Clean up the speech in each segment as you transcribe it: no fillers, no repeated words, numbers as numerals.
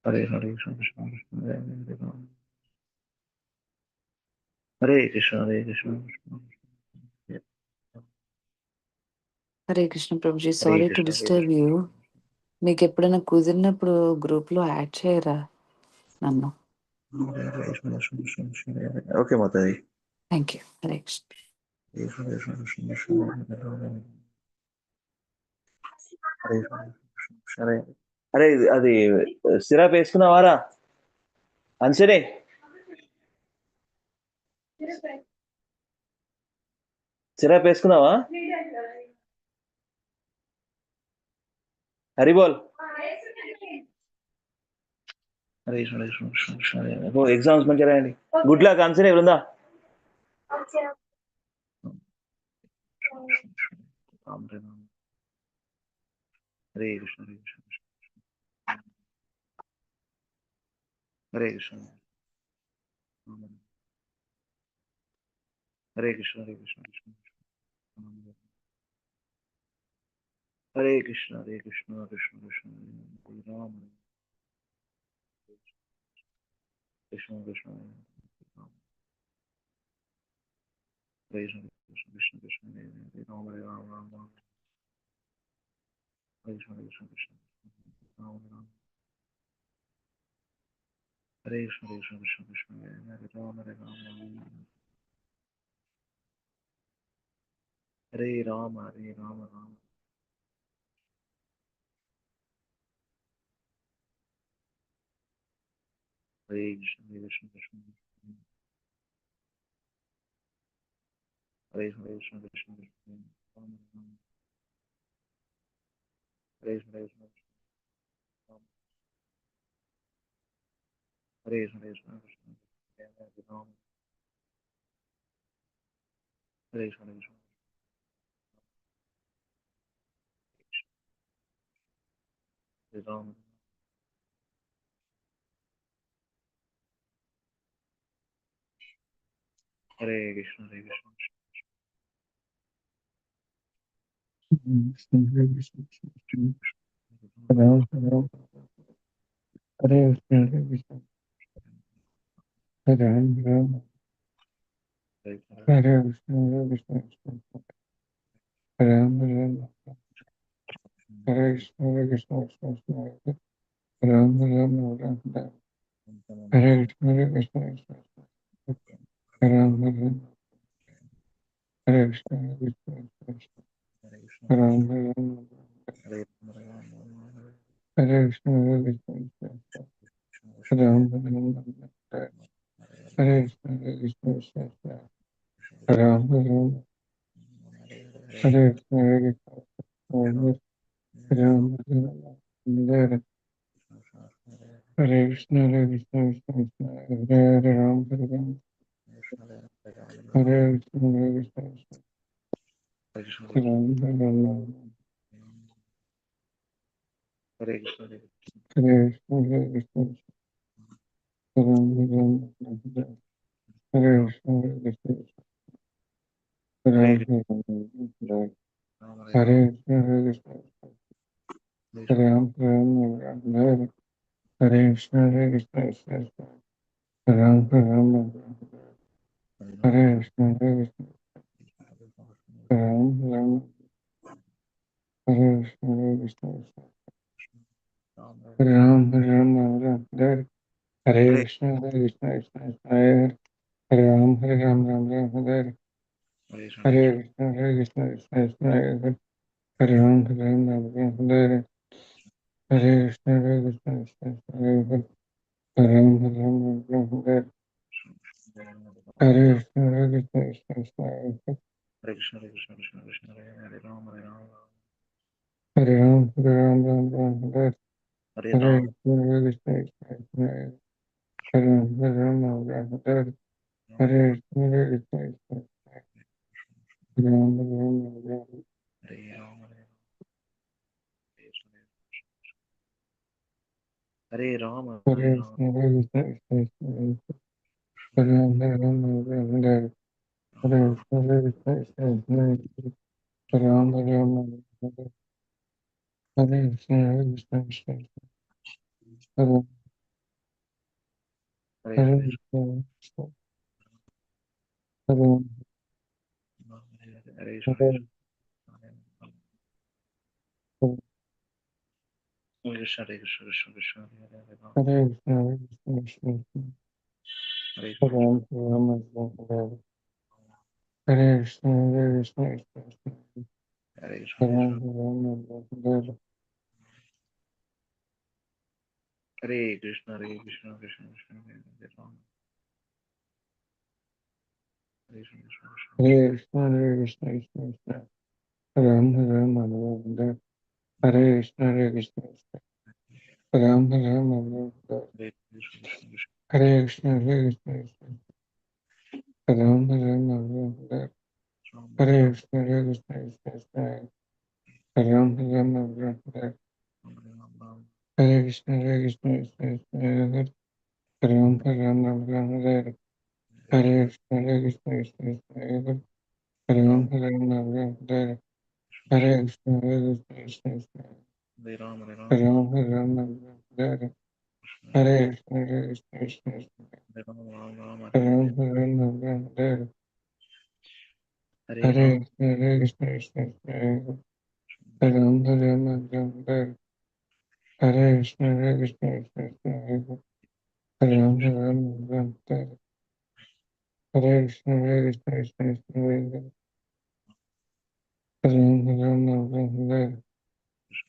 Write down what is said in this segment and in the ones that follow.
Hare Krishna Krishna Krishna Hare Krishna Hare Krishna Hare Krishna prabhuji, Hare sorry to Krishna Hare disturb Krishna you. మీకు ఎప్పుడైనా కుదిరినప్పుడు గ్రూప్లో add చేయరా నన్ను? Okay, Mataji. Thank you. Hare Krishna. అరే అది సిరప్ వేసుకున్నావారా అంశనే? సిరప్ వేసుకున్నావా? హరిబోల్. ఎగ్జామ్స్ మంచిగా రాయండి. గుడ్ లక్ అంశనే Brinda. Hare Krishna Hare Krishna Hare Krishna Hare Krishna Hare Krishna Krishna Hare Krishna Hare Krishna Krishna Krishna Hare Rama Krishna Krishna Hare Krishna Krishna Krishna Hare Rama Hare Rama Rama Rama Hare Krishna Hare Krishna Krishna Rama Rama Hare Krishna Hare Krishna Krishna Krishna Hare Rama Hare Rama Hare Rama Hare Rama Rama Hare Krishna Hare Krishna Krishna Hare Krishna Krishna Krishna Rama Rama Hare Krishna Hare Krishna Hare Krishna Hare Krishna Krishna Hare Rama Hare Krishna Hare Krishna Hare Rama Hare Krishna Hare Krishna Hare Krishna, Hare Krishna, Krishna Krishna, Hare Rama, Hare Rama, Hare Rama, Hare Rama, Hare Rama, Hare Rama, Hare Hare Krishna, Krishna, Hare Hare Krishna, Hare Hare Krishna, Hare Krishna, Krishna Krishna, Hare Hare Ram, Hare Krishna, Hare Krishna, Hare Krishna, Hare Ram, Hare Ram, Hare Krishna, Hare Krishna, Hare Krishna, Hare Hare Krishna, Ram, Hare Hare Krishna, Hare Krishna, Krishna Krishna, Hare Hare Ram, Hare Krishna, Krishna Krishna, Hare Krishna, Hare Ram, Hare Krishna, Hare Krishna, Hare Ram, Krishna, Krishna, Krishna, Hare Krishna, Hare Krishna, Hare Ram, Ram, Hare Hare Ram, Krishna, Hare Krishna, Hare Ram, Ram, Ram, Hare Krishna, Hare Krishna, Hare Ram, Ram, Hare Hare Krishna, Hare Krishna, Hare Ram, Ram, Hare Krishna, Krishna, Hare Krishna, Hare Krishna, Hare Ram, Hare Ram, Hare Ram, Hare Krishna, Hare Krishna, Hare Krishna, Hare Ram, Ram, Ram, Hare Hare Hare, Ram, Hare Hare Ram, Hare Krishna, Hare Krishna, Hare Ram, Hare Krishna, Hare Krishna, Hare Krishna, Ram, Krishna, Hare Krishna, Hare Krishna, Hare Ram, Krishna,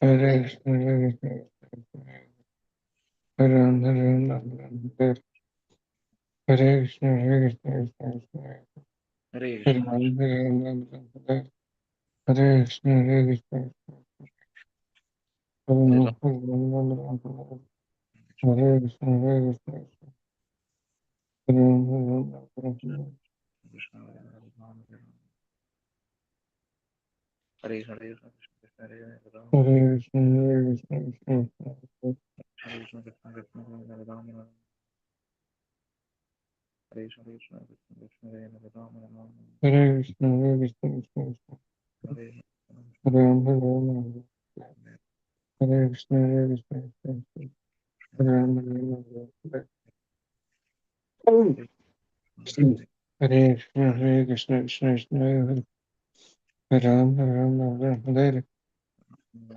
Hare Krishna, Hare Krishna, Hare Ram, Hare Krishna, Hare Krishna, Hare Hare Krishna, Ram, Hare Krishna, Hare Krishna, Hare Ram, Hare Krishna, Hare Krishna, Hare Krishna, Hare Ram, Hare Hare, Krishna, Krishna, Hare Hare Ram, Krishna, Hare Krishna, Hare Krishna, Krishna Krishna, Hare Ram, Hare Krishna, Krishna Krishna, Krishna Hare Hare Ram, Hare Krishna, Hare Krishna, Hare Hare Ram, Hare Krishna, Hare Krishna, Hare Ram, Hare Krishna, Hare Krishna, Krishna Krishna, Hare Ram, Hare Krishna,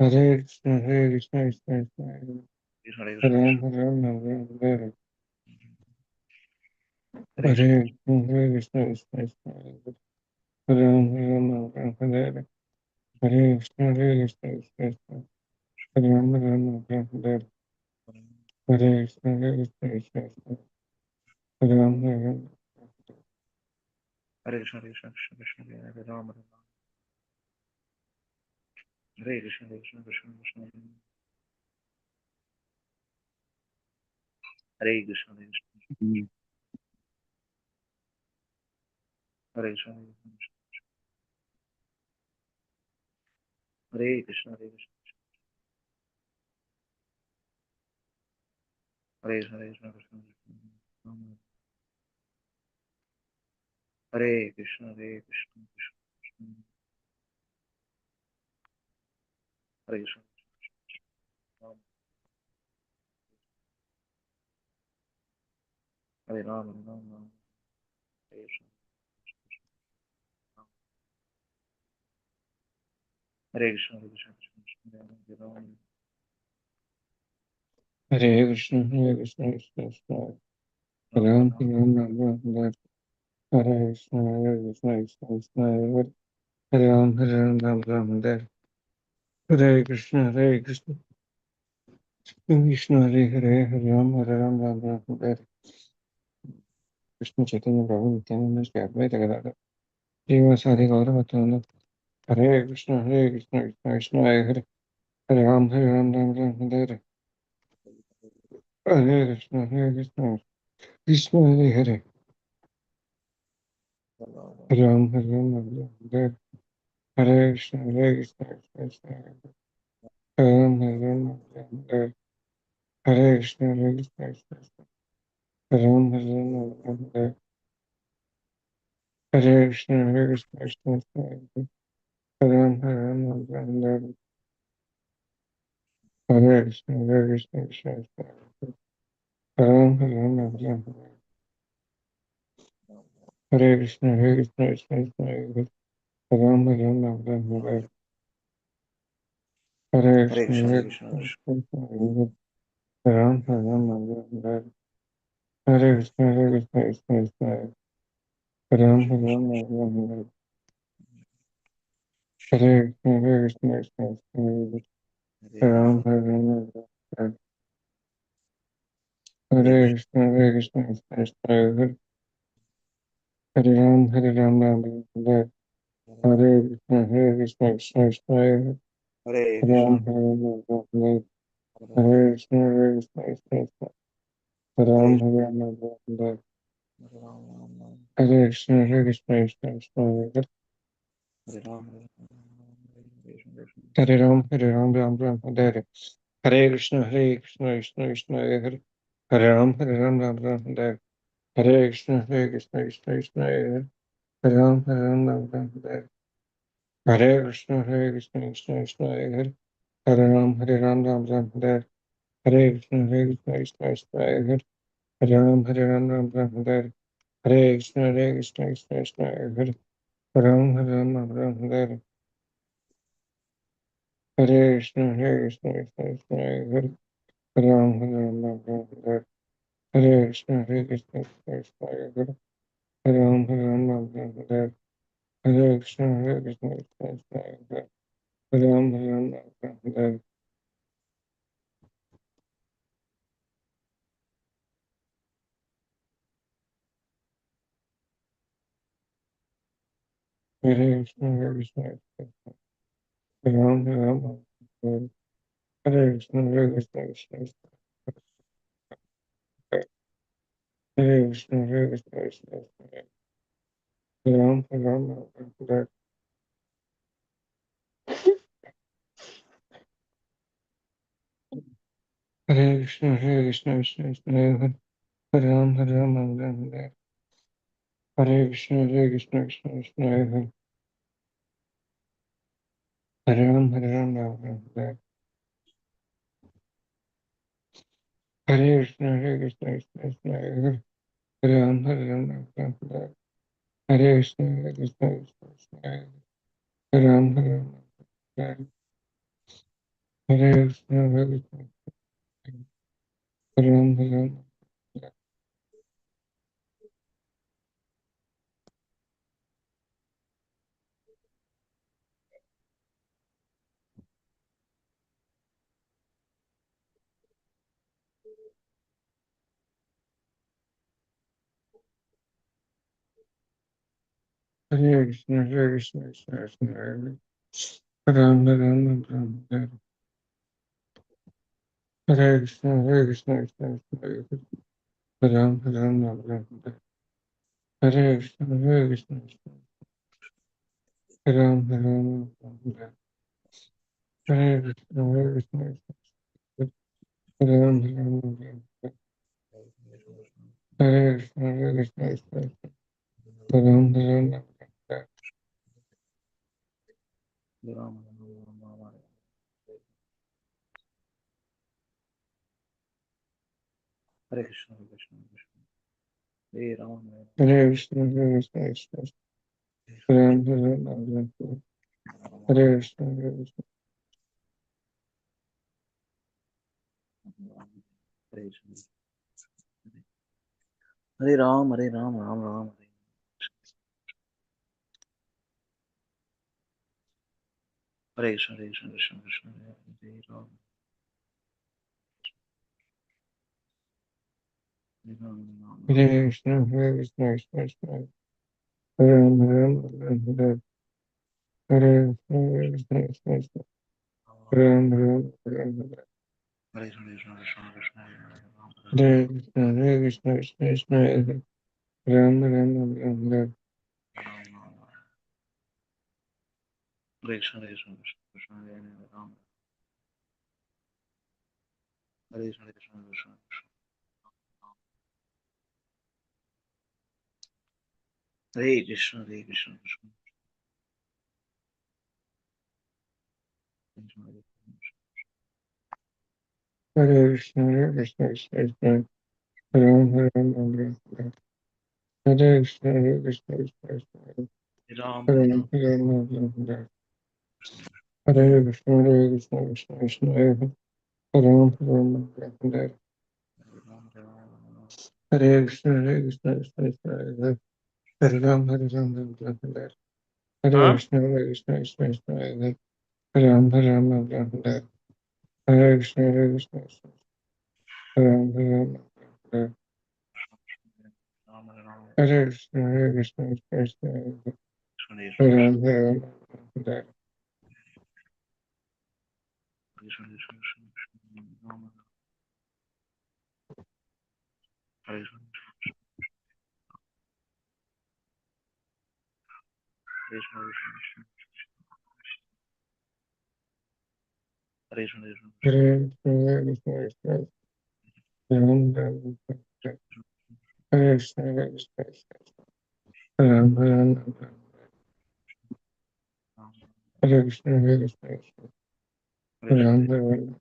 Hare Krishna, Krishna Krishna, Krishna, Hare Hare Krishna, Ram, Krishna Hare Krishna, Hare Krishna, Hare Krishna, Krishna Krishna, Hare Ram, Hare Krishna, Hare Krishna, Krishna Hare Ram, Hare Krishna, Hare Krishna, Hare Ram, Hare Krishna, Krishna Krishna, Krishna Hare Ram, Hare Krishna, Krishna Krishna, Krishna Hare Krishna, Hare Krishna, Hare Krishna, Hare Krishna, Hare Krishna, Hare Krishna, Krishna Hare Krishna, Hare Krishna, Krishna Hare Krishna, Hare Ram, Hare Krishna, Hare Krishna, Hare Krishna, Krishna Hare Ram, Hare Krishna, Hare Krishna, Krishna Ram, Ram, Ram, Hare Hare Krishna, Hare Krishna, Krishna Hare Ram, Hare Krishna, Hare Krishna, Krishna Hare Hare, Hare Ram, Hare Krishna Chaitanya Prabhu Nityananda Shri Advaita Gadadhar Srivasadi Gaura Bhattananda Hare Krishna, Krishna Krishna Hare Hare, Hare Ram, Hare Hare Krishna, Krishna Hare Hare, Hare Ram, Hare Krishna, Krishna Hare Ram, Hare Krishna, Hare Ram, Hare Krishna, Hare Ram, Hare Krishna, Hare Krishna, Ram Hare Ram Ram Ram Hare Krishna Krishna Krishna Hare Ram Hare Ram Ram Ram Hare Hare Krishna Krishna, Hare Krishna Krishna, Krishna Hare Ram Hare Ram Ram Ram Hare Krishna Krishna Krishna Hare Ram Krishna Hare Ram Krishna, Ram Hare Krishna Krishna Krishna Hare Hare Ram, Ram Hare Ram Hare Hare Krishna, Krishna Krishna Krishna Hare Ram Hare Ram Ram Hare Krishna Krishna Krishna Hare Hare Ram Krishna, Hare Ram Hare Hare Hare Ram, Krishna Krishna Krishna Hare Hare Ram Hare Ram Ram, Hare Krishna Krishna Krishna Hare Ram, Hare Krishna, Hare Ram Ram Ram Hare Hare Krishna Krishna Krishna Hare Hare Ram Ram Ram Hare Hare Krishna Krishna Krishna Hare Ram Ram Ram Hare Hare Krishna Krishna Krishna Hare Ram Ram Ram Hare Hare Krishna Krishna Krishna Hare Ram Ram Ram Hare Hare Krishna Krishna Krishna Hare Ram Ram Hare Hare Krishna Krishna Krishna Ram Ram Ram Hare Krishna Krishna Krishna Ram Ram Hare Hare Krishna Krishna Krishna Ram Hare Hare Krishna Krishna Ram Hare Krishna Krishna Krishna Hare Krishna Krishna Ram Hare Hare Krishna Krishna Krishna Ram Hare Hare Krishna Krishna Krishna Hare Hare Krishna Krishna Ram Hare Krishna Krishna Krishna Ram Hare Krishna Ram Hare Krishna Krishna Ram Hare Krishna Ram Hare Krishna Ram Hare Krishna Ram Hare Krishna Ram Hare Ram, Hare Ram, Hare Krishna, Hare Krishna, Hare Ram, Hare Krishna Ram Hare Krishna Hare Krishna, Hare Ram, Hare Ram, Ram Ram, Hare Krishna, Hare Krishna, Krishna Krishna, Hare Ram, Hare Ram, Ram Ram, Hare Krishna Krishna Ram Hare Hare Krishna Ram Hare Krishna, Krishna Krishna, Hare Ram, Hare Krishna Ram Hare Ram Ram, Hare Krishna, Hare Krishna, Krishna Krishna, Hare Ram, Hare Krishna, Krishna Krishna, Hare Krishna, Hare Krishna, Krishna Krishna, Hare Hare Krishna Krishna Hare Ram, Hare Ram, Ram Ram, Hare Krishna, Hare Krishna, Krishna Krishna, Ram Hare Ram Ram, Hare Ram, Ram Ram, Hare Krishna, Hare Krishna, Krishna Krishna, Hare Ram, Hare Ram, Ram Ram, Hare Krishna, Hare Krishna, Krishna Krishna, Hare Ram, Hare Ram, Ram Ram, Hare Huh? Krishna, Hare Krishna, Krishna Krishna, Hare Ram, Hare Ram, Ram Ram, Hare Krishna, Hare Krishna, Hare Ram, Hare Ram, Ram Ram Hare Krishna, Hare Krishna, Krishna Krishna, Krishna Hare Krishna Ram, Hare Ram, Krishna Krishna Krishna Ram Hare Krishna Krishna Krishna Hare Krishna Krishna Hare Krishna, Hare Krishna, Krishna Hare Ram, Hare Ram, Hare Krishna, Hare Krishna, Hare Ram, Hare Ram, Ram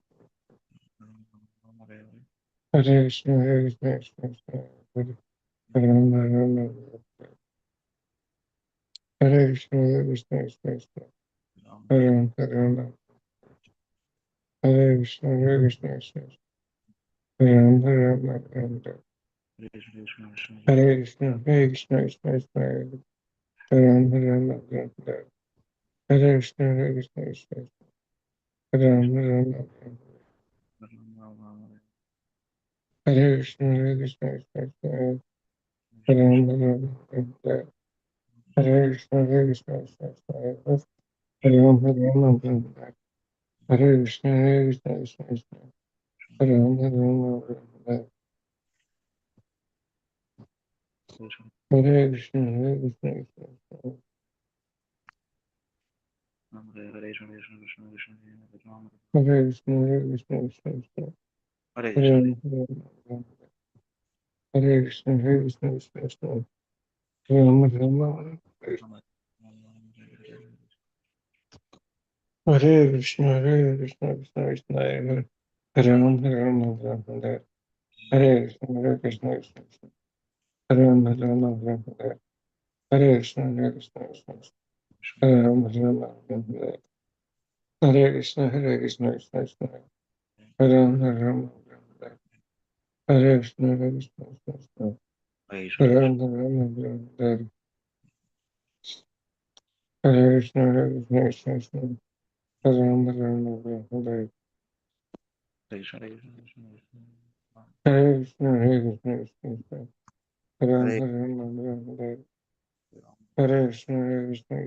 Hare Krishna, Hare Krishna, Hare Hare Krishna Ram, Hare Ram, Hare Krishna, Hare Krishna, Krishna Hare Ram, Hare Ram, Hare Krishna, Hare Krishna, Krishna Hare Ram, Hare Ram, Hare Krishna, Hare Krishna, Hare Ram, Hare Ram, Hare Krishna Krishna Hare Krishna, Hare Krishna, Krishna Hare Ram, Hare Ram, Hare Krishna, Hare Krishna, Hare Ram, Hare Ram, Hare Krishna, Hare Krishna, Hare Ram, Hare Ram, Hare Krishna, Hare Krishna, Hare Ram, Hare Ram, Hare Krishna, Hare Krishna, Hare Ram, Hare Ram, Hare Krishna, Hare Krishna, Hare Krishna Krishna Krishna Krishna Ram Hare Krishna, Hare Krishna, Hare Hare Krishna Ram, Hare Krishna, Hare Krishna, Hare Ram, Hare Ram, Hare Krishna, Hare Krishna, Krishna Krishna, Hare Ram, Hare Ram, Hare Krishna, Hare Krishna, Hare Ram, Hare Ram, Hare Krishna, Hare Krishna, Hare Ram, Hare Ram, Hare Krishna, Hare Krishna, Krishna Hare Ram, Hare Ram, Hare Krishna, Hare Krishna, Hare Hare Krishna Ram, Hare Ram, Hare Krishna, Hare Krishna, Hare Ram, Hare Ram, Hare Krishna Hare Krishna Hare Krishna, Hare Krishna, Hare Ram, Hare Hare Ram, Hare Krishna, Hare Krishna, Hare Ram, Hare Ram, Hare Krishna, Hare Krishna, Hare Ram, Hare Ram, Hare Krishna, Hare Krishna, Hare Ram, Hare Ram, Hare Krishna, Hare Krishna, Krishna Hare Ram, Hare Ram, Hare Krishna, Hare Krishna,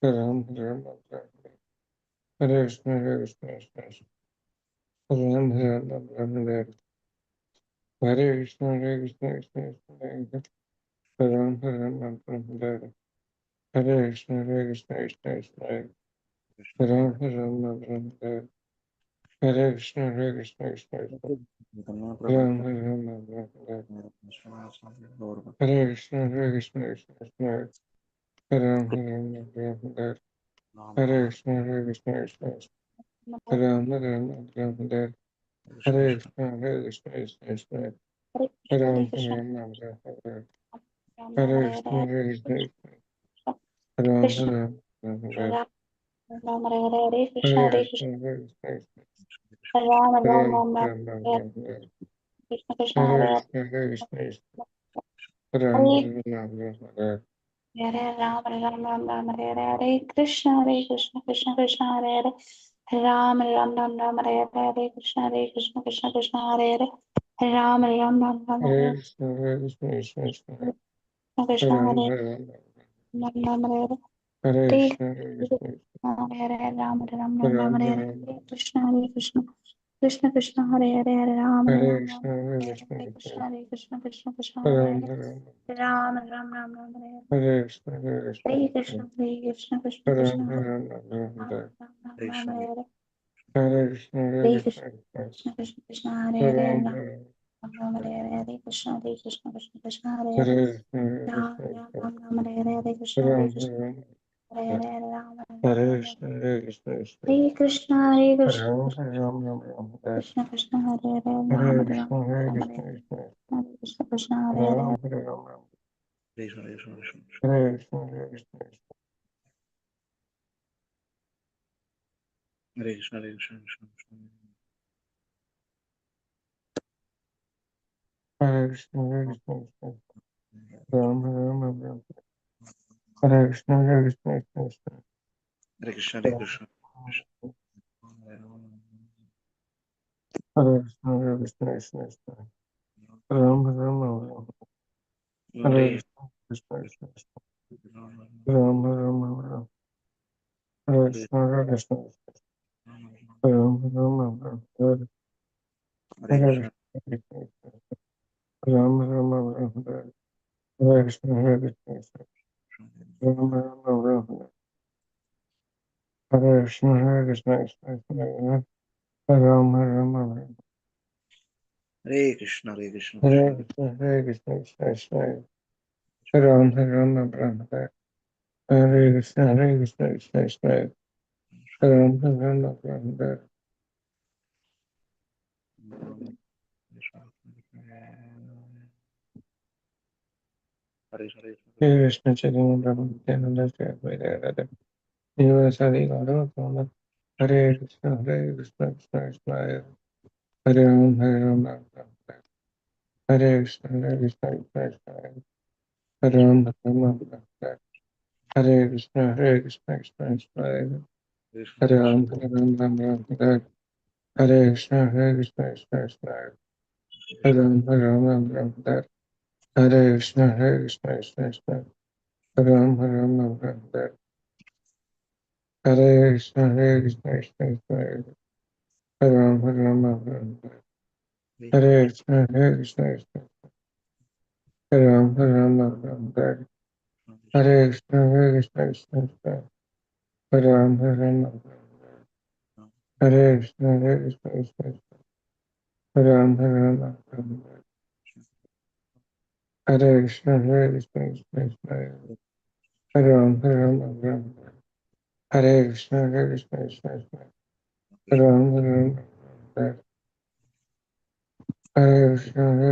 Hare Ram, Hare Ram, Hare Krishna, Hare Krishna, Hare Ram, Hare Ram, Hare Krishna, Hare Krishna, Hare Ram, Hare Ram, Hare Krishna, Hare Krishna, Hare Ram, Hare Ram, Hare Krishna, Hare Krishna, Hare Ram, Krishna, Hare Ram, Ram Ram, Hare Hare, Hare Krishna, Hare Hare Krishna, Krishna, Hare Krishna, Hare Ram, Hare Ram Ram, Ram Ram, Hare Ram, Hare Krishna, Krishna, Hare Hare Krishna, Hare Krishna, Hare Ram, Hare, Hare Ram, Hare Ram, Ram Ram Ram, Hare Hare, Hare Krishna, Hare Krishna, Krishna Krishna, Hare Hare, Hare Ram, Ram Ram Ram, Hare Hare, Hare Krishna, Hare Krishna, Krishna Krishna, Hare Hare, Hare Ram, Ram Ram Ram, Hare Hare Krishna, Hare Krishna, Krishna Krishna, Hare Ram, Hare Hare Ram, Ram, Hare Hare, Hare Hare Krishna, Hare Krishna, Hare Hare, Ram Ram Hare Ram Ram, Ram, Hare Hare Hare, Hare Krishna, Hare Krishna, Krishna Krishna, Hare Hare, Hare Ram Hare Ram Ram, Krishna, Hare Hare Krishna, Hare, Krishna Hare Krishna, Krishna Krishna, Hare Hare Ram, Hare, Hare Ram Ram Ram Ram, Hare Hare Krishna, Hare Hare Krishna, Krishna, Hare Krishna, Krishna Hare Krishna, Ram, Hare Hare Ram Ram, Ram Ram, Hare Hare, Hare Krishna, Hare Hare Krishna, Krishna, Krishna Krishna, Krishna Hare Hare Hare, Ram, Ram Hare Ram Ram, Hare Hare, Hare Krishna, Hare Krishna, Krishna Krishna, Hare Hare, Krishna, Hare Ram Krishna, Ram Ram Ram, Hare Hare, Hare Hare Krishna, Hare Ram, Krishna, Hare Hare Ram Hare Ram Krishna, Hare Krishna, Krishna Hare Krishna Hare Hare Krishna Ram, Hare Ram, Ram Ram, Hare Krishna Krishna Hare Hare Ram Hare Ram Krishna, Hare Ram Krishna, Hare Krishna Hare Krishna Krishna Hare Hare Hare Ram, Hare Ram, Ram Krishna, Krishna, Krishna, Hare Krishna, Hare Krishna, Hare Krishna, Hare Krishna, Krishna Krishna, Hare Krishna, Hare Krishna, Krishna Ram, Hare Ram, Ram Ram, Hare Krishna, Hare Krishna, Krishna Hare Krishna, Hare Krishna, Hare Krishna, Hare Krishna, Krishna Ram, Hare Ram, Ram Ram, Hare Hare Krishna, Krishna Krishna, Krishna, Ram, Hare Ram, Ram Ram, Hare Krishna, Hare Krishna, Ram, Hare Ram, Ram Ram, Hare Hare Krishna, Krishna, Krishna Ram, Hare Ram, Ram Ram, Hare Krishna, Hare Krishna, Ram, Hare Ram, Ram Ram, Hare Krishna, Hare Krishna, Krishna Ram, Hare Ram, Ram Hare Krishna, Hare Krishna, Hare Krishna, Krishna, Hare Krishna, Krishna Ram, Hare Ram, Ram Hare Krishna, Hare Krishna, Krishna Ram, Hare Ram, Ram Hare Hare Hare Krishna, Chaitanya Prabhu Nityananda, Shri Advaita Gadadhar Srivasadi Gaurav Hare Krishna, Hare Krishna, Krishna Krishna Hare Ram, Ram Hare Krishna, Hare Krishna, Krishna Hare Ram, Ram Hare Krishna, Hare Krishna, Krishna Hare Ram, Ram Hare Krishna, Hare Krishna, Krishna Hare Ram, Ram Hare Krishna, Hare Krishna, Krishna Hare Ram, Hare Krishna, Hare Krishna, Krishna Hare Ram, Ram Hare Krishna, Hare Krishna, Hare Ram, Hare Krishna, Hare Krishna,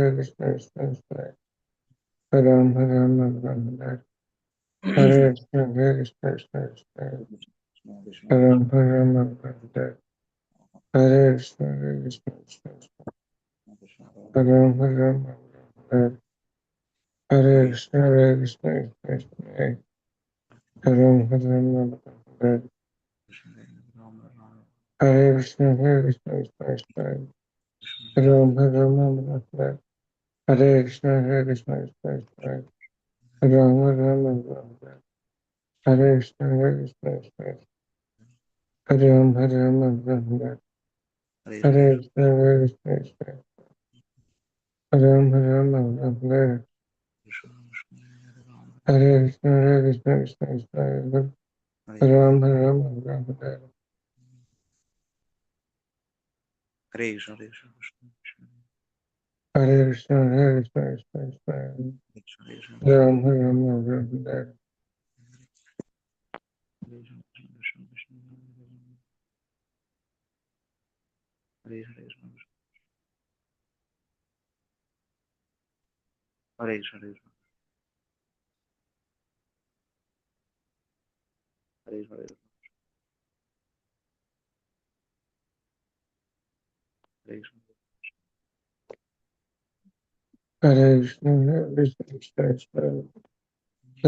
Krishna Hare Ram, Hare Krishna, Hare Krishna, Hare Ram, Hare Krishna, Hare Krishna, Hare Ram, Hare Krishna, Hare Krishna, Hare Ram, Hare Krishna, Hare Krishna, Hare Ram, Hare Krishna, Hare Krishna, Hare Ram, Hare Krishna, Hare Krishna, Hare Ram, Hare Krishna, Hare Krishna, Hare Ram, Hare Krishna, Hare Krishna, Ram, Hare Krishna, Hare Krishna, Ram, Hare Krishna, Hare Krishna, Hare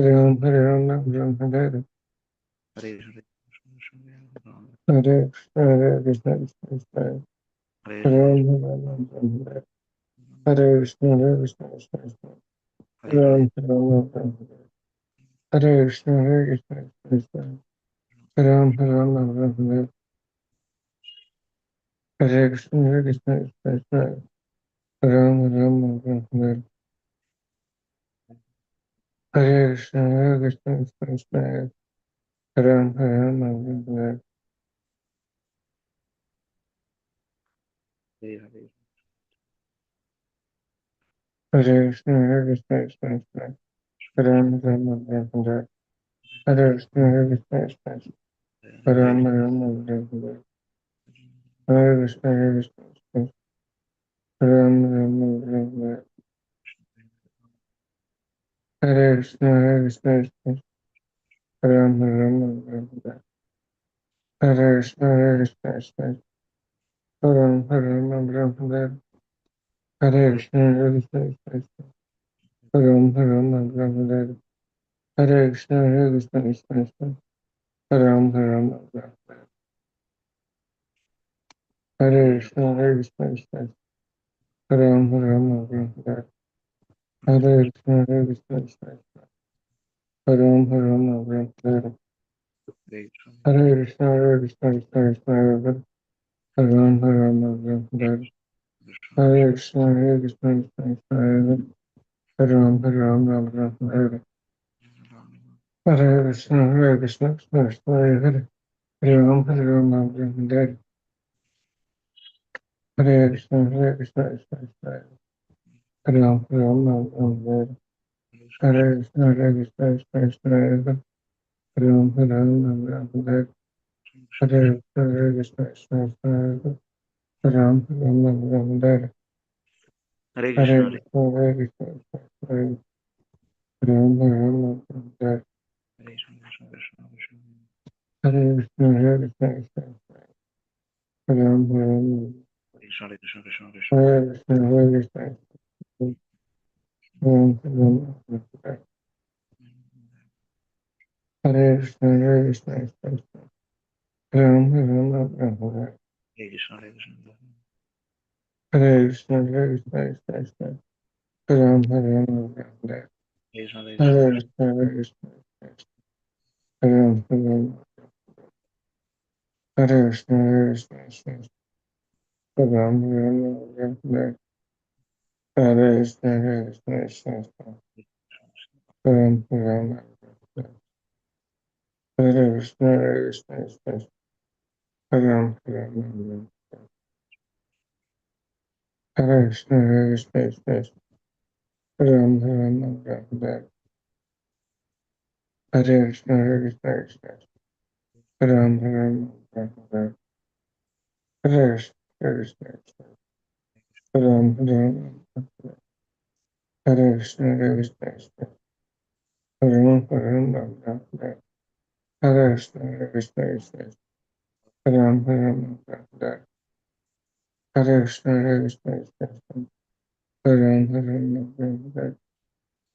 Ram, Hare Krishna, Hare Krishna, Ram, Hare Krishna, Hare Krishna, Krishna Ram, Hare Krishna, Hare Krishna, Ram, Hare Krishna, Hare Krishna, Ram, Hare Hare Krishna, Hare Krishna, Krishna Ram, Hare Krishna, Hare Krishna, Krishna Ram, Hare Krishna, Hare Krishna, Krishna Ram, Hare Krishna, Hare Krishna, Krishna Ram, Hare Krishna, Hare Krishna, Krishna Ram, Hare Krishna, Hare Krishna, Krishna Ram, Hare Krishna, Hare Krishna, Krishna Krishna, Hare Ram, Hare Ram, Hare Hare, Hare Krishna, Hare Krishna, Krishna Krishna, Hare Ram, Hare Ram, Hare Hare, Hare Krishna, Hare Krishna, Krishna Krishna, Hare Ram, Hare Ram, Hare Hare, Hare Krishna, Hare Krishna, Krishna Krishna, Hare Ram, Hare Ram, Hare Hare, Hare Krishna, Hare Krishna, Krishna Krishna, Hare Ram, Hare Ram, Hare Hare, Hare Krishna, Hare Krishna, Krishna Krishna, Hare Ram, Hare Ram, Hare Hare, Hare Krishna, Hare Krishna, Krishna Krishna, Hare Ram, Hare Ram, Hare Hare, Hare Krishna, Hare Krishna, Krishna Krishna, Hare Ram, Hare Ram, Hare Hare, Hare Krishna, Hare Krishna, Krishna Krishna, Hare Hare, Hare Ram, Hare Ram, Hare Hare, Hare Krishna, Hare Krishna, Krishna Krishna, Hare Hare, Hare Ram, Hare Ram, Hare Hare, Hare Krishna, Hare Krishna, Krishna Krishna, Hare Hare, Hare Ram, Hare Ram, Hare Hare, Hare Krishna, Hare Krishna, Krishna Krishna, Hare Ram, Hare Ram, Hare Hare, Hare Krishna, Hare Krishna, Krishna Krishna, Hare Hare, Hare Ram, Hare Ram, Hare Hare, Hare Krishna, Hare Krishna, Krishna Krishna, Hare Hare, Hare Ram, Hare Ram, Hare Hare, Hare Hare Krishna, Krishna, Hare Krishna, Krishna Krishna, Hare Ram, Hare Ram, Hare Hare, Hare Krishna, Hare Krishna, Krishna Krishna, Hare Ram, Hare Ram, Hare Krishna, Krishna Krishna, Hare Krishna, Hare Krishna, Hare Ram, Hare Ram, Hare Hare Krishna, Hare Krishna, Krishna Krishna, Hare Ram, Hare Ram, Hare Hare Krishna, Hare Krishna, Hare Krishna, Hare Krishna, Krishna Krishna, Hare Ram, Hare Ram, Hare Hare Hare Krishna, Hare Krishna, Hare Ram, Hare Ram, Hare Krishna, Hare Krishna, Krishna Krishna, Hare Ram, Hare Ram, Hare Krishna, Hare Krishna, Krishna Krishna, Hare Ram, Hare Ram, Hare Krishna, Hare Krishna, Krishna Krishna, Hare Ram, Hare Ram, Hare Krishna, Hare Krishna, Krishna Krishna, Hare Ram, Hare Ram,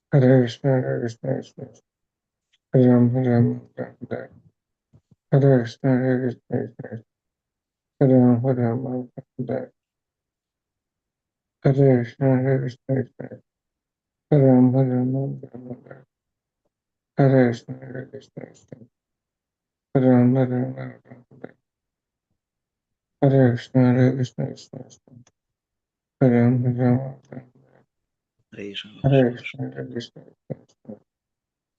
Hare Krishna, Hare Krishna, Krishna Krishna, Hare Ram, Hare Ram, Hare Krishna, Hare Krishna, Hare Ram, Hare Ram, Hare Krishna, Hare Krishna, Krishna, Hare Ram, Hare Ram, Hare Krishna, Hare Krishna, Krishna, Hare Ram, Hare Ram, Hare Krishna, Hare Krishna, Krishna, Hare Ram, Hare Ram, Hare Krishna, Hare Krishna, Krishna, Hare Ram, Hare Ram, Hare Krishna, Hare Krishna, Krishna, Hare Ram, Hare Ram, Hare Krishna, Hare Krishna, Krishna, Hare Ram, Hare Ram, Hare Krishna, Hare Krishna, Krishna, Hare Ram, Hare Ram, Hare Krishna, Hare Krishna, Krishna, Hare Ram, Hare Ram, Hare Krishna, Hare Krishna,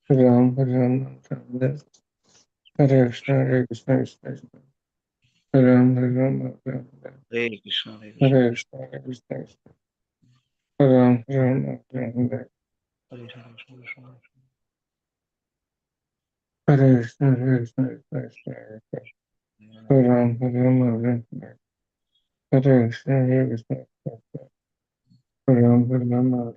Hare Ram, Hare Ram, Hare Krishna, Hare Krishna, Krishna, Hare Ram, Hare Ram, Krishna, Hare Hare Krishna, Krishna, Hare Krishna, Hare Ram, Hare Ram, Hare Krishna, Hare Krishna, Hare Krishna, Hare Ram, Hare Ram, Hare Krishna, Hare Krishna, Hare Ram, Hare Ram,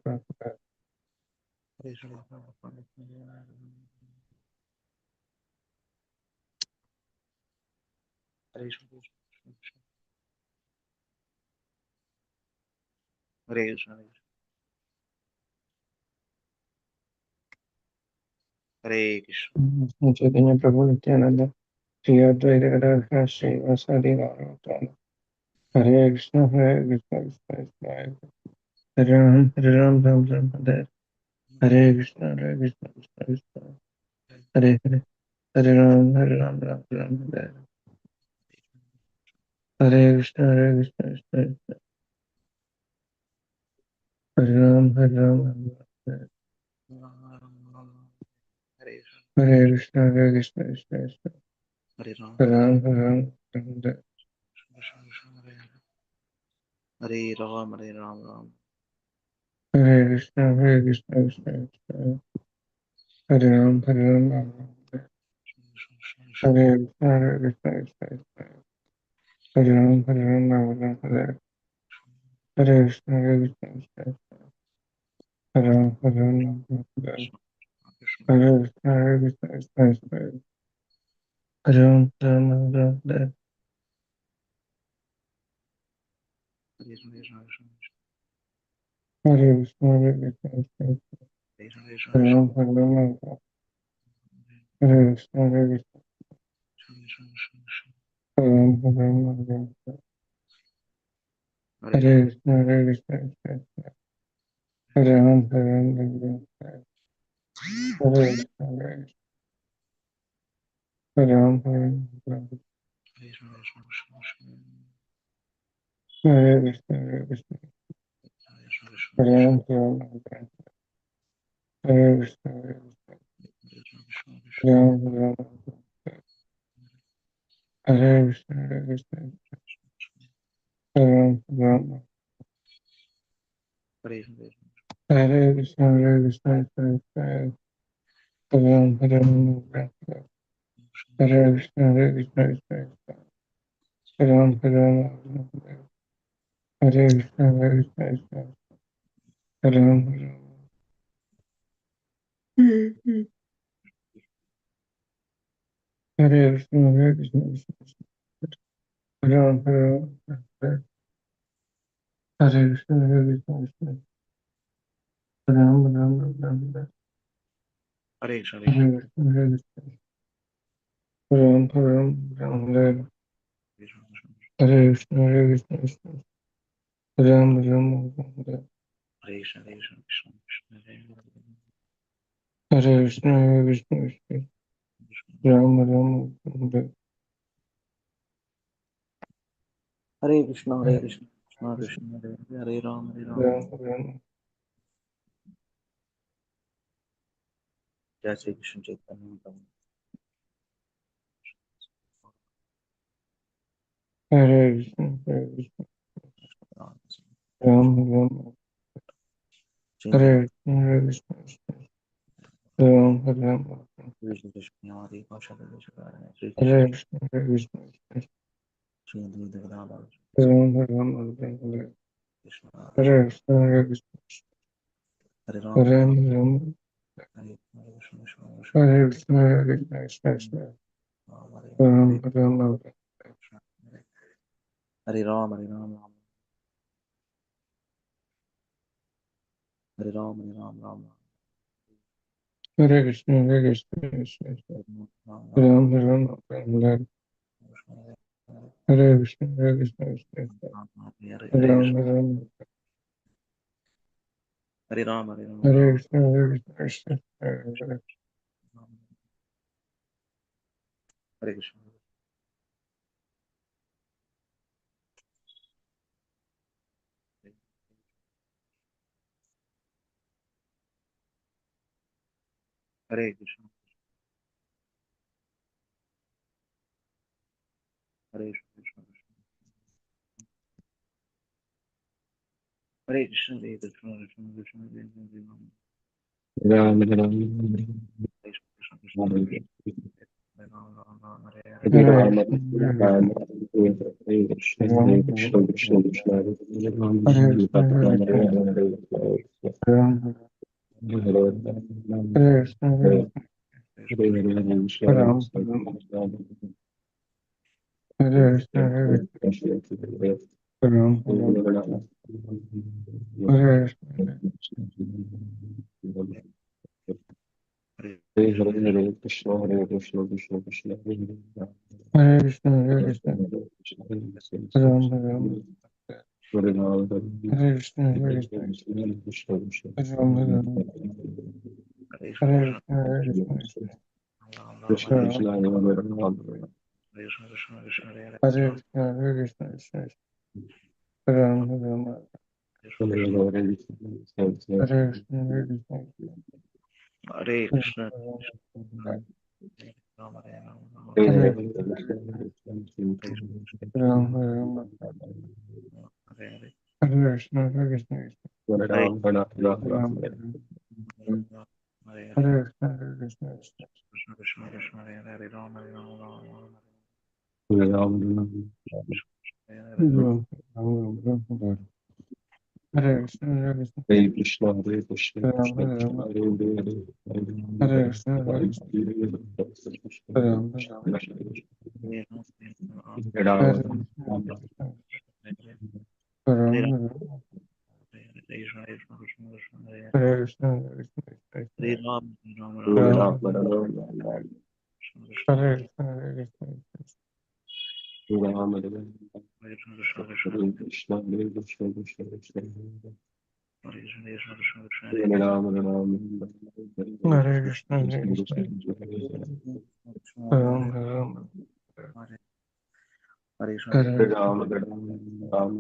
Hare Krishna. Chaitanya Prabhu Nityananda, Sri Advaita Gadadhara Srivasadi Gauravatana, Hare Krishna, Hare Krishna, Krishna Krishna, Hare Ram, Hare Ram, Ram Ram, Hare Krishna, Hare Krishna, Krishna Krishna, Hare Hare, Hare Ram, Hare Ram, Ram Ram, Hare Krishna, Hare Krishna, Krishna Krishna, Hare Ram, Hare Ram, Ram Ram, Hare Krishna, Hare Krishna, Krishna Krishna, Hare Ram, Hare Ram, Hare Ram, Ram Hare Ram, Hare Ram, Ram. Hare Krishna, Hare Krishna, Krishna Krishna, Hare Ram, Hare Ram, Hare Krishna, Krishna Krishna, Hare Ram, Hare Ram. Jai Shri Krishna Chaitanya Prabhu. Krishna Krishna Hare Pasha Krishna Shri Krishna Shri Dhamma Krishna Hare Ram, Hare Krishna Krishna Krishna Ram, Hare Krishna Hare Ram, Hare Ram, Hare Ram, Hare Ram, Ram Hare Ram, Hare Ram, Hare Krishna. Hare Krishna. Hare Krishna. Hare Krishna. Hare Krishna. Krishna Krishna. Hare Hare Ram. Hare Krishna. Krishna Hare Ram. Ram Ram Hare Hare. Hare Hare Krishna. Ram Ram Hare Hare. Hare Krishna. Krishna Krishna Hare Hare. Krishna Krishna. Hare Krishna. Ram Hare Ram. Ram Hare Hare. Hare Hare Hare. Krishna Krishna Hare Hare Hare Rama Hare Rama Rama Rama Hare Ram, Hare Hare Hare Ram, Hare Krishna, Hare Krishna, Hare Krishna Hare Krishna Hare Ram, Krishna Hare Krishna Ram, Hare Hare Hare Krishna, Hare Krishna, Hare Ram, Hare Ram, Hare Krishna, Hare Krishna, Hare Ram, Hare Ram, Hare Krishna, Hare Krishna, Hare Ram, Hare Ram, Hare Krishna, Hare Krishna, Hare Krishna, Hare Krishna, Hare Ram, Hare Ram, Hare Hare Krishna, Ram, Hare Ram, Ram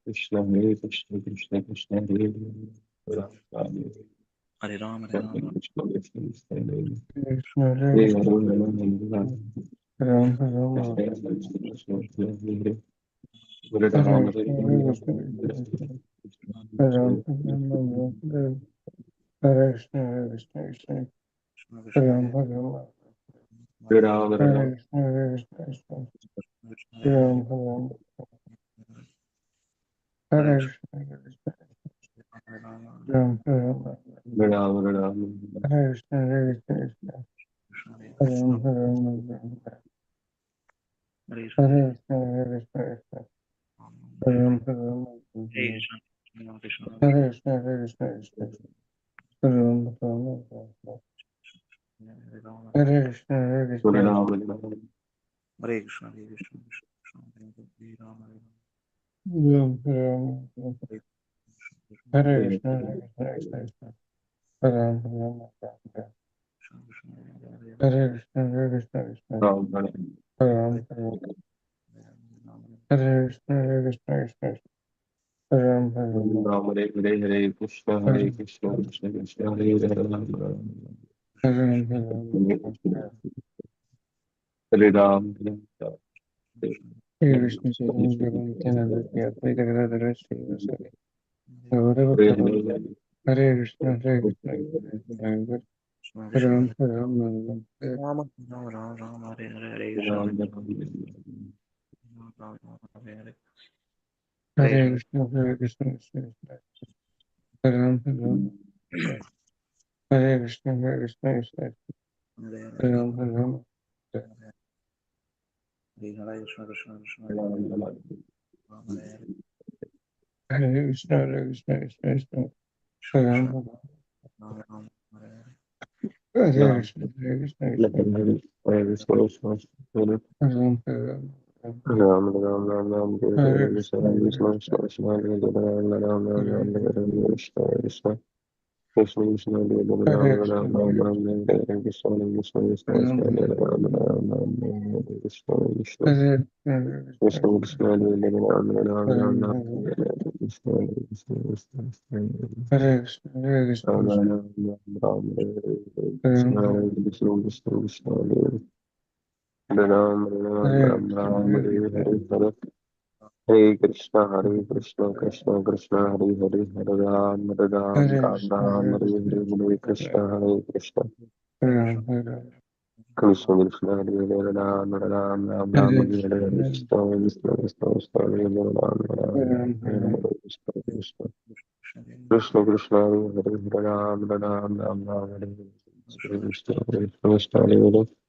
Krishna, Hare Krishna, Krishna Krishna, Hare Hare, Hare Ram, Hare Ram, Krishna Krishna, Krishna Hare Hare Krishna, Hare Hare, Krishna, Hare Ram, Hare Ram, Hare Ram, Hare Krishna, Krishna Hare Hare Ram, Hare Hare Krishna, Ram, Hare Krishna, Hare Ram, Hare Krishna, Hare Krishna, Krishna Hare Krishna, Ram, Hare Hare Ram, Ram, Hare Ram, Hare Krishna, Hare Krishna, Krishna Hare Hare Ram, Hare Hare Krishna, Krishna, Hare Krishna, Hare Ram, Ram, Hare Ram, Hare Ram, Hare Ram, Hare Krishna, Hare Krishna, Krishna Hare Hare Krishna, Ram, Hare Ram, Hare Hare Krishna, Hare Krishna, Hare Ram, Hare Ram, Krishna, Krishna Hare Krishna, Hare Krishna, Hare Ram, Hare Ram, Hare Krishna, Hare Hare Krishna, Ram, Hare Krishna, Hare Krishna, Krishna Hare Ram, Hare Ram, Hare Ram, Hare Krishna, Hare Krishna, Hare Ram, Hare Krishna, Hare Krishna, Hare Ram, Hare Krishna, Hare Krishna, Hare Ram, Hare Ram, Ram, Hare Krishna, Hare Krishna, Krishna Krishna, Hare Hare, Hare Ram, Hare Hare Ram, Hare Krishna, Chaitanya Prabhu Nityananda, Shri Advaita Gadadhara, Shri Vasari, Gaura Hare Bhakta, Hare Krishna, Hare Krishna, Hare Ram, Hare Ram, Hare Ram, Ram, Ram, Hare Hare Krishna, Ram, Ram, Hare Hare Krishna, Hare Krishna, Krishna Krishna, Hare Ram, Hare Ram, Hare Krishna, Hare Krishna, Krishna Hare Hare Ram, Hare Ram, Hare Krishna, Krishna Krishna, Hare Ram, Hare Hare Krishna, Hare Krishna, Krishna Hare Krishna, Ram, Ram, Ram, Hare Hare Ram, Krishna, Hare Krishna, Hare Krishna Krishna, Hare Ram, Hare Ram, Ram Ram Ram Ram Hare Hare Hare Krishna, Krishna Hare Krishna Krishna, Krishna Krishna Hare Hare Ram Ram Ram Ram Hare Hare Hare Krishna Krishna Krishna Krishna Hare Hare Hare Ram Krishna, Ram Ram Hare Ram Hare Hare Krishna Krishna Krishna Ram, Krishna Hare Hare Ram Ram Ram Hare Krishna Krishna Hare Krishna, Krishna Krishna Hare Hare Ram Ram Hare Ram Ram Ram, Hare Hare Krishna Krishna Krishna Krishna Hare Krishna, Hare Krishna, Ram Krishna Ram Ram Hare Hare Ram, Krishna Krishna Krishna Krishna Hare Hare Ram Ram Hare Ram Krishna, Ram Hare Hare Krishna, Hare Hare Hare Krishna, Krishna Krishna, Hare Hare, Hare Ram, Hare Ram, Hare Ram Krishna, Ram, Hare Hare Krishna, Hare, Hare Krishna, Hare Krishna, Hare Ram, Hare Krishna Krishna, Hare Hare, Hare Ram, Ram Ram, Hare Hare Hare, Krishna, Krishna Krishna, Krishna Krishna, Hare Hare, Ram Hare Ram, Ram, Hare Hare Ram, Hare, Krishna Krishna, Krishna Krishna, Hare Hare, Hare Ram, Hare Ram, Ram Ram, Hare Hare, Krishna Krishna, Krishna Krishna, Hare Hare, Hare Ram,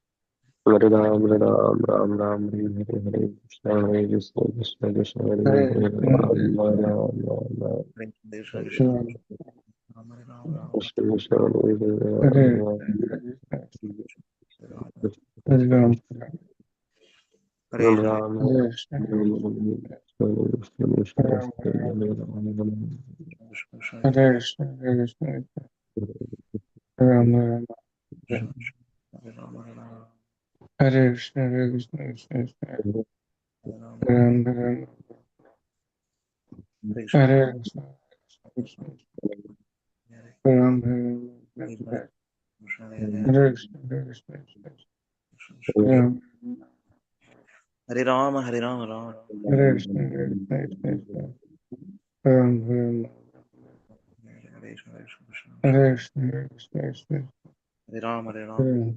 Hare Ram, Ram Ram, Hare Hare, Hare Krishna, Hare Krishna, Krishna Krishna, Hare Hare, Hare Hare Krishna, Ram, Hare Ram Krishna, Ram, Ram Hare Ram. Ram, Krishna Krishna Hare Hare Hare Krishna, Hare Ram, Ram Ram Hare Krishna, Krishna Krishna Hare Ram, Hare Krishna, Hare Krishna, Hare Ram, Hare Krishna, Hare Krishna, Krishna Hare Ram, Hare Krishna, Krishna Hare Ram, Hare Krishna, Hare Krishna, Hare Ram, Hare Rama Hare Rama Rama Rama Hare Krishna, Hare Krishna, Hare Ram, Hare Krishna Krishna Krishna Hare Krishna, Hare Krishna, Ram, Hare Ram, Hare Ram,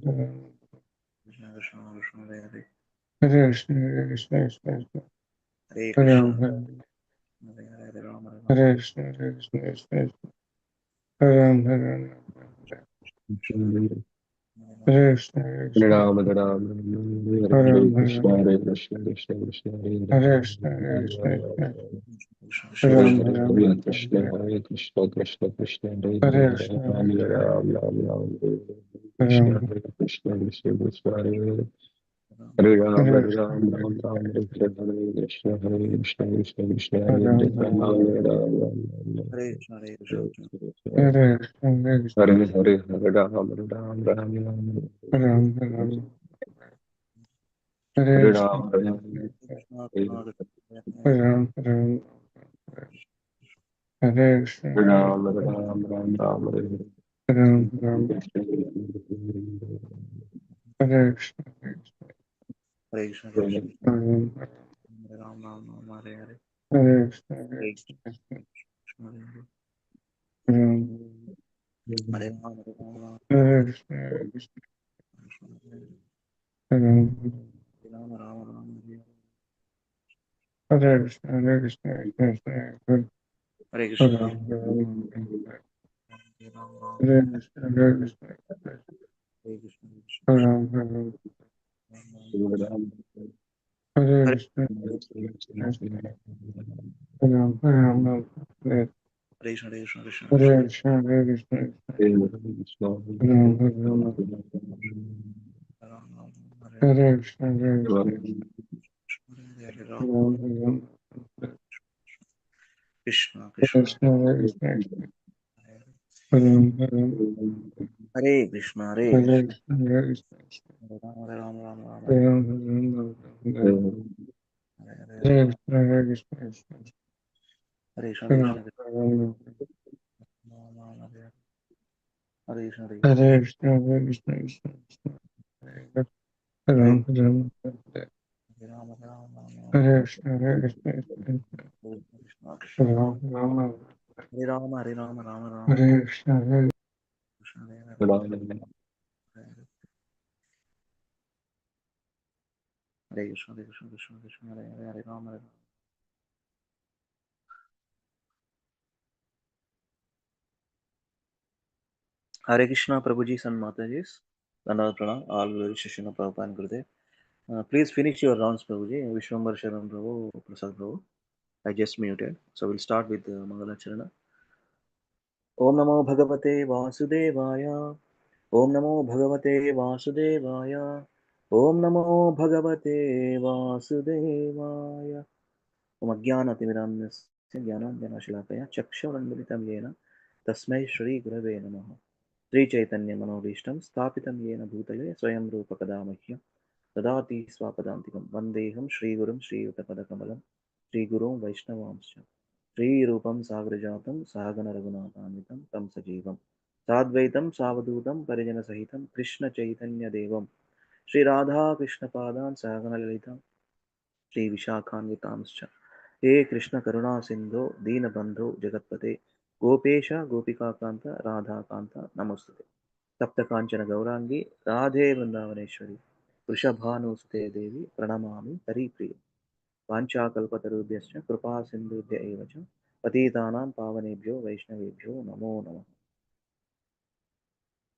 Krishna Krishna, Krishna Hare Hare, Hare Krishna, Hare Krishna, Krishna Krishna, Hare Hare Ram, Krishna, Hare Hare Hare, Hare Ram, Hare Ram, Hare Krishna, Hare Krishna, Krishna Krishna, Hare Ram, Hare Ram, Hare Krishna, Hare Hare Krishna, Ram, Hare Ram, Hare Hare Hare, Ram, Hare Krishna, Ram, Hare Krishna, Krishna Krishna, Hare Hare Hare. Krishna, Hare Krishna, Krishna Krishna Hare Krishna, Hare Ram, Krishna Hare Hare, Ram, Hare Krishna, Hare Krishna, Krishna Krishna, Hare Hare, Hare Hare Krishna, Ram, Hare Hare Krishna, Ram, Ram Ram, Hare Hare Krishna, Ram, Hare Krishna, Krishna Krishna, Hare Hare. Ram, Hare Ram, Hare Hare Krishna, Ram, Ram Ram, Hare Hare, Hare Krishna, Hare Krishna, Krishna Krishna, Hare Hare Hare, Ram, Hare Ram, Hare Ram, Ram Ram, Hare Krishna, Hare Krishna, Hare Hare Krishna. Krishna, Hare Krishna, Hare Hare, Hare Ram, Hare Ram, Ram Ram, Hare Ram, Hare Ram, Hare Hare Krishna, Ram, Hare Hare Ram, Krishna Hare Krishna, Ram, Hare Ram, Hare Krishna, Hare Ram, Hare Ram, Ram Ram, Hare Hare. Ram, Hare Krishna, Hare Krishna, Krishna Hare Ram, Hare Ram, Ram Ram, Hare Hare, Hare Krishna, Hare Hare Krishna, Krishna, Hare Hare, Ram, Hare Ram, Hare Ram, Hare Krishna, Hare Krishna, Krishna, Hare Ram, Ram, Ram Ram, Hare Hare Krishna, Hare Krishna, Krishna Krishna, Hare Hare Krishna, Ram, Hare Ram, Hare Ram, Ram Hare Krishna, Hare Krishna, Hare Krishna, Krishna Hare Krishna, Ram, Hare Ram, Ram Ram, Hare Hare Krishna, Hare Ram, Hare Ram, Hare Krishna, Krishna, Krishna Krishna, Hare Krishna, Hare Krishna, Hare Hare Ram, Hare Ram, Ram Ram, Hare Hare Krishna, Hare Krishna, Hare Hare Hare Ram, Ram, Hare Ram, Krishna, Hare Krishna, Krishna, Hare Krishna, Hare Hare Ram, Hare Ram, Hare Krishna, Hare Hare Krishna, Krishna, Hare Krishna, Hare Ram, Hare Ram, Ram Ram, Hare Hare Ram, Hare Ram, Hare Hare Hare, Hare Hare Ram, Krishna, Hare Krishna, Hare Krishna, Hare Krishna Ram, Krishna, Hare Ram, Ram Ram, Hare Hare Krishna, Hare Krishna, Hare Krishna, Hare Krishna, Krishna Krishna, Hare Hare Ram, Hare Ram, Ram, Hare Ram, Ram Ram, Hare Krishna, Hare Krishna, Krishna Krishna, Krishna, Hare Ram, Hare Ram, Hare Ram, Hare Ram, Ram Ram, Hare Krishna, Hare Krishna, Hare Hare, Hare Krishna, Hare Krishna, Krishna Krishna, Hare Hare, Hare Ram, Hare Ram. Hare Krishna, Prabhuji and Mataji's. Dandavad Pranam, all glory Shishina Prabhupada and Gurudev. Please finish your rounds, Prabhuji. Vishwambar Sharan Prabhu, Prasad Prabhu. I just muted. So we'll start with Mangalacharana. Om Namo Bhagavate Vasudevaya. Om Namo Bhagavate Vasudevaya. Om Namo Bhagavate Vasudevaya. Om Ajnanatimirandasya Jnananjanashilakaya Chakshavaranmilitam Yena Tasmai Shri Gurave Namaha. Sri Chaitanya Manobishtam Sthapitam Yena Bhutale Swayam Rupa Kadamahyam Dadati Swapadantikam Vandeham Shri Gurum Shri Utapadakamalam Shri Gurum Vaishnavamscha Shri Rupam Sagrajatam Sahagana Raghunatanitam Tam Sajivam Sadvaitam Savadutam Parijana Sahitam Krishna Chaitanya Devam Shri Radha Krishna Padan Sahagana Lalitam Shri Vishakhanvitamscha He Krishna Karuna Sindho Deenabandho Jagatpate Gopesha Gopika Kanta Radha Kanta Namostate Tapta Kanchana Gaurangi Radhe Vrindavaneshwari Vrishabhanuste Devi Pranamami Haripriya Vanchakalpatarubhyascha Kripa Sindhubhya Evacha Patitanam Pavanebhyo Vaishnavebhyo Namo Namaha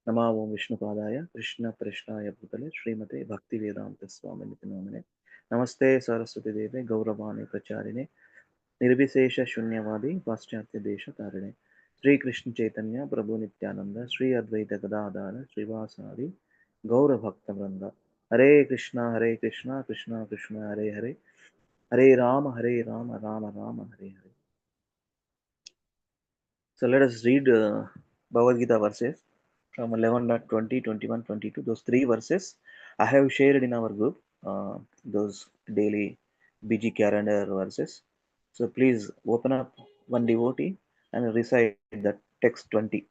Namo Vishnupadaya Krishna Prishnaya Bhutale Srimate Bhaktivedanta Swami Namine Namaste Saraswati Deve Gauravani Pracharine Nirvisesha Shunyavadi Paschatya Desha Tarine Sri Krishna Chaitanya Prabhu Nityananda Sri Advaita Gadadara Srivasadi Gaura Bhakta Vranda Hare Krishna Hare Krishna Krishna Krishna Hare Hare Hare Rama Hare Rama Rama Rama Hare Hare. So let us read Bhagavad Gita verses from 11.20, 21, 22. Those three verses I have shared in our group, those daily BG calendar verses. So please open up one devotee and recite that text 20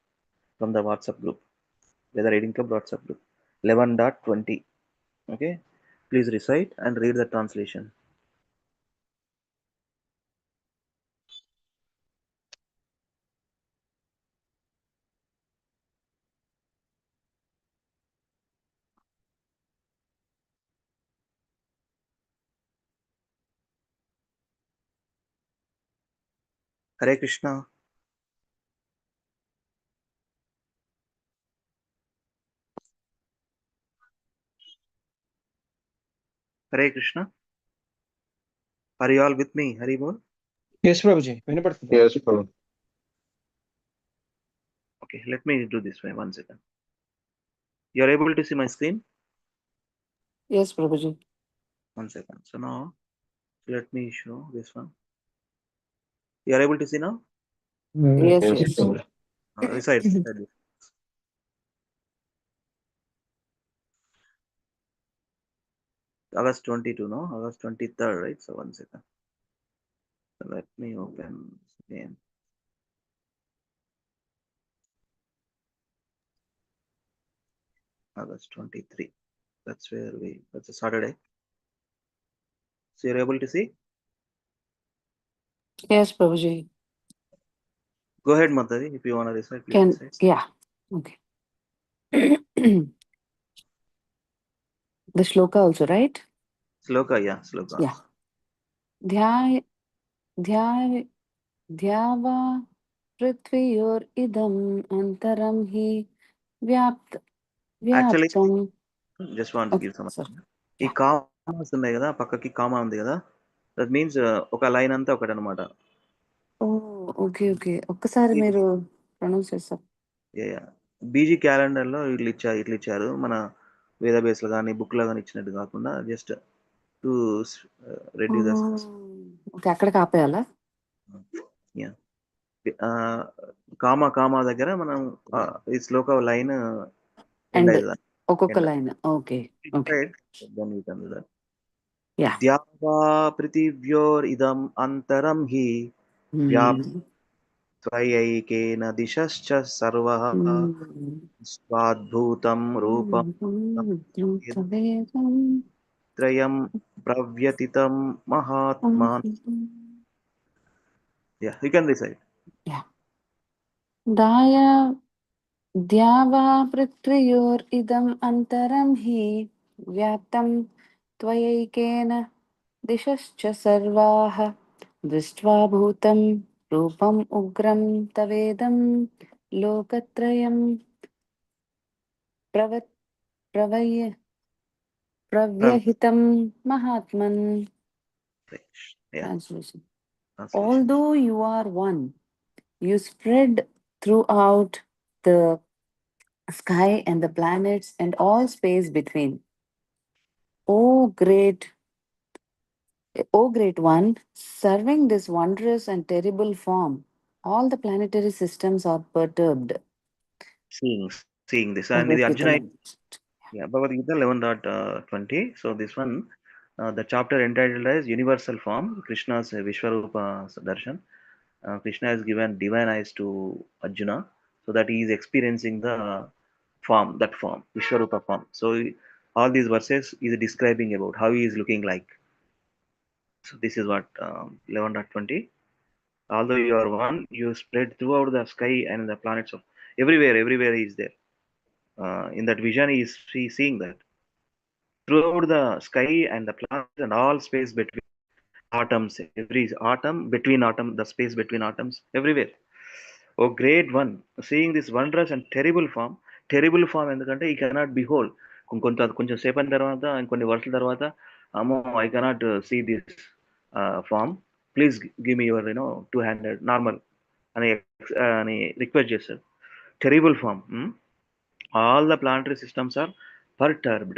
from the WhatsApp group, Weather Reading Club WhatsApp group. 11.20. Okay. Please recite and read the translation. Hare Krishna. Hare Krishna. Are you all with me? Hari Bol? Yes, Prabhuji. వినపడుతుంది. Yes, Prabhu. Okay, let me do this way. 1 second. You are able to see my screen? Yes, Prabhuji. 1 second. So now, let me show this one. You are able to see now? Yes, Yes, yes. Prabhu. Recite this. August 22, no? August 23rd, right? So 1 second. So let me open again. August 23. That's that's a Saturday. So you're able to see? Yes, Prabhuji. Go ahead, Matari. If you want to recite, please recite. Yeah. Okay. The shloka also, right? Sloka, yeah, sloka. Yeah. Dhya dhya dhyava prithviyor idam antaram hi Actually, vyaptam. just want to Okay, give some. sorry. ఈ Yeah. Commas ఉన్నాయి కదా, పక్కకి comma ఉంది కదా, that means ఒక line అంతా ఒకటి అనమాట. ఓకే ఓకే, ఒక్కసారి మీరు ప్రొనౌన్స్ చేస్తారు. బీజీ క్యాలెండర్ లో ఇట్లా ఇచ్చారు, మన వేద బేస్ లో కానీ బుక్ లో కానీ ఇచ్చినట్టు కాకుండా జస్ట్ టు రెడ్యూస్. ఓకే, అక్కడికి ఆపేయాలా? కామా దగ్గర మనం ఈ శ్లోక లైన్ ఎండ్ అండ్ అవుతుంది. ఒక్కొక్క లైన్. Okay okay. ద్యావా పృథివ్యోర్ ఇదం అంతరం హి వ్యాప్త్వయైకేన దిశశ్చ సర్వః స్వాద్భూతం రూపం త్రయం ప్రవ్యతితం మహాత్మా. You can recite. द्यावा पृथ्व्योर इदम अंतरम हि व्याप्तं त्वयैकेन दिशश्च सर्वाः दृष्ट्वा भूतं रूपम् उग्रं तवेदं लोकत्रयं प्रव्यहितं महात्मन्. Translation. Although you are one, you spread throughout the sky and the planets and all space between. O great one, serving this wondrous and terrible form, all the planetary systems are perturbed. Seeing this, and the Arjuna, Bhagavad Gita 11.20. So this one, the chapter entitled as Universal Form, Krishna's Vishwarupa Darshan. Krishna has given divine eyes to Arjuna, so that he is experiencing the form, Vishwarupa form. So all these verses is describing about how he is looking like. So this is what 11.20. Although you are one, you spread throughout the sky and the planets of everywhere he is there. In that vision, he is seeing that throughout the sky and the planets and all space between atoms, every atom, between atom, the space between atoms, everywhere. Oh great one, seeing this wondrous and terrible form ఎందుకంటే ఈ cannot behold. కొంచెం సేపు అయిన తర్వాత ఇంకొన్ని వర్షాల తర్వాత, అమ్మో I cannot see this form, please give me your two-handed normal అని రిక్వెస్ట్ చేశారు. Terrible form. All the planetary systems are perturbed.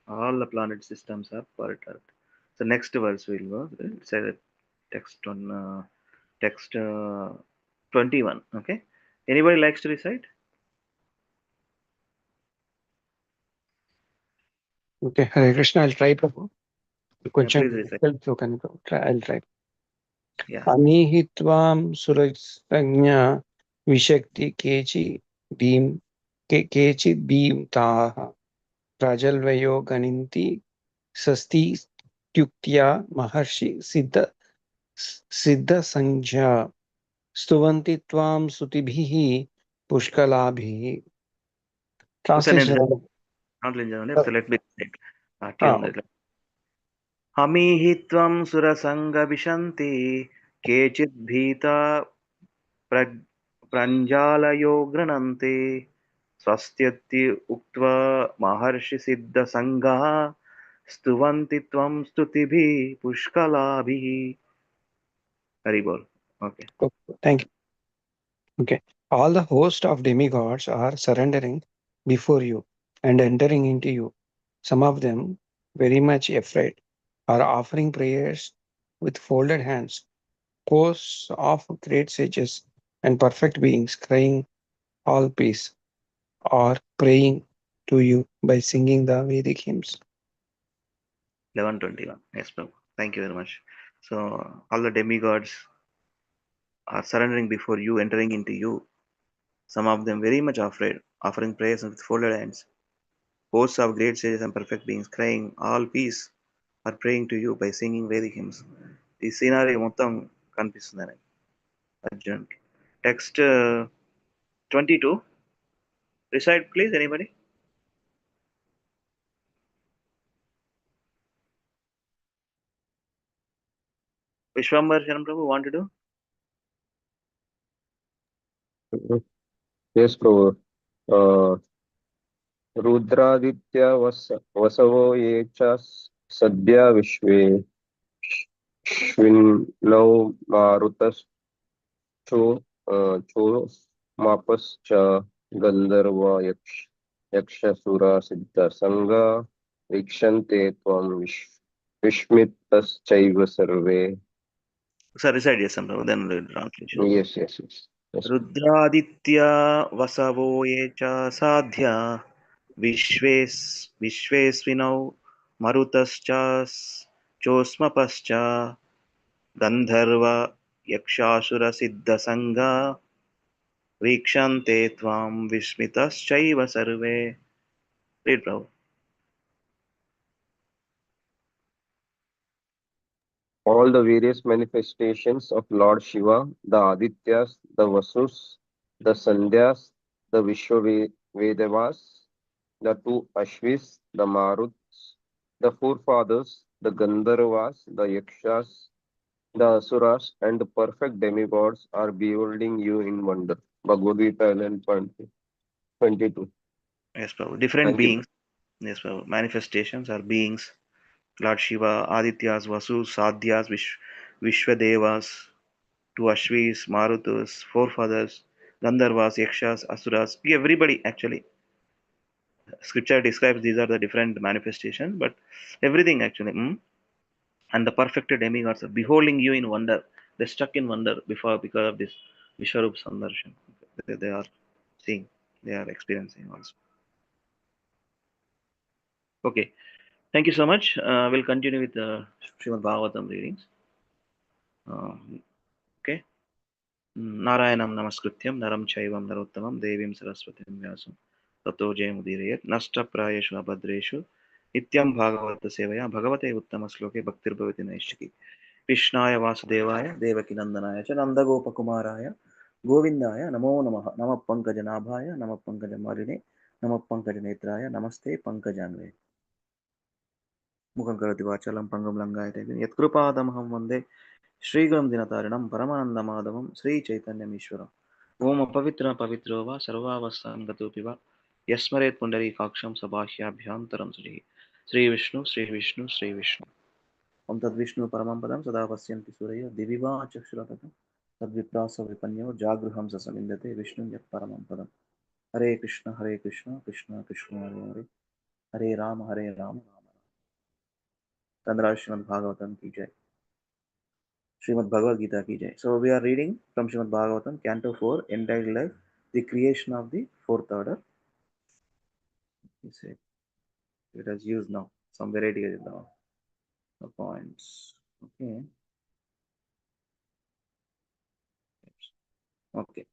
All the planet systems are perturbed. So next verse will go. Say that text 21. Okay. Anybody likes to recite? Okay, Hare Krishna. I'll try, Prabhu. కొంచెం Please recite. I'll try. Yeah. అమీహిత్వాం సురసజ్ఞా విశక్తి కేచిద్ భీమ్తాః ప్రజల్వయో గణింతి సస్తిత్యుక్త్యా మహర్షి సిద్ధ సంఖ్యా స్తువంతి త్వాం స్తుతిభిః పుష్కలాభిః. Translation. So let me recite. Amihitvam surasanga vishanti kechid bhita Pranjalayo granante swastyati uktva maharshi siddha sangha stuvanti tvam stutibhi pushkalabhi. Haribol. Okay. Okay, thank you. Okay. All the host of demigods are surrendering before you and entering into you. Some of them, very much afraid, are offering prayers with folded hands. Course of great sages and perfect beings crying all peace, or praying to you by singing the Vedic hymns. 11:21. Yes, Prabhu. Thank you very much. So all the demigods are surrendering before you, entering into you. Some of them very much afraid, offering prayers with folded hands. Hosts of great sages and perfect beings crying all peace are praying to you by singing Vedic hymns. ఈ scenery మొత్తం కనిపిస్తుంది Arjun. Text 22. Recite please, anybody? Vishwambar Sharan Prabhu, want to do? Yes, Prabhu. Rudraditya वसवो ये च सद्या विश्विन्नौ मारुतश्चो चोमापश्च गन्धर्व यक्षसुरा सिद्धसङ्गा वीक्षन्ते त्वं विस्मितश्चैव सर्वे. Sir, recite yes, Prabhu, then we'll translation. Yes. रुद्रादित्या वसवो ये च साध्या विश्वेस्विनौ मरुतश्चोष्मपश्च गन्धर्व यक्षासुरसिद्धसङ्गा वीक्षन्ते त्वां विस्मितश्चैव सर्वे. Read, Prabhu. All the various manifestations of Lord Shiva, the Adityas, the Vasus, the Sandhyas, the Vishwavedavas, the two Ashvis, the Maruts, the forefathers, the Gandharvas, the Yakshas, the Asuras, and the perfect demigods are beholding you in wonder. Bhagavad Gita 11:22. Yes, Prabhu. Different Thank you. beings. Yes, Prabhu. Manifestations are beings. Lord Shiva, Adityas, Vasus, Sadhyas, Vishwadevas, two Ashvis, Marutus, forefathers, Gandharvas, Yakshas, Asuras. Everybody actually. Scripture describes these are the different manifestations, but everything actually. And the perfected demigods are beholding you in wonder. They're stuck in wonder because of this Vishwarup Sandarshan. They are seeing, they are experiencing also. Okay, thank you so much. We'll continue with the Srimad Bhagavatam readings. Okay. Narayanam Namaskrityam Naram Chaivam Narottamam Devim Saraswatim Vyasam Tato Jayamudirayat Nasta Prayeshu Abhadreshu Nityam Bhagavata Sevaya Bhagavate Uttama Sloke Bhaktir Bhavati Naishiki Krishnaya Vasudevaya Devaki Nandanaya Cha Nanda Gopa Kumaraya Govindaya Namo Namaha Nama Pankajanabhaya Nama Pankajamarine Nama Pankajanetraya Namaste Pankajanve Mukham Karati Vachalam Pangam Langayate Yatkrupadamaham Vande Sriguram Dinatarinam Paramanandamadavam Sri Chaitanyam Ishwaram Om Apavitra Pavitro Va Sarvavasam Gatopiva Yasmaret Pundari Kaksham Sabhashyabhyantaram Sri Vishnu Sri Vishnu Sri Vishnu Om Tad Vishnu Paramampadam Sada Pasyanti Suraya Diviva Chakshuratam Tad Viprasa Vipanyo Jagruham Sasamindate Vishnu Yat Paramampadam Hare Krishna Krishna Krishna Hare Hare Rama Hare Rama Chandra Srimad Bhagavatam Ki Jai Srimad Bhagavad Gita Ki Jai. So we are reading from Srimad Bhagavatam, Canto 4, entitled like The Creation of the Fourth Order. It has used now. Some variety is now. The points. Okay. Okay.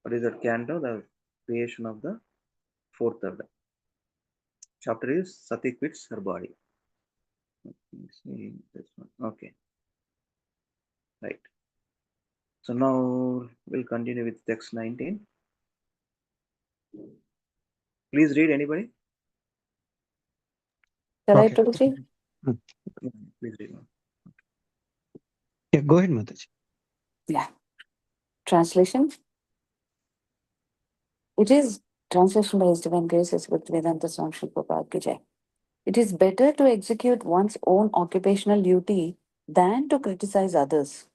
What is that canto? The creation of the fourth order. Chapter is Sati quits her body. Let me see this one. Okay. Right. So now we'll continue with text 19. Please read, anybody. Shall I, Okay. Prabhuji? Please read. Yeah, go ahead, Mataji. Yeah. Translation. It is translation by His Divine Grace as with Vedanta Swami Srila Prabhupada Ki Jai. It is better to execute one's own occupational duty than to criticize others.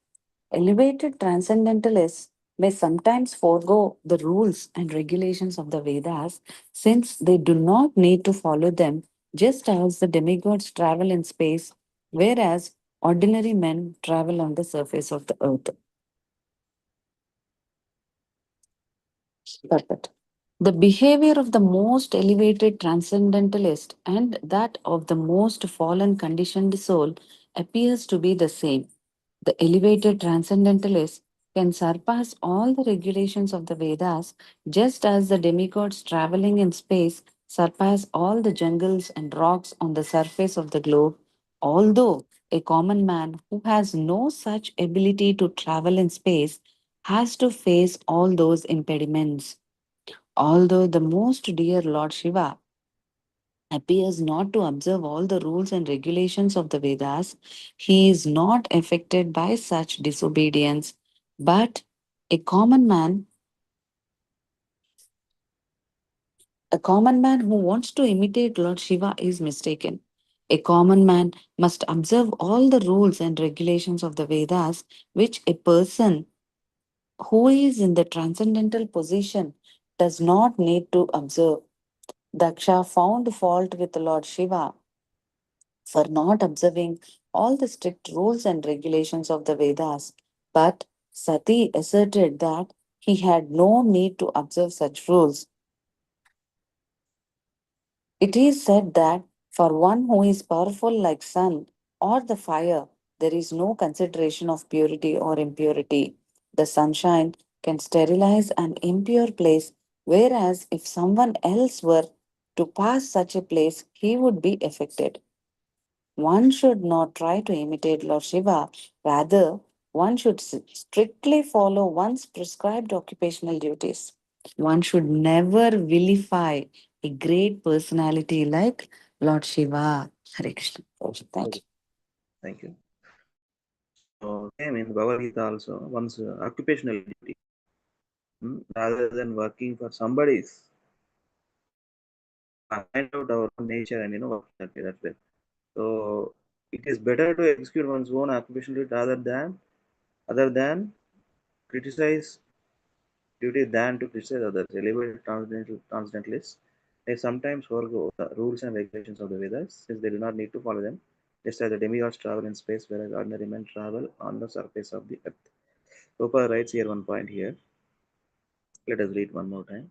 Elevated transcendentalists may sometimes forego the rules and regulations of the Vedas since they do not need to follow them, just as the demigods travel in space, whereas ordinary men travel on the surface of the earth. Perfect. The behavior of the most elevated transcendentalist and that of the most fallen conditioned soul appears to be the same. The elevated transcendentalist can surpass all the regulations of the Vedas, just as the demigods traveling in space surpass all the jungles and rocks on the surface of the globe, although a common man who has no such ability to travel in space has to face all those impediments. Although the most dear Lord Shiva appears not to observe all the rules and regulations of the Vedas, he is not affected by such disobedience. But a common man, a common man who wants to imitate Lord Shiva is mistaken. A common man must observe all the rules and regulations of the Vedas, which a person who is in the transcendental position does not need to observe. Daksha found fault with Lord Shiva for not observing all the strict rules and regulations of the Vedas, but Sati asserted that he had no need to observe such rules. It is said that for one who is powerful like sun or the fire, there is no consideration of purity or impurity. The sunshine can sterilize an impure place, whereas if someone else were to pass such a place, he would be affected. One should not try to imitate Lord Shiva. Rather, one should strictly follow one's prescribed occupational duties. One should never vilify a great personality like Lord Shiva. Hare Krishna. Thank you. Thank you. So, same in Bhagavad Gita also, one's occupational duty, rather than working for somebody's, find out our own nature and work that way. That's it. So, it is better to execute one's own occupational duty other than criticize duty than to criticize others. Elevated transcendentalists, they sometimes forego the rules and regulations of the Vedas since they do not need to follow them, just as the demigods travel in space, whereas ordinary men travel on the surface of the earth. Prabhupada writes here one point here. Let us read one more time.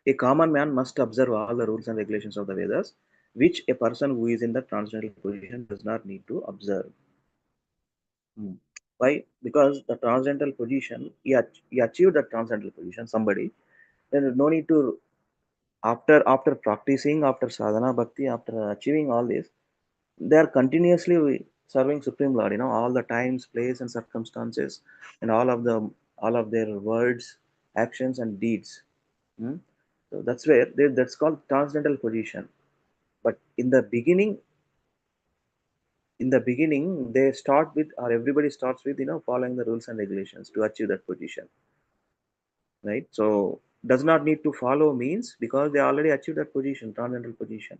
A common man must observe all the rules and regulations of the Vedas, which a person who is in the transcendental position does not need to observe. Why? Because the transcendental position, he achieved the transcendental position, somebody, then no need to, after practicing, after sadhana bhakti, after achieving all this, they are continuously serving Supreme Lord, all the times, place, and circumstances, and all of their words, actions, and deeds. Hmm? So that's where that's called transcendental position. But in the beginning, they start with, or everybody starts with, following the rules and regulations to achieve that position, right? So does not need to follow means because they already achieved that position, transcendental position,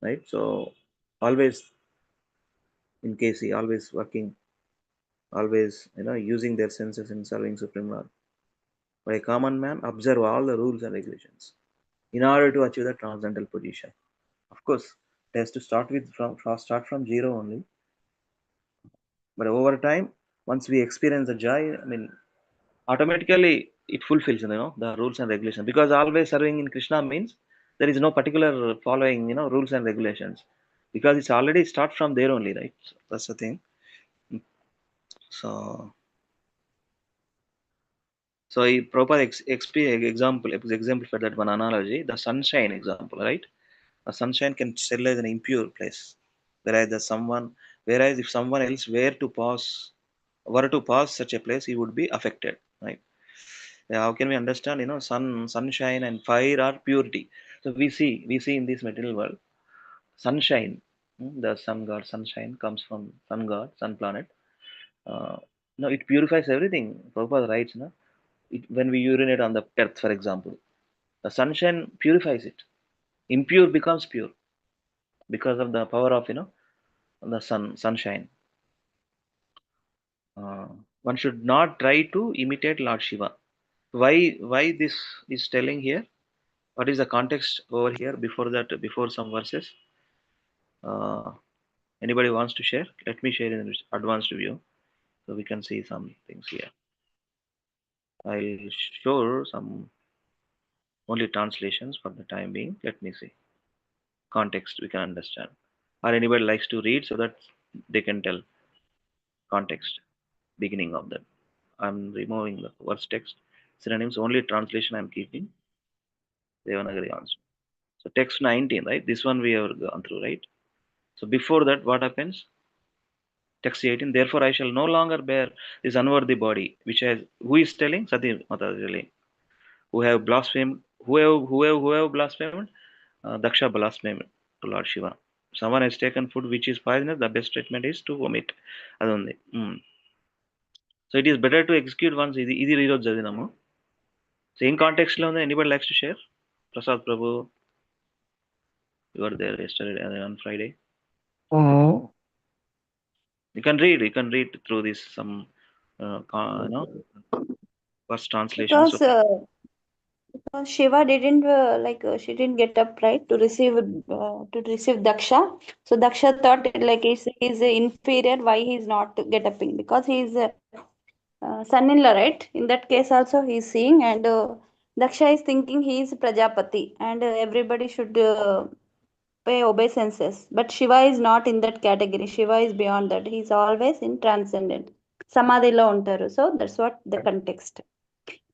right? So always in KC, always working, always using their senses in serving Supreme Lord. But a common man observe all the rules and regulations in order to achieve the transcendental position. Of course, it has to start from zero only. But over time, once we experience the joy, I mean, automatically it fulfills, the rules and regulations. Because always serving in Krishna means there is no particular following, rules and regulations. Because it's already start from there only, right? So that's the thing. So, Prabhupada example for that one analogy, the sunshine example, right? A sunshine can sterilize an impure place, whereas if someone else were to pass such a place, he would be affected, right? Yeah, how can we understand? Sunshine and fire are purity. So we see in this material world, sunshine, the sun god, sunshine comes from sun god, sun planet. Uh, No, it purifies everything. Prabhupada writes, no? When we urinate on the earth, for example, the sunshine purifies it. Impure becomes pure because of the power of the sunshine. Uh, One should not try to imitate Lord Shiva. Why this is telling here? What is the context over here? Before that, before some verses, uh, anybody wants to share? Let me share in the advanced view so we can see some things here. I'll show some only translations for the time being. Let me see context we can understand. Or anybody likes to read so that they can tell context beginning of that. I'm removing the verse text synonyms. Only translation I'm keeping. Devanagari answer. So text 19, right? This one we have gone through, right? So before that, what happens? Text 18. Therefore, I shall no longer bear this unworthy body, which has who is telling? Sati Mata is telling. Who have blasphemed? Who have blasphemed? Daksha blasphemed to Lord Shiva. Someone has taken food which is poisonous. The best treatment is to vomit. Adundi. So it is better to execute once. Idi read chadinamu. Same context lo anybody likes to share? Prasad Prabhu, you were there yesterday on Friday. Mm. You can read through this some first translation. So Because Shiva didn't she didn't get up right to receive Daksha. So Daksha thought like he's inferior. Why he's not get upping? Because he's son-in-law, right? In that case also he's seeing, and Daksha is thinking he is Prajapati, and everybody should pay obeisances. But Shiva is not in that category. Shiva is beyond that. He's always in transcendent. Samadhilo untaru. So that's what the context.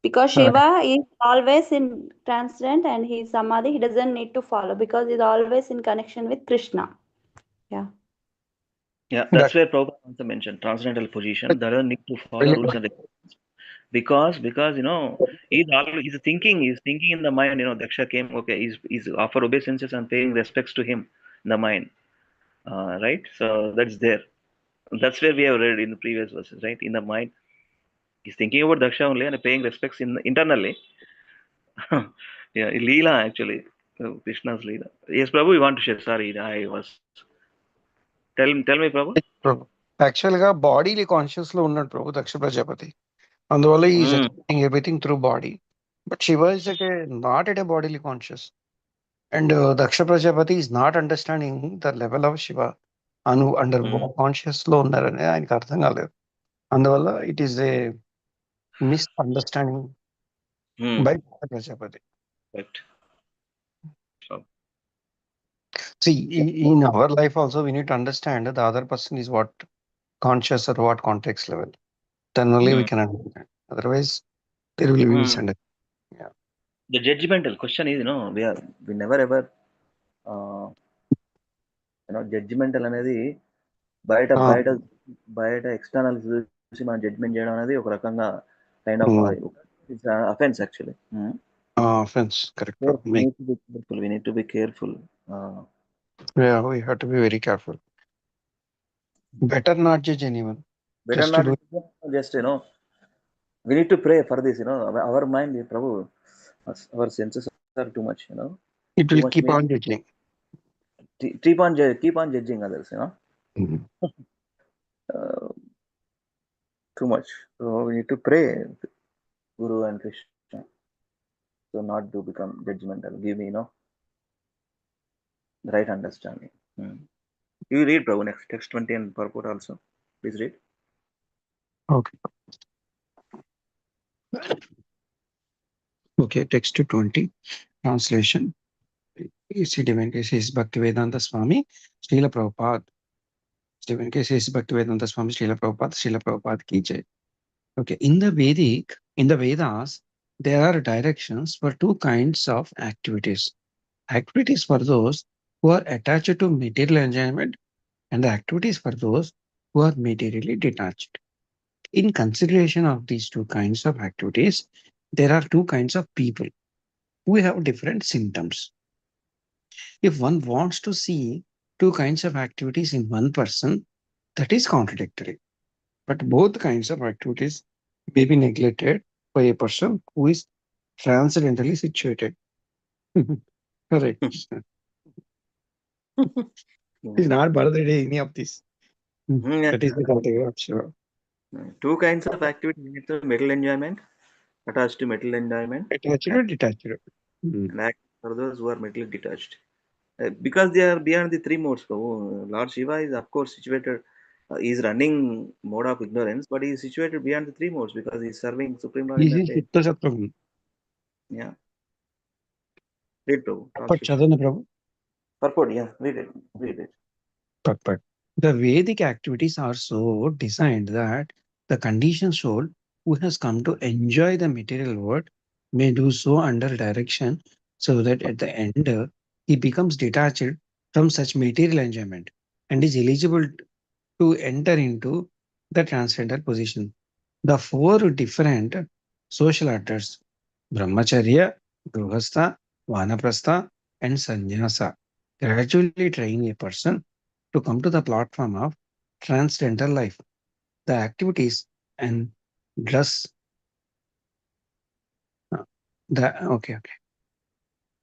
Because Correct. Shiva is always in transcendent and he is Samadhi, he doesn't need to follow because he's always in connection with Krishna. Yeah. yeah, That that's where Prabhupada also mentioned transcendental position. That doesn't need to follow really rules and regulations because he's thinking in the mind. Daksha came. Okay, he's offer obeisances and paying respects to him in the mind. Right. So that's there. That's where we have read in the previous verses. Right. In the mind, he's thinking about Daksha only and paying respects internally. Yeah, Leela actually. Krishna's Leela. Yes, Prabhu, you want to share? Sorry, I was. Tell me, Prabhu. Prabhu actual గా bodily conscious లో ఉన్నాడు ప్రభు దక్ష ప్రజాపతి అందువల్ల is Mm, expecting everything through body but Shiva is not at a bodily conscious and Daksha Prajapati is not understanding the level of Shiva under mm, conscious లో ఉన్నారని ఆయనకు అర్థం కాలేదు అందువల్ల it is a miss understanding mm. By Prajapati Correct. So, See, in our life also, we need to understand that the other person is what conscious or what context level. Then only we mm, can understand. Otherwise, there will be mm. misunderstanding. Yeah. The judgmental question is, we never ever, judgmental అనేది బయట Ah, బయట బయట external చూసి మనం judgement చేయడం అనేది ఒక రకంగా kind of mm, it's offence actually. offense, correct. Bro. We need to be careful. We need to be careful. Yeah, we have to be very careful. Better not judge anyone. Better Just to not do just we need to pray for this. Our mind, Prabhu, our senses are too much. it Too will much keep means on judging. keep on judging others. Mhm. Uh, Too much. So we need to pray, Guru and Krishna, so not to become judgmental. Give me, the right understanding. You read, Prabhu, next text 20 and purport also. Please read. Okay. Okay, text 20. Translation. C. Divine Case is Bhaktivedanta Swami, Srila Prabhupada. Divine Case is Bhaktivedanta Swami, Srila Prabhupada ki jai. Okay, in the Vedas, there are directions for two kinds of activities. Activities for those who are attached to material enjoyment and the activities for those who are materially detached. In consideration of these two kinds of activities, there are two kinds of people who have different symptoms. If one wants to see two kinds of activities in one person, that is contradictory. But both kinds of activities may be neglected by a person who is transcendentally situated. Correct. It's not Bharadade, any of this. Yeah. That is the category of Shiva. Two kinds of activity: mental enjoyment, attached to mental enjoyment, Attached or detached? and act for those who are mentally detached. Because they are beyond the three modes. Prabhu. Lord Shiva is, of course, situated, he is running mode of ignorance, but he is situated beyond the three modes because he is serving Supreme Lord in This that is way. Sutta Sattvam. Yeah. Read, Prabhu. But Translation. Chadana Prabhu. Purport, yeah. Read it. Read it. But the Vedic activities are so designed that the conditioned soul who has come to enjoy the material world may do so under direction so that at the end he becomes detached from such material enjoyment and is eligible to enter into the transcendental position. The four different social orders, Brahmacharya, Grihastha, Vanaprastha, and Sannyasa, gradually train a person to come to the platform of transcendental life. The activities and dress, uh, okay.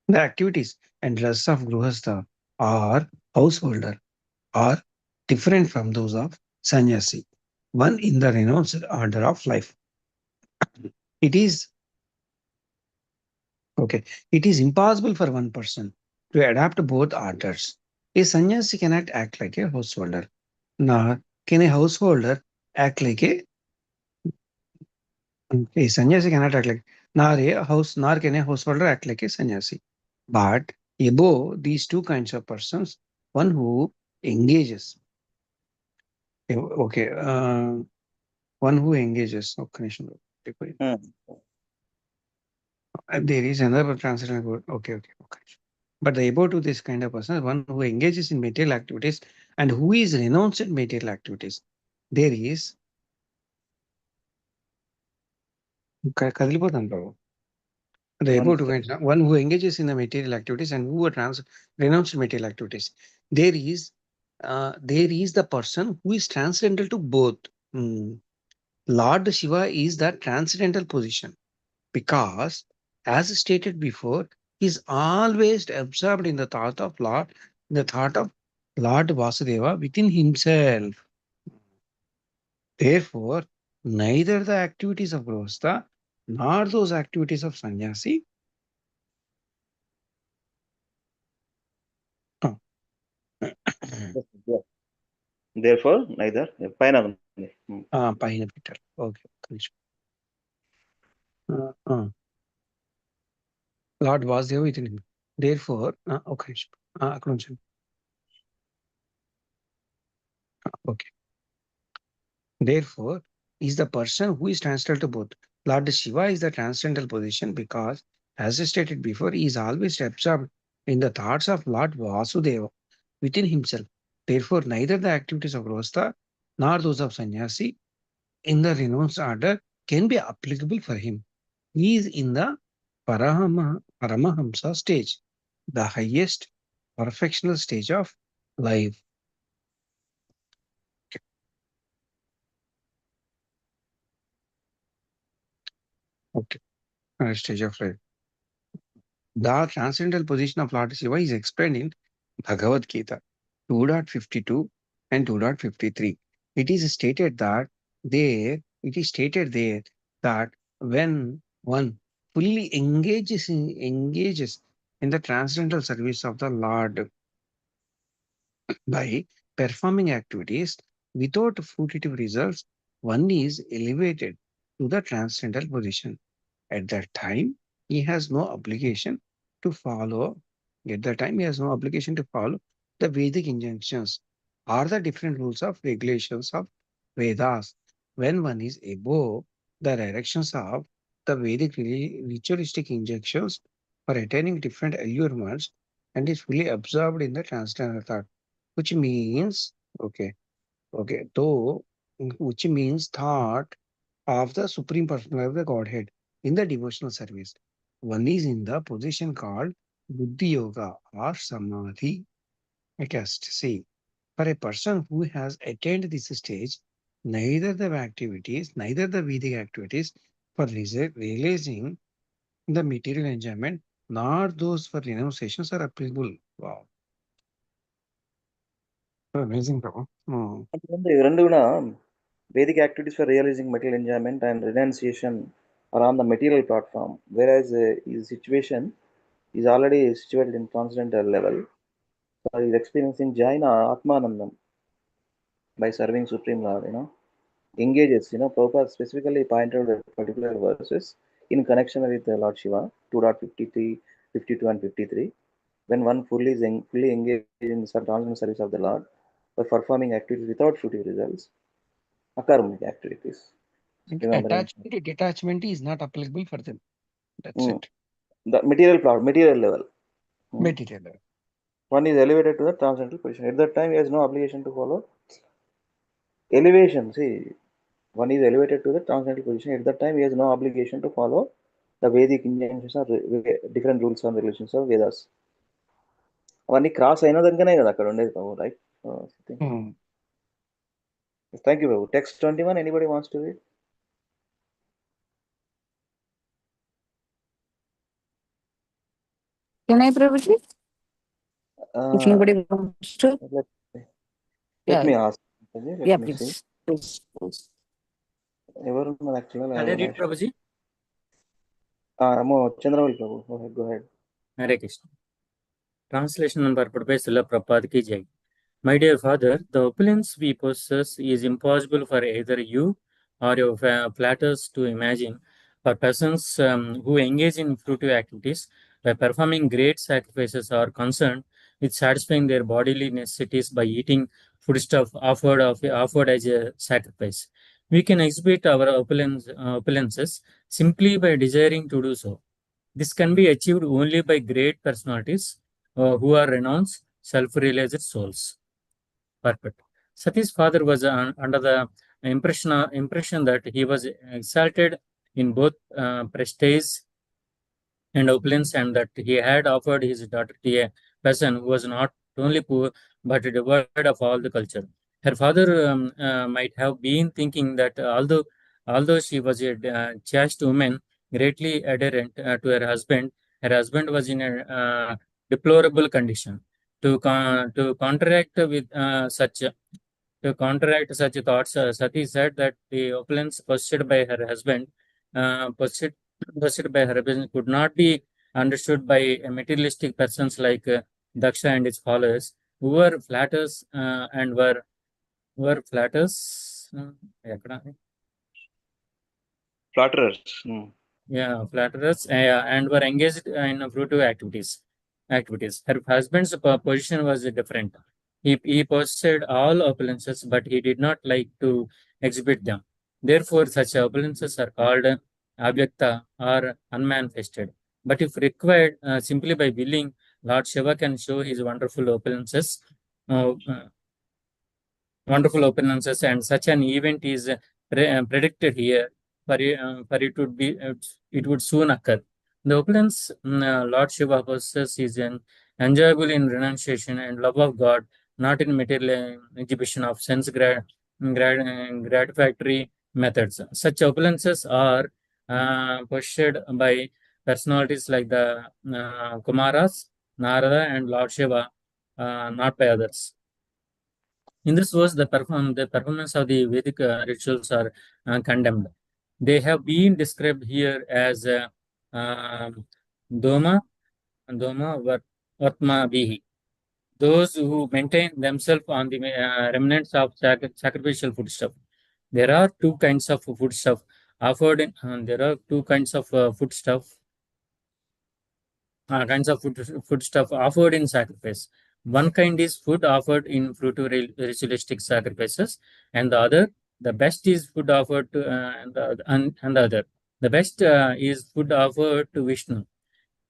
The activities and dress of Grihastha or householder are different from those of sannyasi. One in the renounced order of life. It is okay. It is impossible for one person to adapt both orders. A sannyasi cannot act like a householder, nor can a householder act like a sannyasi cannot act like nor can a householder act like a sannyasi. But above these two kinds of persons, one who engages, okay, one who engages. Hmm. There is another translation word. Okay. But the above to this kind of person is one who engages in material activities and who is renounced material activities. There is కదిలిపోతాను బాబు. The One above two kinds, one who engages in the material activities and who are renounced material activities. There is the person who is transcendental to both. Lord Shiva is the transcendental position because, as stated before, he is always absorbed in the thought of Lord, in the thought of Lord Vasudeva within himself. Therefore, neither the activities of Grihastha nor those activities of sannyasi. uh, Therefore, neither. పైన ఉంది. పైన పెట్టారు. Okay, ఒక్క నిమిషం. Lord Vasudeva within him. Therefore, ఒక నిమిషం. అక్కడ ఉంచండి. Okay. Therefore, is the person who is transcendental to both. Lord Shiva is the transcendental position because, as I stated before, he is always absorbed in the thoughts of Lord Vasudeva within himself. Therefore, neither the activities of Grihastha nor those of sannyasi in the renounced order can be applicable for him. He is in the Paramahamsa stage, the highest perfectional stage of life. Okay, stage of life. The transcendental position of Lord Shiva is explained in Bhagavad Gita 2.52 and 2.53. It is stated there that when one fully engages in the transcendental service of the Lord by performing activities without fruitive results, one is elevated to the transcendental position. At that time, he has no obligation to follow. At that time, he has no obligation to follow the Vedic injunctions or the different rules of regulations of Vedas. When one is above the directions of the Vedic ritualistic injunctions for attaining different allurements and is fully absorbed in the transcendental thought, which means though which means thought of the Supreme Personality of the Godhead in the devotional service. One is in the position called Buddhi Yoga or Samadhi. I can say, for a person who has attained this stage, neither the activities, neither the Vedic activities for realizing the material enjoyment, nor those for renunciations are applicable. Wow. Amazing, Prabhu. రెండు కూడా Vedic activities for realizing material enjoyment and renunciation are on the material platform, whereas his situation is already situated in transcendental level. So he is experiencing Jaina Atmanandam by serving Supreme Lord, engages, Prabhupada specifically pointed out particular verses in connection with Lord Shiva, 2.53, 52 and 53, when one fully engaged in transcendental service of the Lord by performing activities without fruitive results, akarmic activities. Detachment is not applicable for them. That's it. The material level. Material level. One is elevated to the transcendental position. At that time, he has no obligation to follow elevation. See, one is elevated to the transcendental position. At that time, he has no obligation to follow the Vedic injunctions or different rules and regulations of Vedas. అవన్నీ cross అయినదనుకనే కదా అక్కడ ఉండేది బాబు, right? Thank you బాబు. Text 21, anybody wants to read? Can I, Prabhuji? If nobody wants to. Let me ask. Let me see. Please. ఎవరున్నారు యాక్చువల్గా? Can I read, Prabhuji? Chandravali Prabhu. Go ahead. Hare Krishna. Translation number Professor Srila Prabhupada ki jai. My dear father, the opulence we possess is impossible for either you or your flatters to imagine. For persons who engage in fruitive activities by performing great sacrifices are concerned with satisfying their bodily necessities by eating foodstuff offered as a sacrifice. We can exhibit our opulences simply by desiring to do so. This can be achieved only by great personalities who are renounced, self-realized souls. Perfect. Sati's father was under the impression that he was exalted in both prestige and opulence, and that he had offered his daughter to a person who was not only poor but devoid of all the culture. Her father might have been thinking that although she was a chaste woman, greatly adherent to her husband was in a deplorable condition. To counteract such thoughts, Sati said that the opulence possessed by her husband could not be understood by materialistic persons like Daksha and his followers, who were flatters and were flatters. Flatterers. Yeah, flatterers and were engaged in fruitive activities. Her husband's position was different. He possessed all opulences, but he did not like to exhibit them. Therefore, such opulences are called abhyakta or unmanifested. But if required, simply by willing, Lord Shiva can show his wonderful opulences, and such an event is predicted here. For it would soon occur. The opulence Lord Shiva possesses is enjoyable in renunciation and love of God, not in material exhibition of sense gratifactory methods. Such opulences are possessed by personalities like the Kumaras, Narada, and Lord Shiva, not by others. In this verse, the performance of the Vedic rituals are condemned. They have been described here as Doma Vatma Bihi. Those who maintain themselves on the remnants of sacrificial foodstuff. There are two kinds of foodstuff offered in, foodstuff offered in sacrifice. One kind is food offered in fruitive ritualistic sacrifices, and the other, the best is food offered to and the other. The best is food offered to Vishnu.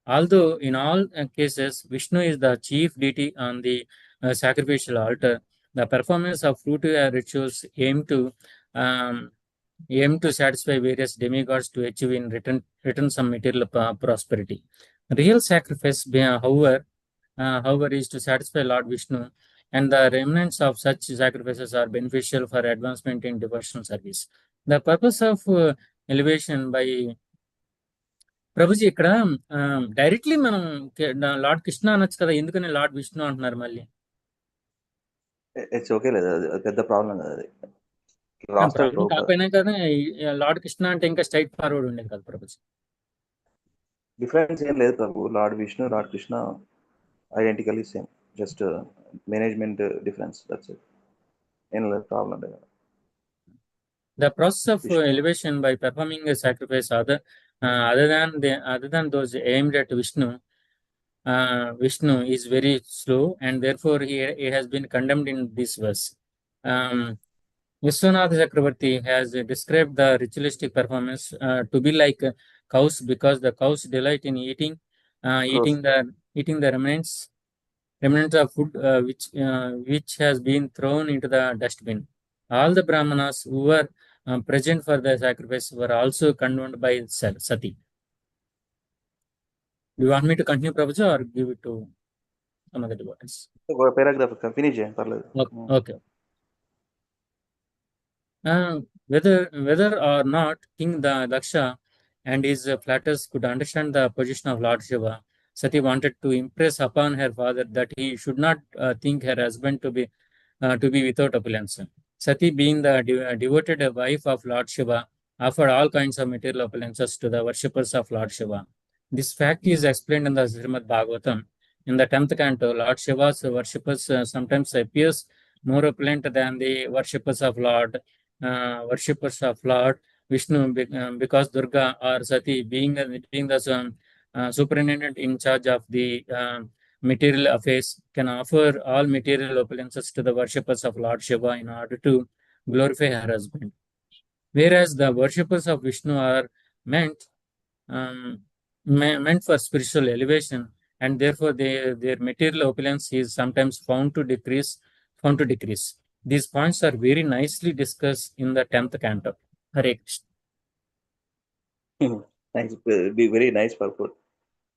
Although in all cases Vishnu is the chief deity on the sacrificial altar, the performance of fruitive rituals aim to satisfy various demigods to achieve in return some material prosperity. Real sacrifice, however, is to satisfy Lord Vishnu and the remnants of such sacrifices are beneficial for advancement in devotional service. The purpose of elevation by Prabhuji ఇక్కడ directly మనం lord Krishna అనొచ్చు కదా, ఎందుకని lord Vishnu అంటున్నారు మళ్ళీ? It's okay, లేదా అది పెద్ద ప్రాబ్లం కదా, అది ప్రాబ్లం కాకపోయినా కదా, లార్డ్ కృష్ణ అంటే ఇంకా స్ట్రైట్ ఫార్వర్డ్ ఉండేది కదా ప్రభుజీ. డిఫరెన్స్ ఏం లేదు prabhu, lord Vishnu lord Krishna identically same, just management difference, that's it, ఏం లేదు, ప్రాబ్లం లేదు. The process of elevation by performing a sacrifice other than those aimed at Vishnu is very slow, and therefore he has been condemned in this verse. Vishwanath Chakravarti has described the ritualistic performance to be like cows, because the cows delight in eating the remnants of food which has been thrown into the dustbin. All the Brahmanas who were present for the sacrifice were also condemned by Sati. Do you want me to continue, Prabhuji, or give it to some other devotees? Paragraph finish. Okay. Whether or not King Daksha and his flatters could understand the position of Lord Shiva, Sati wanted to impress upon her father that he should not think her husband to be without opulence. Sati, being the devoted wife of Lord Shiva, offered all kinds of material opulences to the worshippers of Lord Shiva. This fact is explained in the Srimad Bhagavatam. In the 10th canto, Lord Shiva's worshippers sometimes appears more opulent than the worshippers of Lord Vishnu, because Durga or Sati, being the superintendent in charge of the material affairs, can offer all material opulences to the worshippers of Lord Shiva in order to glorify her husband. Whereas the worshippers of Vishnu are meant for spiritual elevation, and therefore their material opulence is sometimes found to decrease. These points are very nicely discussed in the 10th canto. Hare Krishna. Thanks. Be very nice, Prabhu.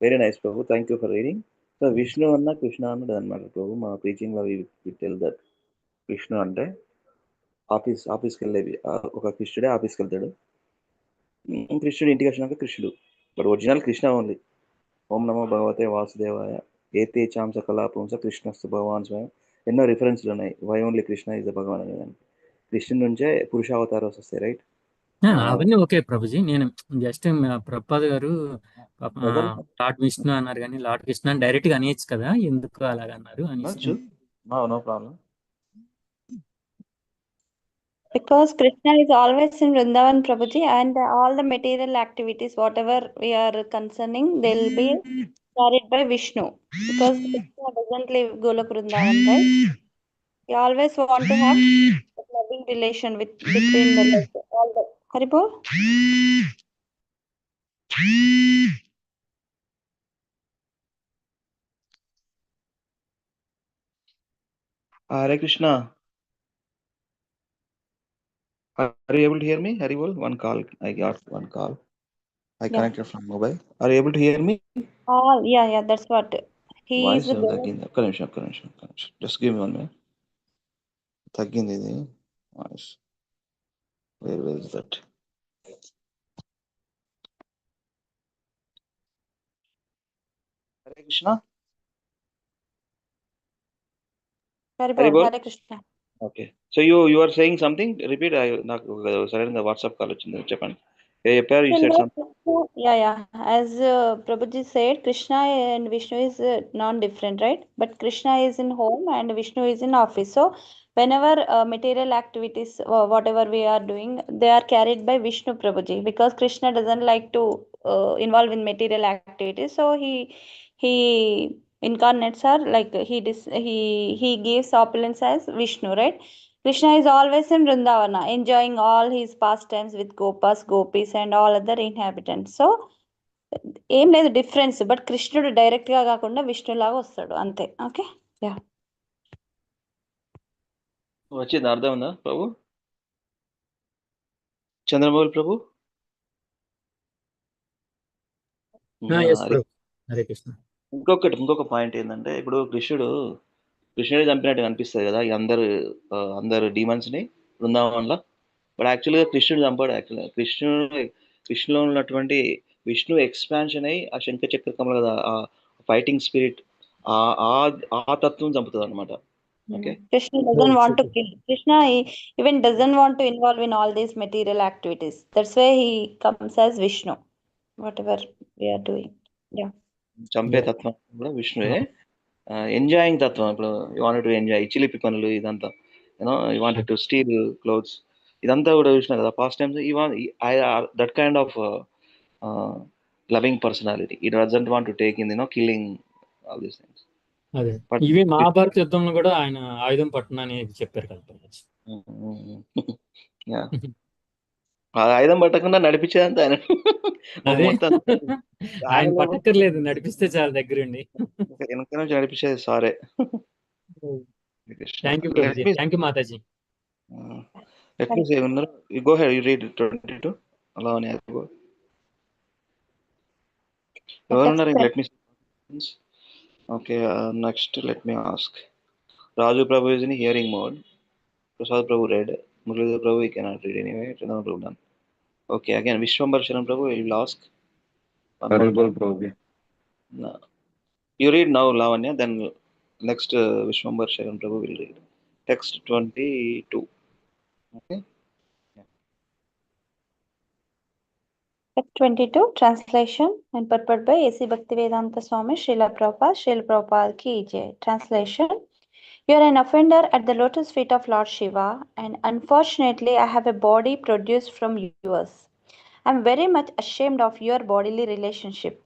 Very nice, Prabhu. Thank you for reading. So Vishnu anna Krishna anna anamata Prabhu. Ma preaching lo we tell that Vishnu ante ఆఫీస్కి వెళ్ళేవి, ఒక కృష్ణుడే ఆఫీస్కి వెళ్తాడు, కృష్ణుడు ఇంటికి వచ్చినాక కృష్ణుడు, but original Krishna only. ఓం నమో భగవతే వాసుదేవాయ ఏతే చాంస కళాపుంస కృష్ణస్తు భగవాన్ స్వయం, ఎన్నో రిఫరెన్స్లు ఉన్నాయి. Why only Krishna is the Bhagavan అనేదానికి కృష్ణుడి నుంచే పురుషావతారాలు వస్తాయి, రైట్? అవన్నీ ఓకే ప్రభుజీ, నేను జస్ట్ ప్రభుపాద్ గారు లార్డ్ విష్ణు అన్నారు కానీ లార్డ్ కృష్ణ డైరెక్ట్ గా అనేయచ్చు కదా, ఎందుకు అలాగన్నారు అనేసి. No problem. Because Krishna is always in Vrindavan, Prabhuji, and all the material activities, whatever we are concerning, they'll be carried by Vishnu. Because Krishna doesn't live Golok Vrindavan, right? We always want to have a loving relation between all the Haribol. Hare Krishna. Are you able to hear me? Haribol, one call. I got one call. I connected from mobile. Are you able to hear me? Yeah, that's what. He is the connection. Just give me 1 minute. తగ్గింది ఇది voice. Where is that? Hare Krishna. Hare Krishna. Okay. So you are saying something? Repeat. నాకు సరైన WhatsApp call వచ్చింది, చెప్పండి. You said something. Yeah. As Prabhuji said, Krishna and Vishnu is non-different, right? But Krishna is in home and Vishnu is in office. So whenever material activities, whatever we are doing, they are carried by Vishnu, Prabhuji, because Krishna doesn't like to involve in material activities. So he incarnates are like he gives opulence as Vishnu, right? Krishna is always in Vrindavana, enjoying all his pastimes with gopas, gopis, and all other inhabitants. So, ఏం లేదు difference, but కృష్ణుడు direct గా కాకుండా విష్ణు లాగా వస్తాడు, అంతే. Okay, yeah. వచ్చింది, అర్థం ఉందా ప్రభు? చంద్రమౌళి ప్రభు. హరే కృష్ణ. ఇంకొక పాయింట్ ఏంటంటే, ఇప్పుడు కృష్ణుడు కృష్ణుడే చంపినట్టు కనిపిస్తుంది కదా ఈ అందరు డీమన్స్ని బృందావనంలో. బట్ యాక్చువల్గా కృష్ణుడు చంపాడు. యాక్చువల్గా కృష్ణులో ఉన్నటువంటి విష్ణు ఎక్స్పాన్షన్ అయ్యి ఆ శంఖ చక్ర కమల కదా ఆ ఫైటింగ్ స్పిరిట్ ఆ ఆ తత్వం చంపుతుంది అనమాట. Okay, Krishna doesn't want to kill. Krishna even doesn't want to involve in all these material activities. That's why he comes as Vishnu. Whatever we are doing. Yeah. చంపే తత్వం కూడా విష్ణువే. ఎంజాయింగ్ తత్వం, ఇప్పుడు యూ వాంటెడ్ టు ఎంజాయ్ చిలిపి పనులు ఇదంతా, you know you wanted to steal clothes, ఇదంతా కూడా చూసినా కదా past times. That kind of loving personality. It doesn't want to take in killing all these things. అదే ఇవి మహాభారత యుద్ధంలో కూడా ఆయన ఆయుధం పట్టణని చెప్పారు కదా. ఆయుధం పట్టకుండా నడిపించేదంతా ఆయన. అదే మొత్తం ఆయన పట్టక్కర్లేదు, నడిపిస్తే చాలా దగ్గరుండి. వెనక నుంచి నడిపించేది సారే. Thank you Prabhuji, thank you Mataji. Let me say, you go ahead, you read 22. Allow me to go. Let me see. Okay, next let me ask. Raju Prabhu is in hearing mode. Prasad Prabhu read. Muralidhar Prabhu he cannot read anyway. Chandana Prabhu done. Okay, again Vishwambar Sharan Prabhu, you will ask. No. You read now, Lavanya, then next Vishwambar Sharan Prabhu will read. Text 22. Okay. Text 22, translation and purport by A.C. Bhaktivedanta Swami Srila Prabhupada ki jai. Translation: You are an offender at the lotus feet of Lord Shiva, and unfortunately I have a body produced from yours. I am very much ashamed of your bodily relationship,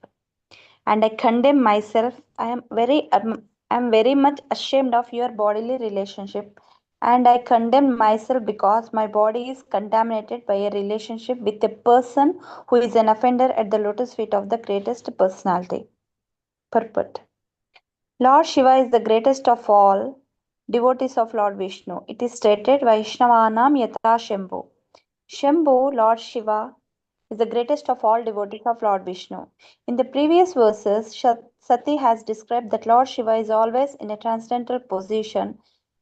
and I condemn myself. I am very much ashamed of your bodily relationship, and I condemn myself because my body is contaminated by a relationship with a person who is an offender at the lotus feet of the greatest personality. Purport: Lord Shiva is the greatest of all devotees of Lord Vishnu. It is stated, Vaishnavanam Yata Shambhu. Shambhu, Lord Shiva, is the greatest of all devotees of Lord Vishnu. In the previous verses, Sati has described that Lord Shiva is always in a transcendental position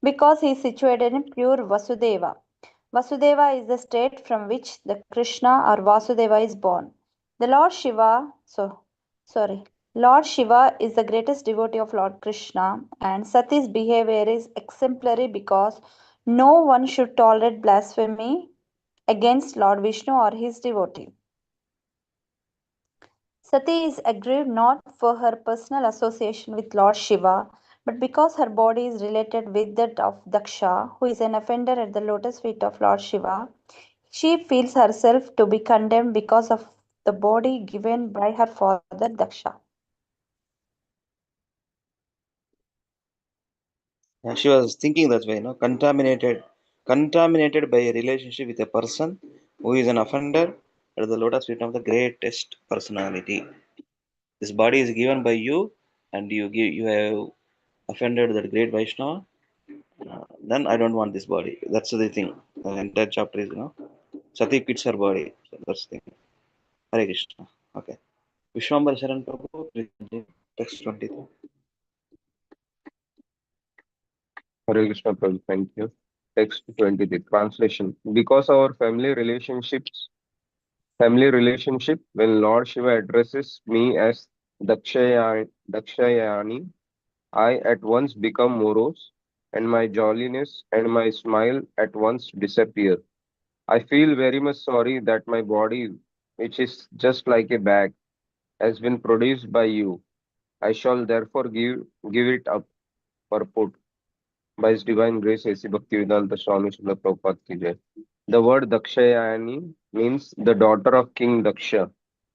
because he is situated in pure Vasudeva. Vasudeva is the state from which the Krishna or Vasudeva is born. Lord Shiva is the greatest devotee of Lord Krishna, and Sati's behavior is exemplary because no one should tolerate blasphemy against Lord Vishnu or his devotee. Sati is aggrieved not for her personal association with Lord Shiva, but because her body is related with that of Daksha, who is an offender at the lotus feet of Lord Shiva. She feels herself to be condemned because of the body given by her father Daksha. She was thinking that way, contaminated by a relationship with a person who is an offender at the lotus feet of the greatest personality. This body is given by you, and you have offended that great Vaishnava. Then I don't want this body. That's the thing. The entire chapter is, Sati quits her body. So that's the thing. Hare Krishna. Okay. Vishwambar Sharan Prabhu, text 23. Hare Krishna Prabhu, thank you. Text 23, translation. Because our family relationship, when Lord Shiva addresses me as Dakshayani, I at once become morose, and my jolliness and my smile at once disappear. I feel very much sorry that my body, which is just like a bag, has been produced by you. I shall therefore give it up for put. By His divine grace, A.C. Bhaktivedanta Swami Srila Prabhupada ki jai. The word Dakshayani means the daughter of King Daksha.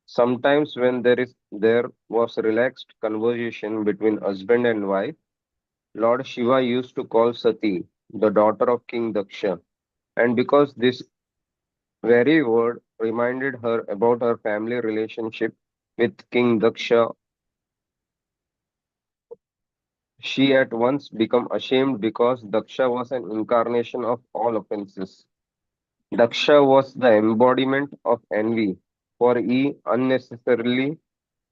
Sometimes when there was relaxed conversation between husband and wife, Lord Shiva used to call Sati, the daughter of King Daksha. And because this very word reminded her about her family relationship with King Daksha, she at once became ashamed because Daksha was an incarnation of all offenses. Daksha was the embodiment of envy, for he unnecessarily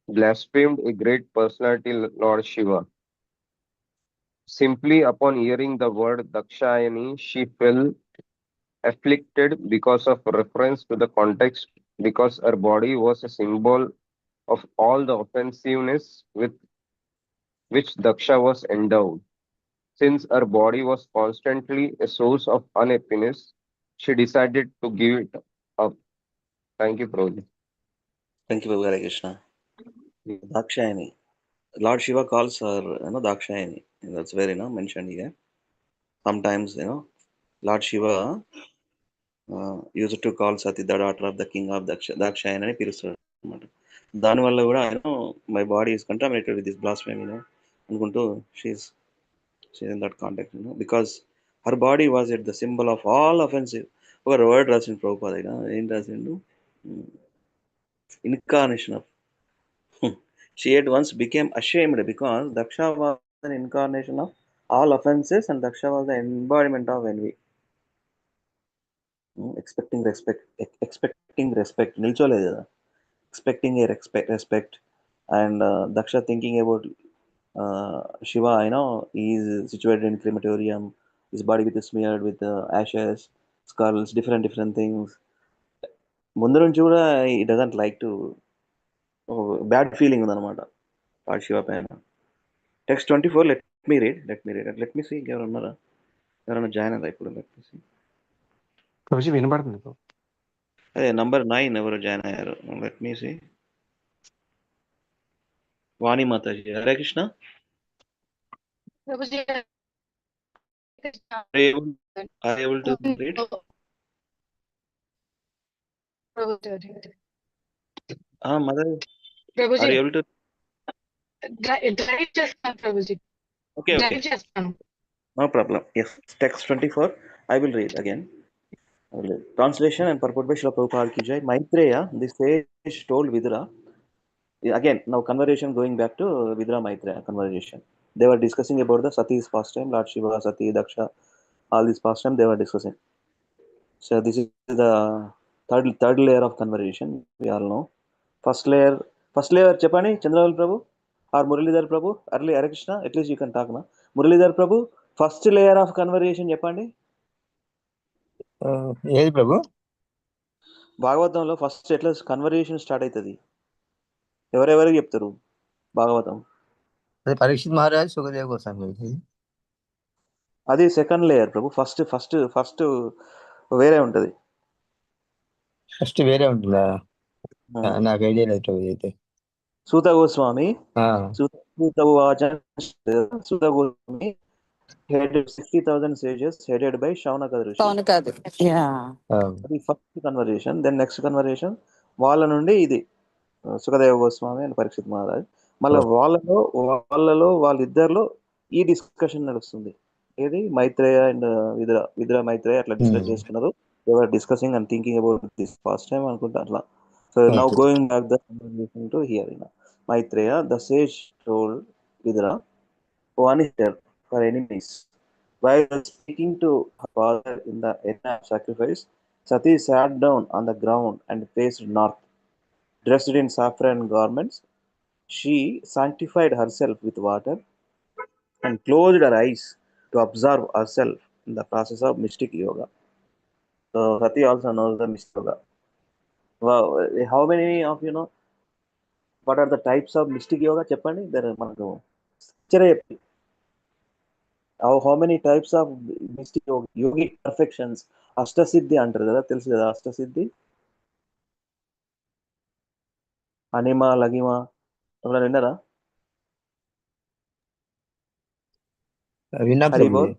blasphemed a great personality, Lord Shiva. Simply upon hearing the word Dakshayani, she fell afflicted because of reference to the context, because her body was a symbol of all the offensiveness with which Daksha was endowed. Since her body was constantly a source of unhappiness, she decided to give it up. Thank you, Prabhuji. Thank you, Hare Krishna. Dakshayani. Lord Shiva calls her, Dakshayani. That's where, mentioned here. Sometimes, Lord Shiva used to call Sati the daughter of the king of Dakshayani అని పిలుస్తాడు అనమాట. దానివల్ల కూడా ఆయన my body is contaminated with this blasphemy అనుకుంటూ she is in that context, because her body was at the symbol of all offensive. ఒక word రాసిండు ప్రభుపాద ఏం రాసిండు, incarnation of she at once became ashamed because Daksha was an incarnation of all offenses and Daksha was the embodiment of envy. Expecting respect నిల్చోలేదు కదా, expecting a respect and Daksha thinking about Shiva, he is situated in crematorium, his body with smeared with ashes, skulls, different things. ముందు నుంచి కూడా he doesn't like to bad feeling ఉందన్నమాట lord Shiva పైన. Text 24 let me read let me see ఇంకెవరు ఉన్నారా, ఎవరైనా join అయ్యారా ఇప్పుడు? let me see. ప్రభుజీ వినపడుతుంది. అదే నంబర్ 9 ఎవరు జాయిన్ అయ్యారు? let me see. Vani Mataji, Hare Krishna. Are you able to read? Mother, are you able to? Okay. No problem. Yes, text 24. I will read again. Translation and purport by Srila Prabhupada ki jai. Maitreya, the sage told Vidura. Again, now conversation going back to Vidura Maitreya conversation. They were discussing about the Sati's pastime, Lord Shiva, Sati, Daksha, all these pastime they were discussing. So this is the third layer of conversation. We all know. First layer చెప్పండి Chandrababu prabhu or Muralidhar prabhu, early Hare Krishna, at least you can talk నా. Muralidhar prabhu, first layer of conversation చెప్పండి. ఏది ప్రభు? భాగవతంలో first ఎట్లా conversation start అవుతుంది, ఎవరెవరికి చెప్తారు భాగవతం? అది పరీక్షిత్ మహారాజ్ సుఖదేవ్ గోస్వామి. అది సెకండ్ లేయర్ ప్రభు. ఫస్ట్ వేరే ఉంటది. ఫస్ట్ వేరే ఉంటుందా? నాకు ఐడియా లేదు ప్రభు. అయితే Suta Goswami Suta Goswami headed 60,000 sages headed by Shaunaka Rishi. అది first conversation. Then next conversation వాళ్ళ నుండి ఇది సుఖదేవ గోస్వామి అండ్ పరీక్షిత్ మహారాజ్. మళ్ళీ వాళ్ళలో వాళ్ళిద్దరిలో ఈ డిస్కషన్ నడుస్తుంది. ఏది మైత్రేయ అండ్ విదుర మైత్రేయ అట్లా డిస్కస్ చేసుకున్నారు. Ever discussing and thinking about this first time అనుకుంటా అట్లా. So now going back the conversation to here. Maitreya, the sage told Vidura, one is there for enemies. While speaking to her father in the yajna of sacrifice, Sati sat down on the ground and faced north. Dressed in saffron garments, she sanctified herself with water and closed her eyes to observe herself in the process of mystic yoga. So Sati also knows the mystic yoga. Wow, how many of you know what are the types of mystic yoga? Cheppandi, there are manaku how many types of mystic yogic perfections, అష్టసిద్ధి అంటారు కదా, తెలుసు కదా అష్టసిద్ధి? అనిమ, లగిమ, ఎవరైనా విన్నారా? హరిబోల్.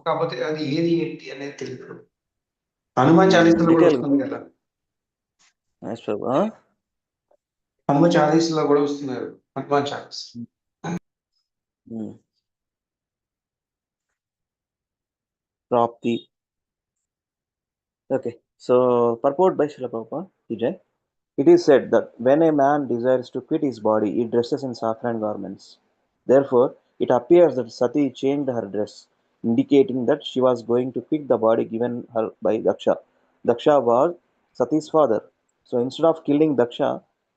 కాకపోతే అది ఏది ఏంటి అనేది తెలియదు. హనుమాన్ చాలీసాలో కూడా వస్తుంది కదా. హనుమాన్ చాలీసాలో కూడా వస్తుంది కదా హనుమాన్ చాలీస్. ప్రాప్తి. Okay, so purport by Srila Prabhupada. It is said that when a man desires to quit his body, he dresses in saffron garments. Therefore, it appears that Sati changed her dress, indicating that she was going to quit the body given her by Daksha. Daksha was Sati's father. So instead of killing Daksha,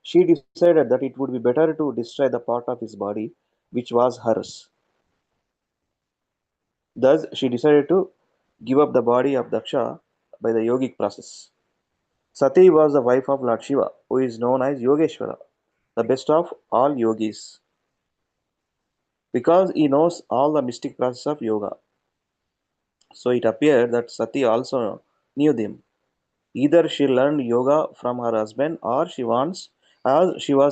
she decided that it would be better to destroy the part of his body which was hers. Thus, she decided to give up the body of Daksha by the yogic process. Sati was the wife of Lord Shiva, who is known as Yogeshwara, the best of all yogis, because he knows all the mystic process of yoga. So it appeared that Sati also knew them. Either she learned yoga from her husband, or she was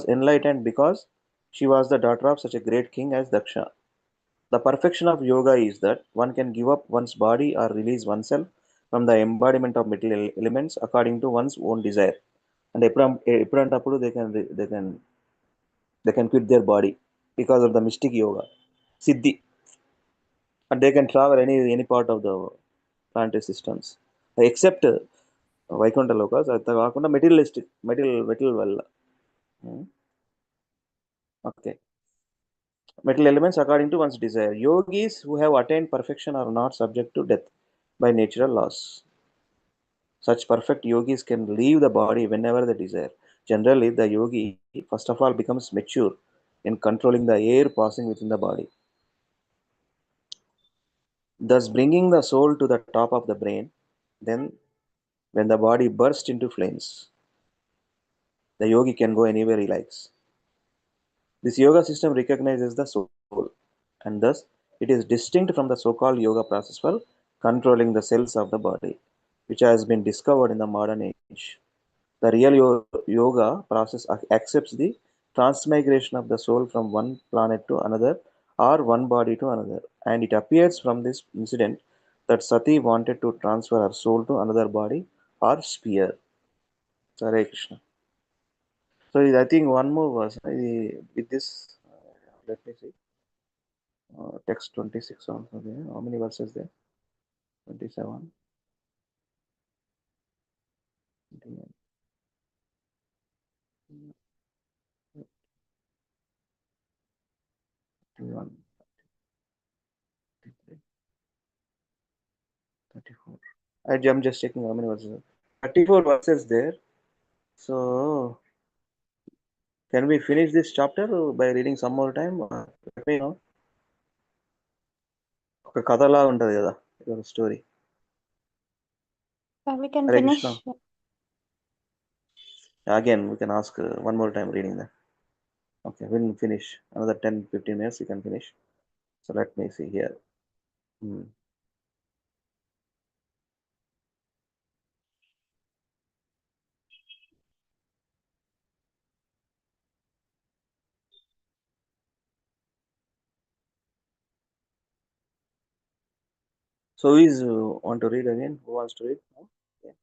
enlightened because she was the daughter of such a great king as Daksha. The perfection of yoga is that one can give up one's body or release oneself from the embodiment of material elements according to one's own desire. And ఎప్పుడంటప్పుడు they can quit their body because of the mystic yoga, siddhi, and they can travel any part of the planetary systems, except Vaikuntha లోకాస్ అది కాకుండా materialistic material వల్ల. Okay. Metal elements according to one's desire. Yogis who have attained perfection are not subject to death by natural laws. Such perfect yogis can leave the body whenever they desire. Generally, the yogi first of all becomes mature in controlling the air passing within the body, thus bringing the soul to the top of the brain. Then, when the body bursts into flames, the yogi can go anywhere he likes. This yoga system recognizes the soul, and thus it is distinct from the so-called yoga process for controlling the cells of the body, which has been discovered in the modern age. The real yoga process accepts the transmigration of the soul from one planet to another or one body to another, and it appears from this incident that Sati wanted to transfer her soul to another body or sphere. Hare Krishna. So I think one more verse with this. Let me see. Text 26 also there. How many verses there? 27, 28, 31, 33, 34. I'm just checking how many verses. 34 verses there. So can we finish this chapter by reading some more time? Let me know. ఒక కథలా ఉంటుంది కదా, ఒక story. We can Hare finish. Krishna. Again, we can ask one more time reading that. Okay, we'll finish another 10-15 minutes. You can finish. So let me see here. So who is want to read again? Who wants to read? Okay.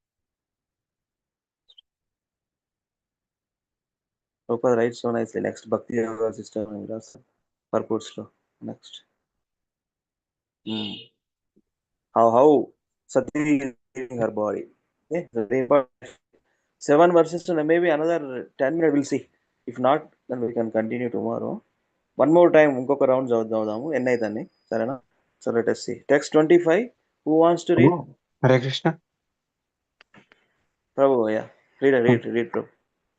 Prabhupada writes so nicely. Next, Bhakti Yoga system and purports to next. How Sati is leaving her body. Okay, so very important. 7 verses to maybe another 10 minutes we'll see. If not, then we can continue tomorrow. One more time, ఇంకొక round చదువుదాము ఎన్ని అవుతాయి సరేనా? So let us see. Text 25. Who wants to read? Hare Krishna. Prabhu, yeah. Read, Prabhu.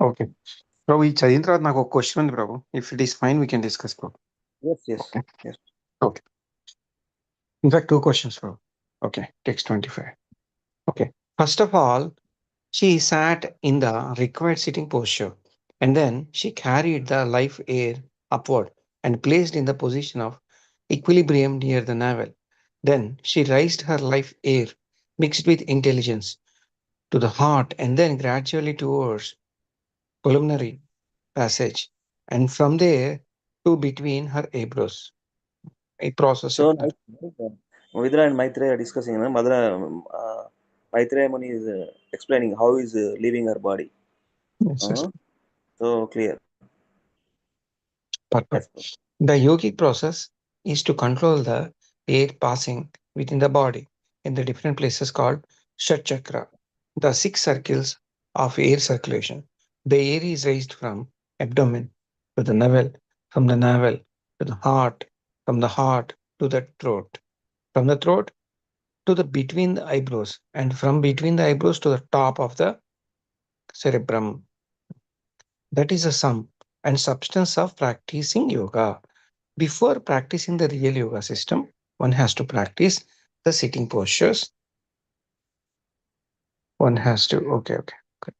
Okay. Prabhu, ఈ చదివిన తర్వాత నాకు ఒక question ఉంది ప్రభు. If it is fine, we can discuss, Prabhu. Yes. Okay. Yes. Okay. In fact, 2 questions, Prabhu. Okay. Text 25. Okay. First of all, she sat in the required sitting posture, and then she carried the life air upward and placed in the position of equilibrium near the navel. Then she raised her life air mixed with intelligence to the heart and then gradually towards pulmonary passage, and from there to between her eyebrows. A process. So nice. Vidra and Maitreya are discussing. Maitreya Muni is explaining how is leaving her body. Yes, yes. So clear. Perfect. Yes. The yogic process is to control the air passing within the body in the different places called Shat Chakra, the 6 circles of air circulation. The air is raised from abdomen to the navel, from the navel to the heart, from the heart to the throat, from the throat to the between the eyebrows, and from between the eyebrows to the top of the cerebrum. That is the sum and substance of practicing yoga. Before practicing the real yoga system, one has to practice the sitting postures. One has to, okay. Good.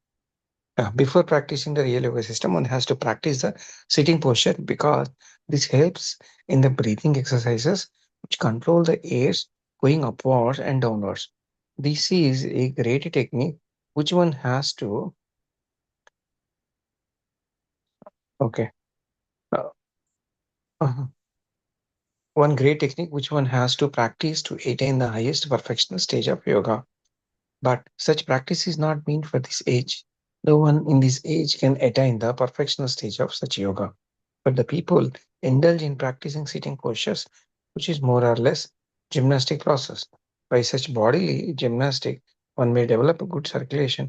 Before practicing the real yoga system, one has to practice the sitting posture because this helps in the breathing exercises which control the airs going upwards and downwards. This is a great technique which one has to, okay. One great technique which one has to practice to attain the highest perfectional stage of yoga. But such practice is not meant for this age. No one in this age can attain the perfectional stage of such yoga. But the people indulge in practicing sitting postures, which is more or less gymnastic process. By such bodily gymnastic, one may develop a good circulation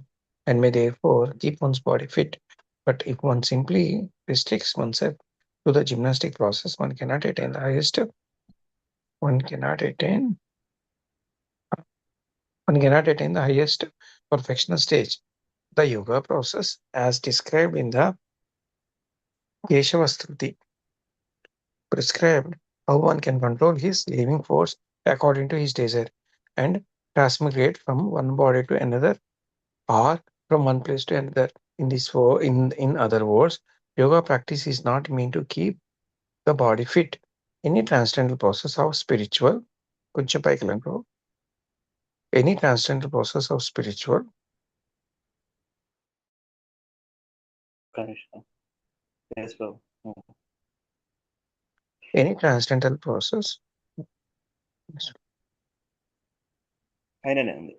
and may therefore keep one's body fit. But if one simply restricts oneself to the gymnastic process, one cannot attain the highest. One cannot attain. One cannot attain the highest perfectional stage. The yoga process, as described in the Keshavastuti, prescribed how one can control his living force according to his desire and transmigrate from one body to another or from one place to another. In other words, yoga practice is not meant to keep the body fit. Any transcendental process of spiritual, కొంచెం పైకి వెళ్ళండి bro. Any transcendental process of spiritual Yes, Prabhu. any transcendental process అయిననే ఉంది.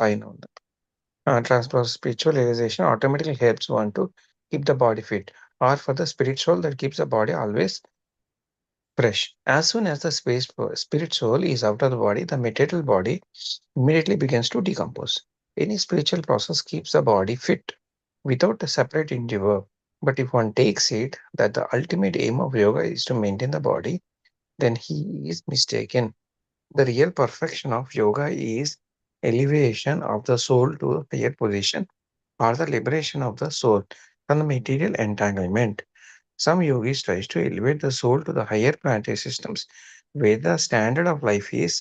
పైన ఉంది. Transcendental spiritual realization automatically helps one to keep the body fit, or for the spiritual that keeps the body always fresh. As soon as the spirit soul is out of the body, the material body immediately begins to decompose. Any spiritual process keeps the body fit without a separate endeavor. But if one takes it that the ultimate aim of yoga is to maintain the body, then he is mistaken. The real perfection of yoga is elevation of the soul to a higher position or the liberation of the soul from the material entanglement. Some yogis try to elevate the soul to the higher planetary systems where the standard of life is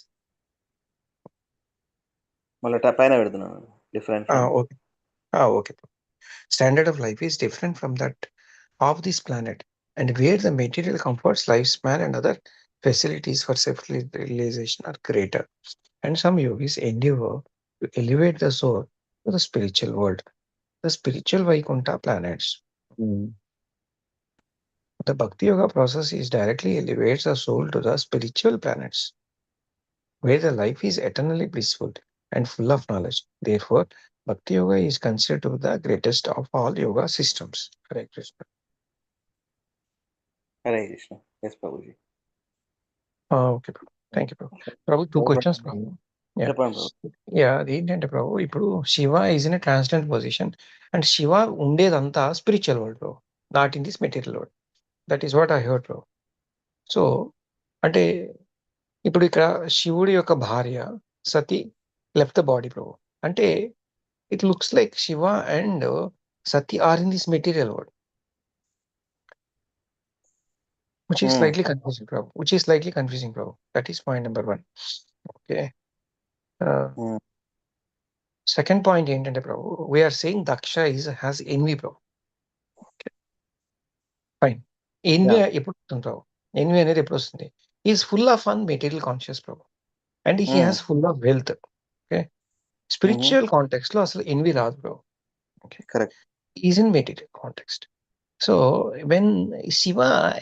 మళ్ళీ పైన పెడుతున్నాను. Different from okay. Standard of life is different from that of this planet, and where the material comforts, lifespan, and other facilities for self-realization are greater. And some yogis endeavor to elevate the soul to the spiritual world, the spiritual Vaikuntha planets. The Bhakti Yoga process is directly elevates the soul to the spiritual planets, where the life is eternally blissful and full of knowledge. Therefore, Bhakti Yoga is considered to be the greatest of all yoga systems. Hare Krishna. Hare Krishna. Yes Prabhuji. Okay, Prabhu. Thank you, Prabhu. Prabhu, two questions, Prabhu. Yeah. చెప్పండి ప్రభు. అది ఏంటంటే ప్రభు ఇప్పుడు Shiva is in transcendent position and Shiva ఉండేదంతా spiritual world prabhu, not in this material world. That is what I heard prabhu. So అంటే ఇప్పుడు ఇక్కడ శివుడి యొక్క భార్య సతి లెఫ్ట్ ద బాడీ ప్రభు, అంటే it looks like Shiva and Sati are in this material world, which is slightly confusing prabhu, which is slightly confusing prabhu. That is point number one. Okay. Second point ఏంటంటే prabhu, we're saying Daksha has envy prabhu. Fine. Envy ఎప్పుడు వస్తుంది ప్రభు? Envy అనేది ఎప్పుడు వస్తుంది? Is full of an material conscious prabhu, and he has full of wealth. Okay. Spiritual context లో అసలు envy రాదు ప్రభు. Okay. Correct. Is in material context. So when Shiva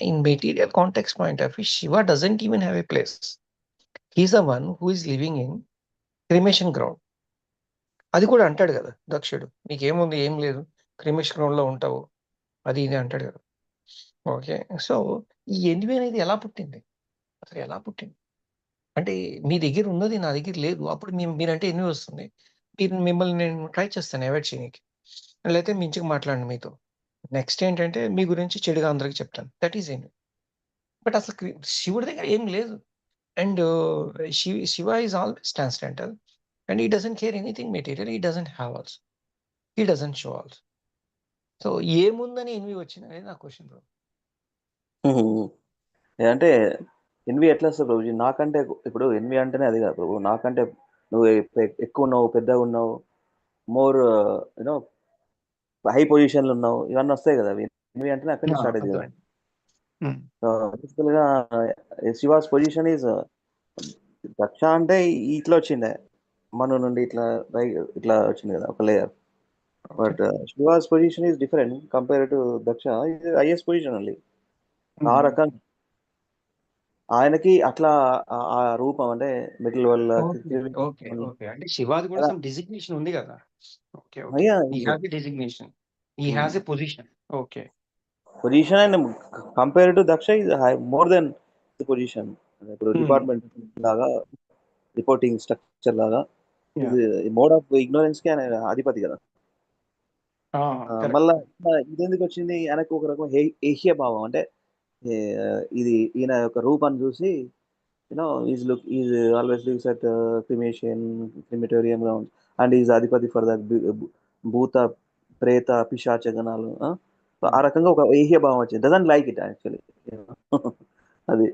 in material context point of view, Shiva doesn't even have a place. He's the one who is living in cremation ground. అది కూడా అంటాడు కదా దక్షుడు, నీకేముంది, ఏం లేదు, క్రిమేషన్ గ్రౌండ్ లో ఉంటావు, అది ఇది అంటాడు కదా. ఓకే. సో ఈ ఎన్వి అనేది ఎలా పుట్టింది, అసలు ఎలా పుట్టింది? అంటే మీ దగ్గర ఉన్నది నా దగ్గర లేదు, అప్పుడు మీరంటే ఎన్వి వస్తుంది. మిమ్మల్ని నేను ట్రై చేస్తాను అవాయిడ్ చేయడానికి, లేకపోతే మించిగా మాట్లాడండి మీతో. నెక్స్ట్ ఏంటంటే మీ గురించి చెడుగా అందరికి చెప్తాను. That is N V. బట్ అసలు శివుడి దగ్గర ఏం లేదు. And Shiva is always transcendental and he doesn't care anything material. He doesn't have also, he doesn't show also. So ఏముందని ఎన్వి వచ్చింది అనేది నా క్వశ్చన్ బ్రో. అంటే ఎన్వి ఎట్లా వస్తుంది ప్రభుజీ? నాకంటే ఇప్పుడు ఎన్వి అంటేనే అది కాదు ప్రభు, నాకంటే నువ్వు ఎక్కువ ఉన్నావు, పెద్దగా ఉన్నావు, మోర్ యూనో హై పొజిషన్లు ఉన్నావు, ఇవన్నీ వస్తాయి కదా. ఎన్వి అంటేనే అక్కడి నుంచి స్టార్ట్ అయింది కదా. సో బేసికల్ గా శివాస్ పొజిషన్ ఈజ్ దక్ష అంటే ఇట్లా వచ్చిండే మను నుండి ఇట్లా ఇట్లా వచ్చింది కదా ఒక layer. But she was position is different compare to Daksha. ఇది హైయెస్ట్ పొజిషన్ ఓన్లీ. ఆ రకంగా ఆయనకి అట్లా ఆ రూపం అంటే మిడిల్ వల్ల ఓకే అంటే శివాది కూడా సమ్ డిజిగ్నేషన్ ఉంది కదా. Okay okay he has a designation, he has a position. Okay position and compare to Daksha is more than the position. ఇప్పుడు డిపార్ట్మెంట్ లాగా రిపోర్టింగ్ స్ట్రక్చర్ లాగా ఇది మోడ్ ఆఫ్ ఇగ్నోరెన్స్ కి ఆయన అధిపతి కదా. మళ్ళా ఇది ఎందుకు వచ్చింది ఆయనకు ఒక రకం ఏహ్య భావం, అంటే ఇది ఈయన యొక్క రూపాన్ని చూసి is always looks at crematorium ground and is adhipati for the bhuta preta పిశాచ గణాలు. ఆ రకంగా ఒక ఏహ్య భావం వచ్చింది. Doesn't like it actually. అది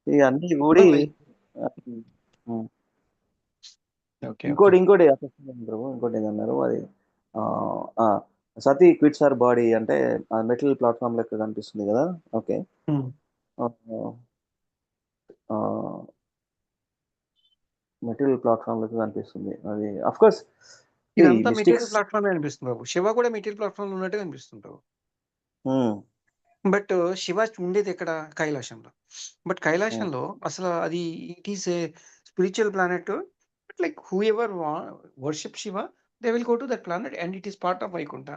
ఇక అన్ని కూడి ఇంకోటి ఏదన్నారు అది సతీ క్విట్స్ హర్ బాడీ అంటే మెటల్ ప్లాట్ఫామ్ లెక్క కనిపిస్తుంది కదా. ఓకే మెటీరియల్ ప్లాట్ఫామ్ లెక్క కనిపిస్తుంది అది. అఫ్ కోర్స్ ఇదంతా మెటీరియల్ ప్లాట్ఫామ్ అనిపిస్తుంది బాబు. శివ కూడా మెటీరియల్ ప్లాట్ఫామ్ ఉన్నట్టు కనిపిస్తుంది బాబు. బట్ శివ ఉండేది ఎక్కడ? కైలాసంలో. బట్ కైలాసంలో అసలు అది it is a spiritual planet. Like who ever worship Shiva they will go to that planet and it is part of Vaikuntha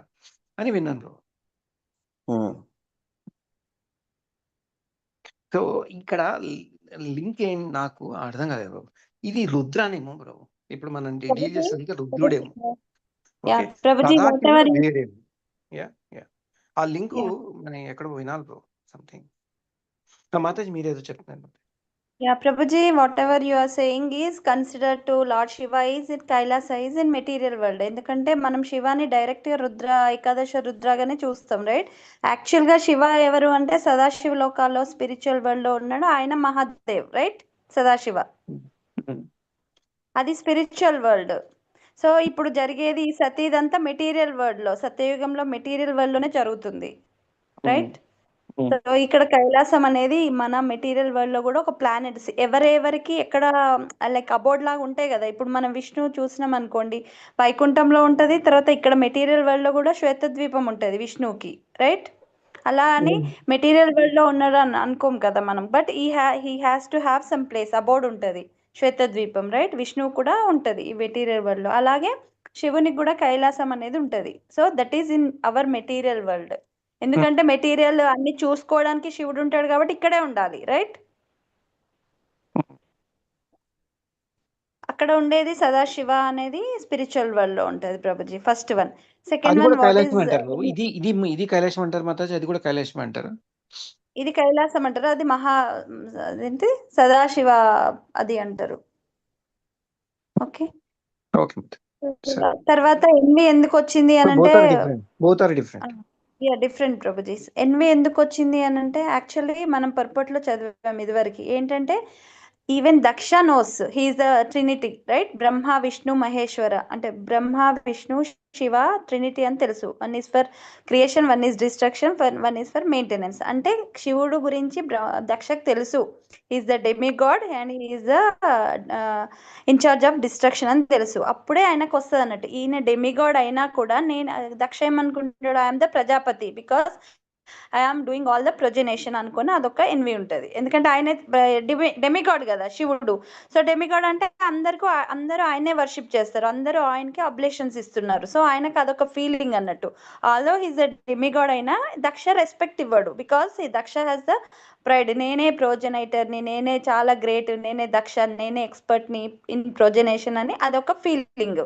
అని విన్నాను బ్రో. సో ఇక్కడ లింక్ ఏం నాకు అర్థం కాలేదు బ్రో. ఇది రుద్రానేమో బ్రో. ఇప్పుడు మనం డీల్ చేస్తుంది రుద్రుడేమో. వేరేమో. ఆ లింక్ మనం ఎక్కడ వినాలి బ్రో సంథింగ్. మాతాజీ మీరేదో చెప్తున్నారు. Yeah, Prabhuji, whatever you are saying is considered to Lord Shiva is in Kailasa is in material world. ఎందుకంటే మనం శివాని డైరెక్ట్ గా రుద్ర ఏకాదశ రుద్రగానే చూస్తాం, రైట్? యాక్చువల్ గా శివ ఎవరు అంటే సదాశివ లోకాల్లో స్పిరిచువల్ వరల్డ్ లో ఉన్నాడు ఆయన, మహాదేవ్, రైట్? సదాశివ అది స్పిరిచువల్ వరల్డ్. సో ఇప్పుడు జరిగేది ఈ సతీదంతా మెటీరియల్ వరల్డ్ లో, సత్యయుగంలో మెటీరియల్ వరల్డ్ లోనే జరుగుతుంది, రైట్? సో ఇక్కడ కైలాసం అనేది మన మెటీరియల్ వరల్డ్ లో కూడా ఒక ప్లానెట్స్ ఎవరెవరికి ఎక్కడ లైక్ అబోర్డ్ లాగా ఉంటాయి కదా. ఇప్పుడు మనం విష్ణువు చూసినాం అనుకోండి వైకుంఠంలో ఉంటది, తర్వాత ఇక్కడ మెటీరియల్ వరల్డ్ లో కూడా శ్వేతద్వీపం ఉంటది విష్ణువుకి, రైట్? అలా అని మెటీరియల్ వరల్డ్ లో ఉన్నాడు అని అనుకోం కదా మనం. But he has to have some place అబోర్డ్ ఉంటది శ్వేతద్వీపం, రైట్? విష్ణువు కూడా ఉంటది ఈ మెటీరియల్ వరల్డ్ లో. అలాగే శివునికి కూడా కైలాసం అనేది ఉంటది. So that is in our material world. ఎందుకంటే మెటీరియల్ అన్ని చూసుకోవడానికి శివుడు ఉంటాడు కాబట్టి ఇక్కడే ఉండాలి, రైట్? అక్కడ ఉండేది సదాశివ అనేది స్పిరిచువల్ వరల్డ్ లో ఉంటది Prabhuji. First one. Second one what is ఇది కైలాసం అంటారు మాతాజీ. అది కూడా కైలాసం అంటారు. ఇది కైలాసం అంటారు, అది అదేంటి సదాశివ అది అంటారు. ఓకే తర్వాత ఎన్వి ఎందుకు వచ్చింది అని అంటే డిఫరెంట్ ప్రొపజీస్. ఎన్వి ఎందుకు వచ్చింది అని అంటే యాక్చువల్లీ మనం పర్పట్లో చదివాం ఇదివరకు ఏంటంటే even Daksha knows he is the trinity, right? Brahma Vishnu Maheshwara అంటే బ్రహ్మ విష్ణు శివ ట్రినిటీ అని తెలుసు. One is for creation, one is destruction, one is for maintenance. అంటే శివుడు గురించి దక్షకు తెలుసు, is the demigod and is the in charge of destruction అని తెలుసు. అప్పుడే ఆయనకు వస్తుంది అన్నట్టు. ఈయన డెమిగాడ్ అయినా కూడా నేను దక్ష ఏమనుకుంటాడు, I'm the Prajapati because I am doing all the progeneration అనుకుని అదొక ఎన్వి ఉంటుంది. ఎందుకంటే ఆయన డెమిగాడ్ కదా శివుడు. సో డెమిగాడ్ అంటే అందరూ ఆయనే వర్షిప్ చేస్తారు, అందరూ ఆయనకి అబ్లేషన్స్ ఇస్తున్నారు. సో ఆయనకు అదొక ఫీలింగ్ అన్నట్టు. ఆల్దో ఈజ్ ద డెమిగాడ్ అయినా దక్ష రెస్పెక్ట్ ఇవ్వడు బికాస్ ఈ దక్ష హ్యాస్ ద ప్రైడ్. నేనే ప్రొజెనేటర్ని, నేనే చాలా గ్రేట్, నేనే దక్ష, నేనే ఎక్స్పర్ట్ని ఇన్ ప్రొజెనేషన్ అని అదొక ఫీలింగ్.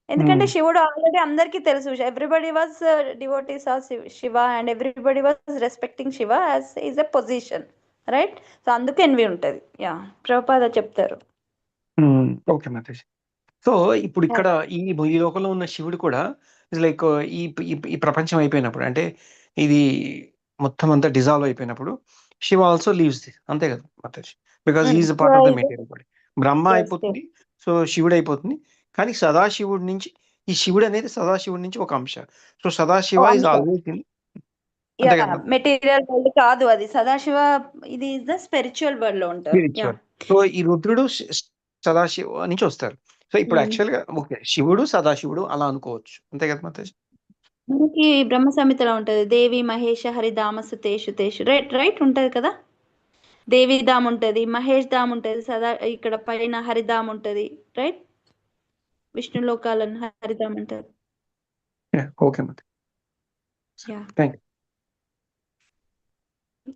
ఎందుకంటే శివుడు ఆల్రెడీ అందరికీ తెలుసు, everybody was devotees of Shiva and everybody was respecting Shiva as is a position, right? So అందుకు ఎన్వి ఉంటుంది. యా ప్రభుపాద చెప్తారు. ఓకే మాతాజీ. సో ఇప్పుడు ఇక్కడ ఈ లోకంలో ఉన్న శివుడు కూడా లైక్ ఈ ప్రపంచం అయిపోయినప్పుడు అంటే ఇది మొత్తం అంతా డిజాల్వ్ అయిపోయినప్పుడు శివ ఆల్సో లీవ్స్, అంతే కదా Mataji? Because is part of the material body. Brahma అయిపోతుంది, సో శివుడు అయిపోతుంది. కానీ సదాశివుడి నుంచి ఈ శివుడు అనేది సదాశివుడి నుంచి ఒక అంశ. So Sadashiva is always in, అంతే కదా? మెటీరియల్ వరల్డ్ కాదు అది, సదాశివ ఇది ఇస్ ద స్పిరిచువల్ వరల్డ్ లో ఉంటారు. స్పిరిచువల్. సో ఈ రుద్రుడు సదాశివ నుంచి వస్తారు. సో ఇప్పుడు యాక్చువల్ గా ఓకే, శివుడు సదాశివుడు అలా అనుకోవచ్చు, అంతే కదా మాతాజీ? మనకి బ్రహ్మ సంహితలో ఉంటది, దేవి మహేష హరిధామ సుతేషు తేషు, రైట్ ఉంటది కదా. దేవి ధామ్ ఉంటది, మహేష్ ధామ్ ఉంటది, సదా ఇక్కడ పైన హరిధామ్ ఉంటది, రైట్. విష్ణు లోకాలను హరిధామ్ అంటారు. Okay Mataji, thank you.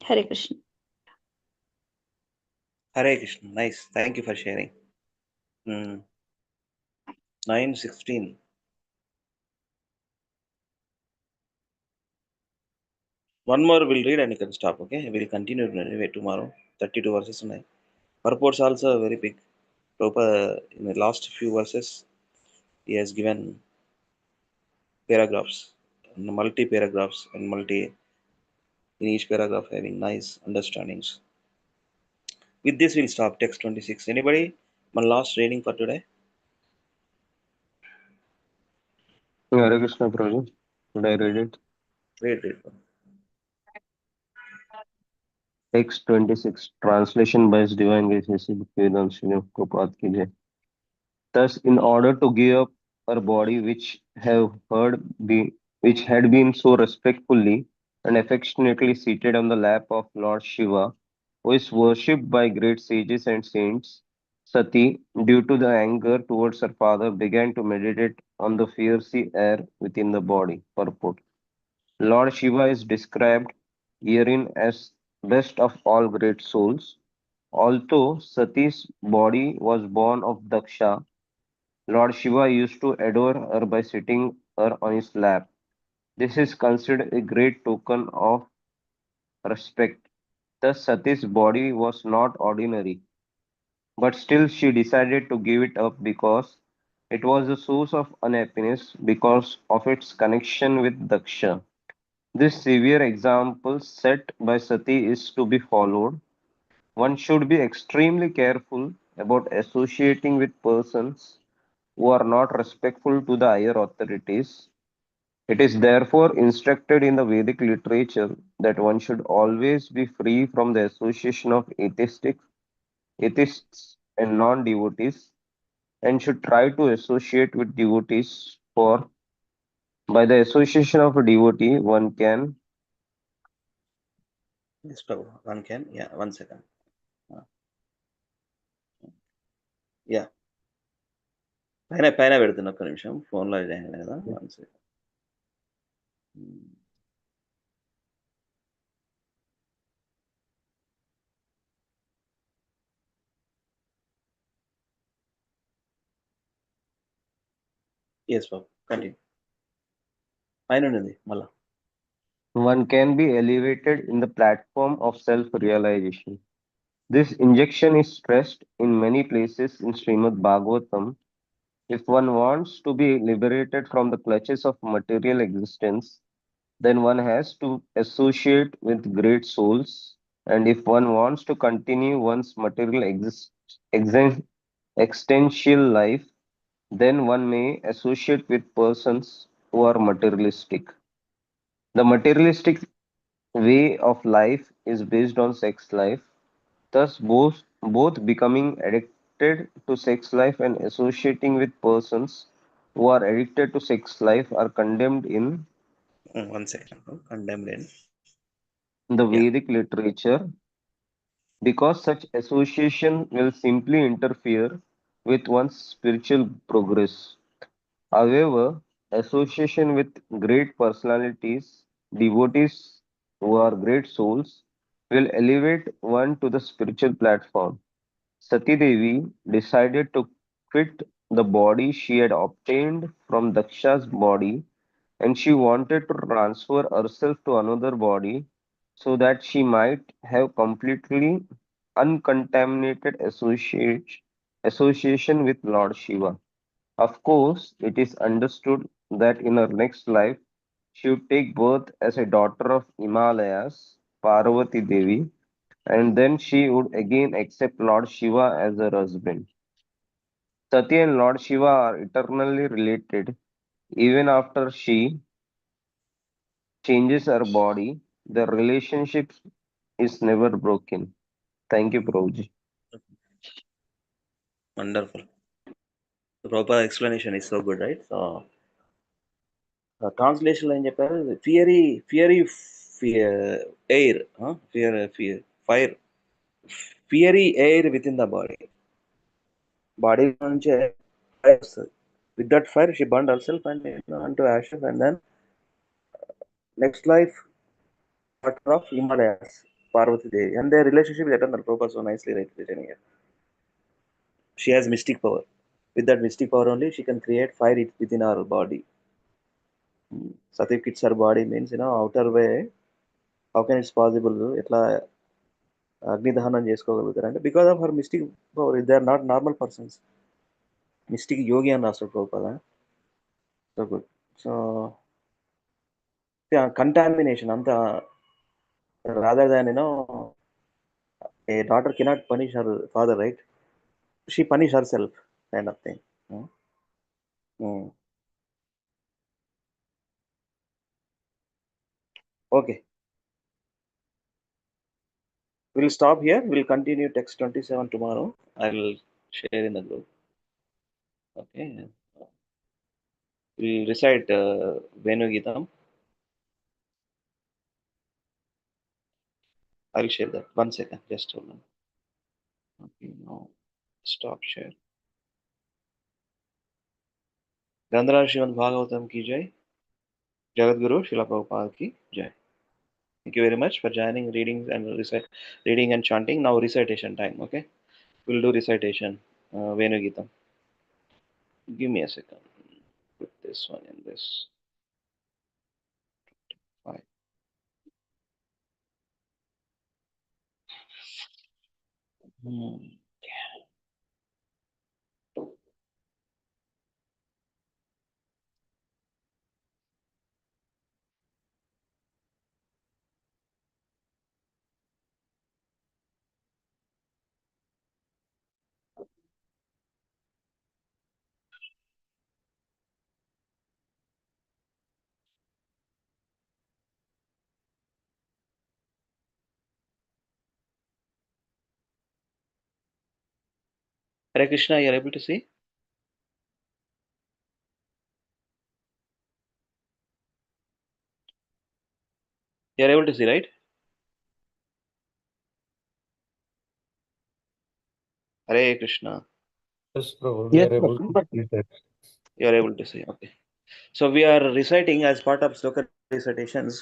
Hare Krishna. Hare Krishna. Nice. Thank you for sharing. 9:16. One more we'll read and you can stop, okay? We'll continue anyway tomorrow. 32 verses. Purports also very big. In the last few verses, he has given paragraphs, multi-paragraphs, and in each paragraph having nice understandings. With this, we'll stop. Text 26. Anybody? My last reading for today. Hare Krishna Prabhu. Should I read it? Read. Text 26. Translation by His Divine Grace Vedant Srila Prabhupada ki jai. Thus, in order to give up her body, which had been so respectfully and affectionately seated on the lap of Lord Shiva, who is worshipped by great sages and saints, Sati, due to the anger towards her father, began to meditate on the fiery air within the body. Purport. Lord Shiva is described herein as best of all great souls. Although Sati's body was born of Daksha, Lord Shiva used to adore her by sitting her on his lap. This is considered a great token of respect. Thus, Sati's body was not ordinary, but still she decided to give it up because it was a source of unhappiness because of its connection with Daksha. This severe example set by Sati is to be followed. One should be extremely careful about associating with persons who are not respectful to the higher authorities. It is therefore instructed in the Vedic literature that one should always be free from the association of atheists and non-devotees, and should try to associate with devotees, for by the association of a devotee one can. Yes, Prabhu. One can. Yeah, 1 second. Yeah. పైన పెడుతున్న ఒక్క నిమిషం, ఫోన్లో join లేదా? 1 second. Yes, Prabhu. Continue. పైన ఉన్నది మళ్ళా. One can be elevated in the platform of self-realization. This injection is stressed in many places in Srimad Bhagavatam. If one wants to be liberated from the clutches of material existence, then one has to associate with great souls. And if one wants to continue one's material existential life, then one may associate with persons who are materialistic. The materialistic way of life is based on sex life. Thus, both becoming addicted to sex life and associating with persons who are addicted to sex life are condemned in 1 second. Condemned in the Vedic literature, because such association will simply interfere with one's spiritual progress. However, association with great personalities, devotees who are great souls, will elevate one to the spiritual platform. Sati Devi decided to quit the body she had obtained from Daksha's body, and she wanted to transfer herself to another body so that she might have completely uncontaminated association with Lord Shiva. Of course, it is understood that in her next life she would take birth as a daughter of Himalayas, Parvati Devi, and then she would again accept Lord Shiva as her husband. Sati and Lord Shiva are eternally related. Even after she changes her body, the relationship is never broken. Thank you, Prabhuji. Wonderful. The proper explanation is so good, right? So translation లో ఏం చెప్పారు? ఫియరీ air, fear fire, ఫియరీ air with in the body నుంచే fire వస్తుంది. With that fire she burned herself and unto ashes, and then next life daughter of Himalayas, Parvati Devi, and their relationship is eternal. Prabhupada so nicely written here. She has mystic power. With that mystic power only she can create fire within her body. Sati kits her body means, outer way. How can it's possible? Itla Agni Dahanam చేసుకోగలుగుతారంటే because of her mystic power. They are not normal persons. Mystic yogi and also Prabhupada. So good. So yeah, contamination anta, rather than a daughter cannot punish her father, right? She punish herself, kind of thing. Mm. Okay, we'll stop here. We'll continue text 27 tomorrow. I'll share in the group. Okay, we'll recite VenuGita. I'll share that. 1 second, just hold on. Okay, now stop share. Gandhara Srimad Bhagavatam ki jai. Jagadguru Srila Prabhupada ki jai. Thank you very much for joining, reading and chanting. Now recitation time. Okay, we'll do recitation. VenuGita. Give me a second. Put this one in this. Fine. Hare Krishna, you are able to see? You are able to see, right? Hare Krishna. Yes, Prabhu. Yes, We are able Prabhu. to see that. You are able to see. Okay. So we are reciting as part of sloka recitations.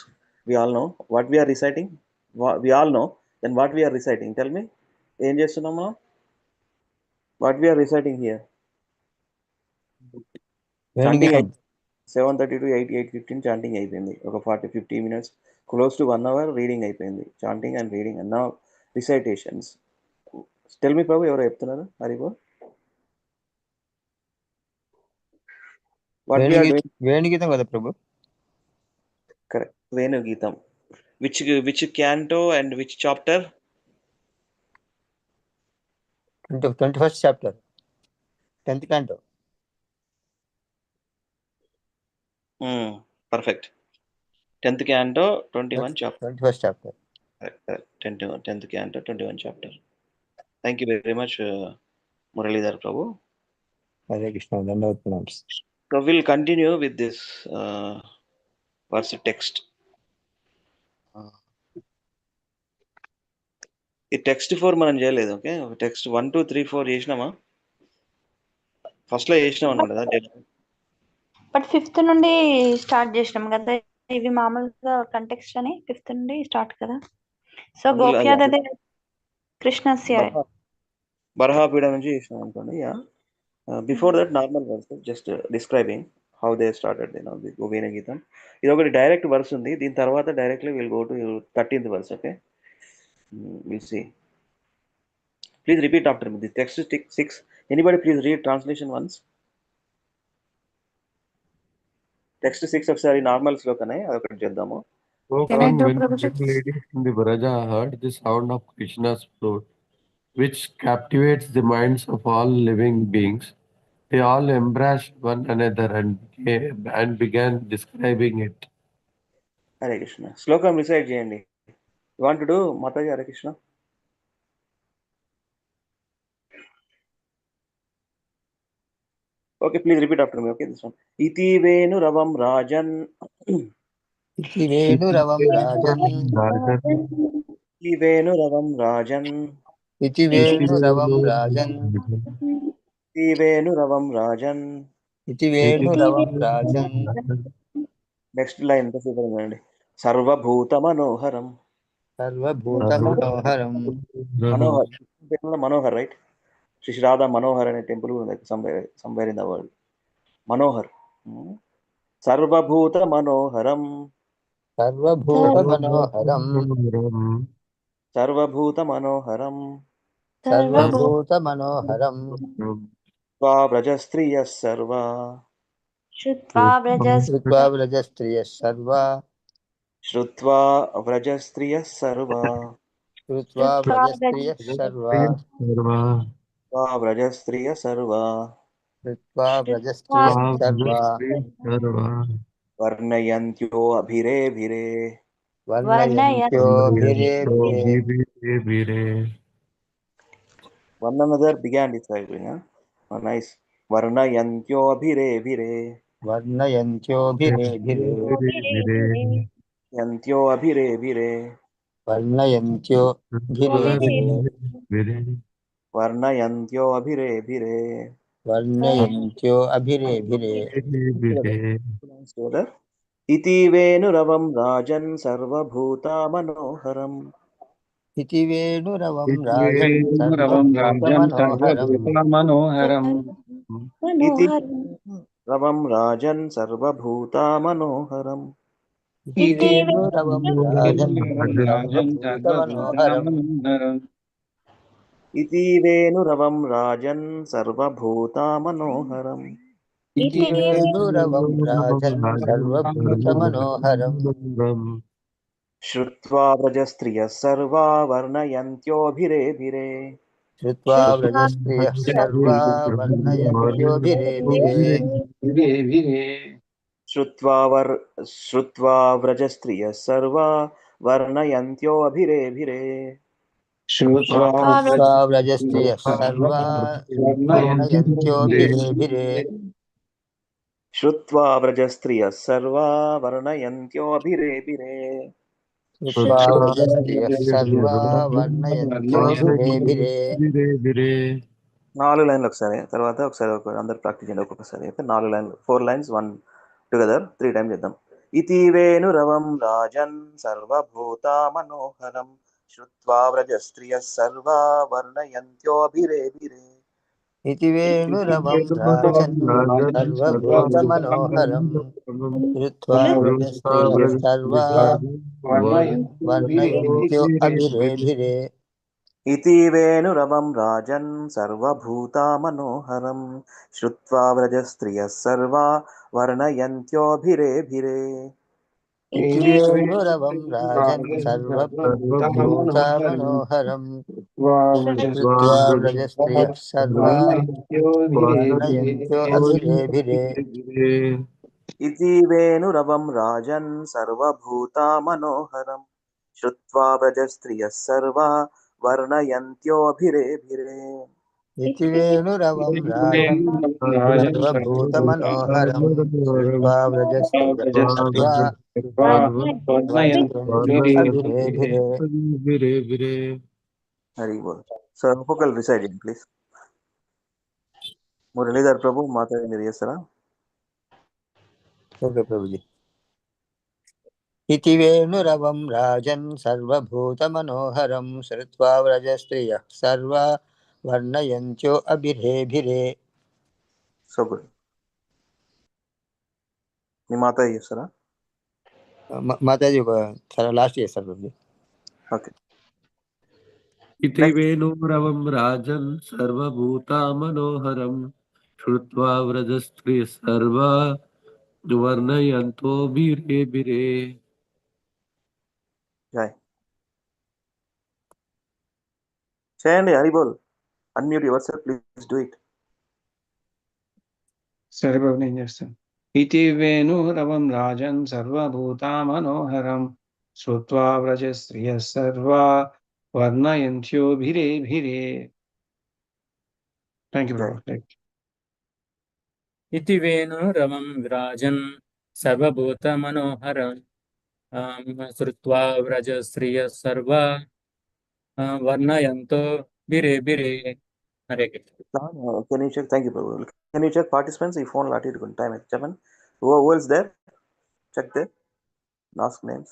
We all know what we are reciting. We all know. Then what we are reciting? Tell me. ఏం చేస్తున్నాం మనం? What we are reciting here? Chanting 7:30 to 8:15 chanting అయిపోయింది. ఒక 40-50 minutes, close to 1 hour reading అయిపోయింది. Chanting and reading, and now recitations. Tell me, Prabhu, ఎవరు చెప్తున్నారు? Haribol. What we are doing? వేణుగీతం కదా ప్రభు. Correct. VenuGitam. Which canto and which chapter? 21st chapter, 10th canto. Perfect. 10th canto, 21 chapter. 21st chapter. Correct. 10th canto, 21 chapter. Thank you very much, Muralidhar Prabhu. Hare Krishna, ధన్యవాదాలు. So we'll continue with this verse text. ఈ text 4 మనం చేయలేదు. Okay, text 1 2 3 4 చేసినామా? First లో చేసినాం అనమాట కదా. But 5th నుండి start చేసినాం కదా. ఇవి మామూలుగా కంటెక్స్ట్ అని 5th నుండి స్టార్ట్ కదా. సో గోప్యాదే కృష్ణస్య బరహాపీడ నుంచి చేసినాం అనుకోండి. Before that normal verse, just describing how they started VenuGitam. ఇది ఒకటి డైరెక్ట్ వర్స్ ఉంది. దీని తర్వాత directly will go to 13th verse. Okay, will see. Please repeat after me. The text is 6. Anybody please read translation once. Text 6 ఒకసారి normal శ్లోకనే అదొకటి చేద్దాము. Can I Spoken do, when Prabhuji? young ladies in the Vraja heard the sound of Krishna's flute, which captivates the minds of all living beings. They all embraced one another and began describing it. Hare Krishna. Slokam recite చేయండి. You want to do Mataji Hare Krishna? Okay, please repeat after me. Okay, this one. Iti venu ravam rajan. इति वेणुरवं राजन् Iti venu ravam rajan. इति वेणुरवं राजन् Iti venu ravam rajan. इति वेणुरवं राजन् Next line. Sarvabhuta manoharam. सर्वभूतमनोहरं Manohar. Manohar, right? Shri Radha Manohar and a temple like somewhere in the world. Manohar. Sarvabhuta manoharam. सर्वभूतमनोहरं Sarvabhuta manoharam. सर्वभूतमनोहरं Svabrajastriya sarva. Shutva Brajas श्रुत्वा व्रजस्त्रियः सर्वा Shrutva vrajastriya sarva. श्रुत्वा Shutva व्रजस्त्रियः सर्वा Svabrajastriya sarva. श्रुत्वा व्रजस्त्रियः Shutva सर्वा Varnayantyo abhire bhire. वर्णयन्त्यो भिरे भिरे One another began describing. Oh, nice. Varnayantyo abhire bhire. वर्णयन्त्यो भिरे भिरे Yantyo abhire bhire. वर्णयन्त्यो भिरे भिरे Varnayantyo abhire bhire. वर्णयन्त्यो अभिरे भिरे Together. Iti venuravam rajan sarvabhuta manoharam. इति वेणुरवं राजन् वेणुरवं राजन् सर्वभूतमनोहरम् सर्वभूतमनोहरम् Iti Manoharam. ravam rajan sarvabhuta manoharam. इति Iti वेणुरवं राजन् राजन् सर्वभूतमनोहरम् सर्वभूतमनोहरम् Iti venuravam rajan sarvabhuta manoharam. इति वेणुरवं राजन् सर्वभूतमनोहरम् Shrutva vrajastriya sarva varnayantyo bhire. श्रुत्वा व्रजस्त्रियः सर्वा वर्णयन्त्योभिरे भिरे श्रुत्वा व्रजस्त्रियः सर्वा वर्णयन्त्यो अभिरेभिरे. श्रुत्वा व्रजस्त्रियः सर्वा वर्णयन्त्योभिरे भिरे श्रुत्वा व्रजस्त्रियः सर्वा वर्णयन्त्यो अभिरेभिरे. श्रुत्वा व्रजस्त्रियः सर्वा वर्णयन्त्योभिरे भिरे నాలుగు లైన్లు ఒకసారి తర్వాత ఒకసారి అందరు ప్రాక్టీస్ చేయండి ఒక్కొక్కసారి అయితే 4 లైన్లు 4 లైన్స్ 1 టుగెదర్ 3 టైమ్స్ చేద్దాం. ఇతి వేణురవం రాజన్ సర్వభూత మనోహరం శ్రుత్వా వ్రజస్త్రియः సర్వా వర్ణయంత్యోభిరేభిరే. इति वेणुरवं राजन् सर्वभूतमनोहरम् श्रुत्वा व्रजस्त्रियः सर्वा वर्णयन्त्यो अभिरे भिरे इति वेणुरवं राजन् सर्वभूता मनोहरं श्रुत्वा व्रजस्त्रियः सर्वा वर्णयन्त्योभिरेभिरे. इति वेणुरवं राजन् सर्वभूतमनोहरम् श्रुत्वा व्रजस्त्रियः सर्वा वर्णयन्त्यो अभिरे भिरे इति वेणुरवं राजन् सर्वभूता मनोहरं श्रुत्वा व्रजस्त्रियः सर्वा वर्णयन्त्योभिरेभिरे. इति वेणुरवं राजन् सर्वभूतमनोहरम् श्रुत्वा व्रजस्त्रियः सर्वा वर्णयन्त्यो अभिरेभिरे Hari bol. Sir vocal reciting please. Muralidhar prabhu Mata निर्यसरा. ओके प्रभुजी. इति वेणुरवं राजन् सर्वभूतमनोहरं श्रुत्वा व्रजस्त्रियः सर्वा वर्णयन्त्यो अभिरेभिरे. So good. नि माता यशरा. माताजी को थोड़ा लास्ट ये सर प्रभुजी. Okay. इति वेणुरवं राजन् सर्वभूतामनोहरं श्रुत्वा व्रजस्त्रियः सर्वा वर्णयन्तो बिरे बिरे. జై చేయండి Haribol. Unmute your self, please do it. సరే బాబు, నేను చేస్తాను. ఇతి వేణురవం రాజన్ సర్వభూతా మనోహరం శ్రుత్వా వ్రజ శ్రియ సర్వా వర్ణయంత్యోభిరేభిరే. థ్యాంక్ యూ జై బాబు. इति वेणुरवं विराजन् सर्वभूतमनोहरं श्रुत्वा व्रजश्रियः सर्वा वर्णयन्तो बिरे बिरे. हरे Krishna. Can you check? Thank you, Prabhu. Can you check participants? If phone lati good time at 7. Who else there? Check there. Ask names.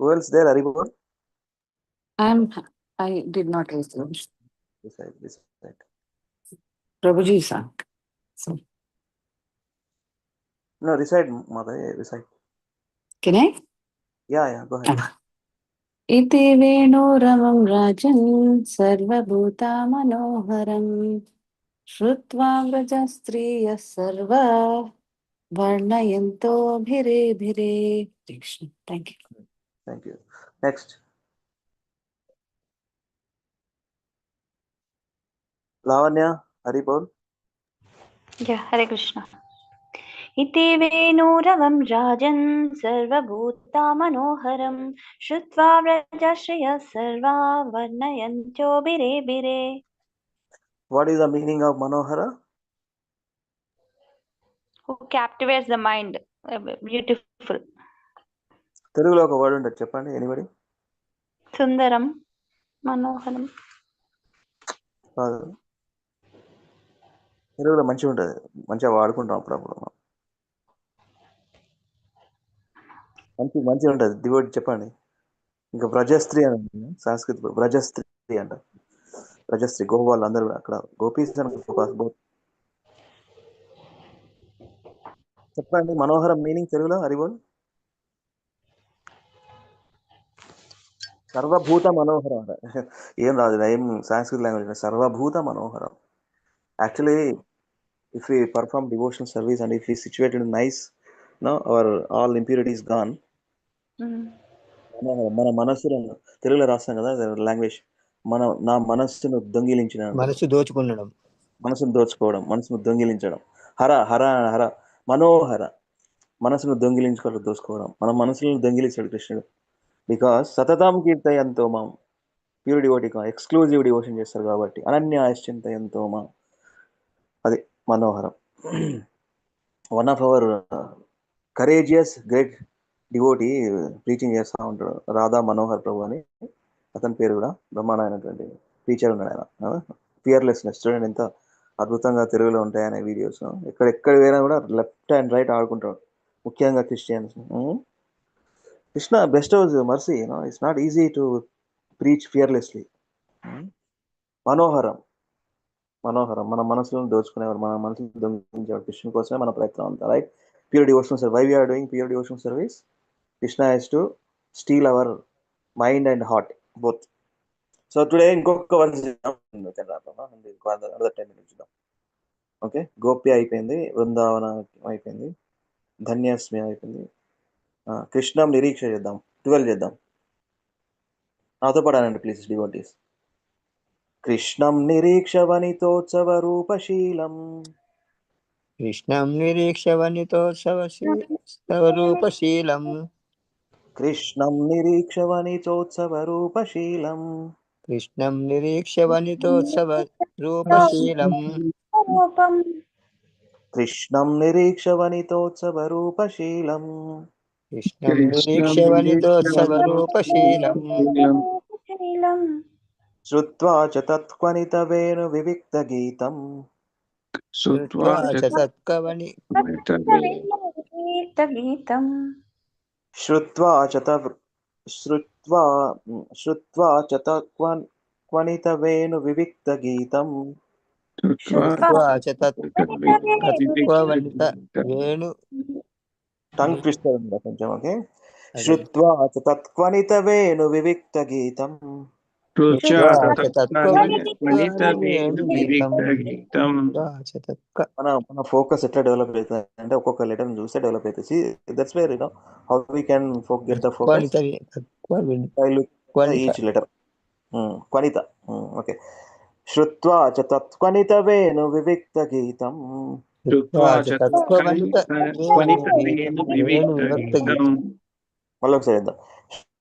Who else there? Haribol? I did not receive. This side. Prabhuji sir. So, No, recite, Mother. Recite. can I? Yeah, go ahead. इति वेणुरवं राजन् सर्वभूता मनोहरं श्रुत्वा व्रजस्त्रियः सर्वा वर्णयन्तोभिरेभिरे. Thank you. Thank you. Next. Lavanya, Haribol. Yeah, Hare Krishna. इति वेणुरवं राजन् सर्वभूता मनोहरं श्रुत्वा व्रजश्रियः सर्वा वर्णयन्त्योभिरेभिरे. What is the meaning of Manohara? Who captivates the mind. Beautiful. Telugulo oka word undu cheppandi. Anybody? Sundaram, Manoharam. తెలుగులో మంచిగా ఉంటుంది, మంచిగా వాడుకుంటాం అప్పుడప్పుడు. మంచిగా ఉంటుంది దివోటి చెప్పండి. ఇంకా వ్రజస్త్రీ అని సంస్కృత్ వ్రజస్త్రీ అంట. వ్రజస్త్రీ గోపాలు అందరూ అక్కడ గోపీస్ చెప్పండి. మనోహరం మీనింగ్ తెలుగులో హరిబోల్. సర్వభూత మనోహరం అంట. ఏం రాదు, ఏం సంస్కృత్ లాంగ్వేజ్. సర్వభూత మనోహరం. Actually if we perform devotional service and if we situated in nice, our all impurities gone. మన మనస్సును తెలుగులో రాస్తాం కదా లాంగ్వేజ్. నా మనస్సును దొంగిలించిన, మనసును దోచుకోవడం, మనసును దొంగిలించడం. హర హర హర మనోహర, మనసును దొంగిలించుకోవడం, దోచుకోవడం. మన మనసులను దొంగిలించాడు కృష్ణుడు. బికాస్ సతతం కీర్తయంతో మాం, ప్యూర్ డివోటిగా ఎక్స్క్లూజివ్ డివోషన్ చేస్తారు కాబట్టి. అనన్య అశ్చింతయంతో మాం, అది మనోహరం. One of our courageous great devotee preaching చేస్తూ ఉంటాడు, రాధా మనోహర్ ప్రభు అని. అతని పేరు కూడా బ్రహ్మాండమైనటువంటి టీచర్ ఉన్నాడు ఆయన. ఫియర్లెస్నెస్ చూడండి ఎంత అద్భుతంగా తెలుగులో ఉంటాయి అనే వీడియోస్. ఎక్కడ పోయినా కూడా లెఫ్ట్ అండ్ రైట్ ఆడుకుంటాడు, ముఖ్యంగా Christians. Krishna bestows mercy, it's not easy to preach fearlessly. మనోహరం, మనోహరం. మన మనసులను దోచుకునేవారు, మన మనసులను దొంగిలించేవారు. కృష్ణ కోసమే మన ప్రయత్నం అంతా. Right? Pure devotional service. Why we are doing pure devotional service? Krishna has to steal our mind and heart both. So today ఇంకొక వర్క్ చేద్దాం. 10 minutes చూద్దాం. ఓకే, గోప్య అయిపోయింది, వృందావన అయిపోయింది, ధన్యాస్మి అయిపోయింది. కృష్ణం నిరీక్ష చేద్దాం. 12 చేద్దాం. నాతో పడానండి ప్లీజ్ డివోటీస్. కృష్ణం నిరీక్ష వనితోత్సవ రూపశీలం, కృష్ణం నిరీక్ష వనితోత్సవరూపశీలం, కృష్ణం నిరీక్ష వనితోత్సవ రూపశీలం, కృష్ణం నిరీక్ష వనితోత్సవరూపశీలం, కృష్ణం నిరీక్ష వనితోత్సవ రూపశీలం, కృష్ణం నిరీక్ష వనితోత్సవరూపశీలం, శ్రుత్వా చ తత్క్వనిత వేణు వివిక్త గీతం, శ్రుత్వా చ తత్కవని గీతం, శ్రుత్వా చ తత్క్వనిత వేణు వివిక్త గీతం, శ్రుత్వా చ తత్కవనిత వేణు. టంగ్ ట్విస్టర్ ఉంది కొంచెం. ఓకే, శ్రుత్వా చ తత్క్వనిత వేణు వివిక్త గీతం, రుచా తత్వనిత్వేణుగీతం వివిక్తగీతం. మన ఫోకస్ ఎట్లా డెవలప్ అవుతుంది అంటే ఒక్కొక్క లెటర్ చూస్తే డెవలప్ అవుతుంది. That's where how we can get the focus each letter. క్వనిత. ఓకే. శ్రుత్వా చ తత్క్వనిత వేణు వివిక్త గీతం. మళ్ళీ ఒకసారి చేద్దాం.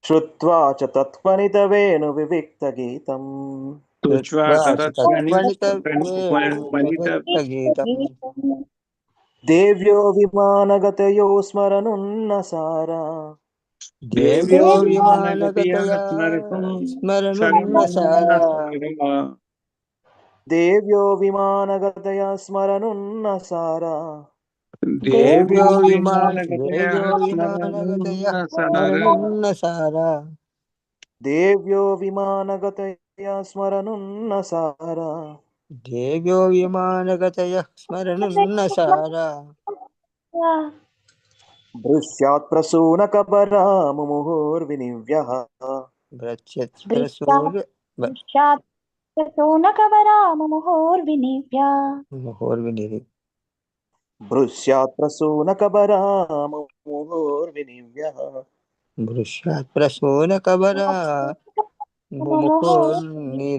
శ్రుత్వా చ తత్క్వనిత వేణు వివిక్త గీతం. దేవ్యో విమానగతయో స్మరణున్నసారా. దేవ్యో విమానగతయా స్మరణున్నసారా. దేవ్యో విమానగతయా స్మరణున్నసారా. దేవ్యో విమానగతయా స్మరణున్నసారా. దేవ్యో విమానగతయా స్మరణున్నసారా. దేవ్యో విమానగతయ స్మరణున్నసారా. దృశ్యాత్ ప్రసూనకబరా ముముహుర్వినివ్యః. భృశ్యాత్ ప్రసూనకబరా ముముహుర్వినివ్యః. భృశ్యాత్ ప్రసూనకబరా ముముహుర్ని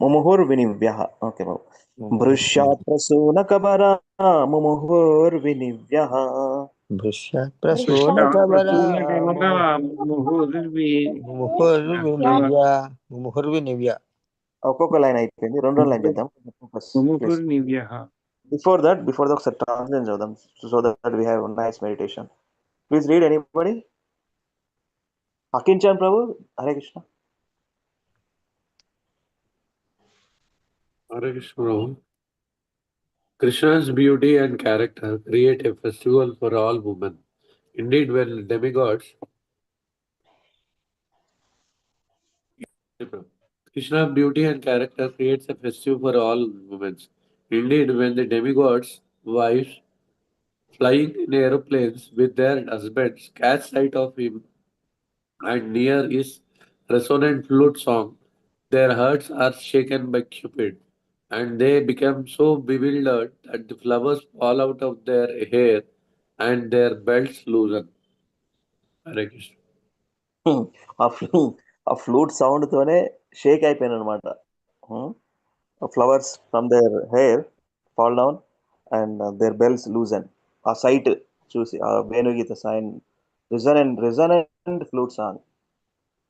ముముహుర్వినివ్యః. ఓకే బాబు. భృశ్యాత్ ప్రసూనకబరా ముముహుర్వినివ్యః. భృశ్యాత్ ప్రసూనకబరా ముముహుర్వినివ్య. ఒక్కొక్క లైన్ అయిపోయింది. రెండో లైన్ చేద్దాం. బిఫోర్ దట్ ఒకసారి ట్రాన్స్లేషన్ చూద్దాం. So that we have nice meditation. Please read anybody. Akinchan prabhu. Hare Krishna. Hare Krishna. Krishna's beauty and character create a festival for all women. Indeed, when demigods Krishna's beauty and character creates a festival for all women. Indeed, when the demigods' wives flying in aeroplanes with their husbands catch sight of him and near his resonant flute song, their hearts are shaken by Cupid, and they become so bewildered that the flowers fall out of their hair and their belts loosen. Hare Krishna. ఆ flute sound తోనే shake అయిపోయాను అనమాట. Flowers from their hair fall down and their bells loosen. ఆ sight చూసి ఆ Venugita sign resonant flute song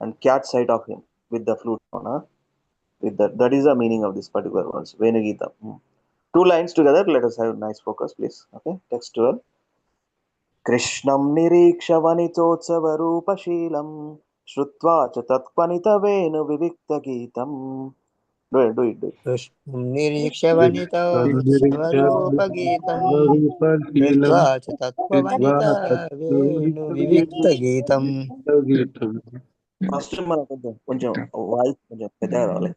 and catch sight of him with the flute with that is the meaning of this particular words. VenuGita. 2 lines together. Let us have nice focus, please. Okay. Text 12. Krishnam niriksha vanitotsava rupashilam shrutva cha tatpanita venu vivikta geetam. Do it. కృష్ణం నిరీక్షవనితోత్సవరూపగీతం కృత్వా చ తత్వవనిత వేణు వివిక్త గీతం. First మనం కొంచెం voice కొంచెం పెద్దగా రావాలి.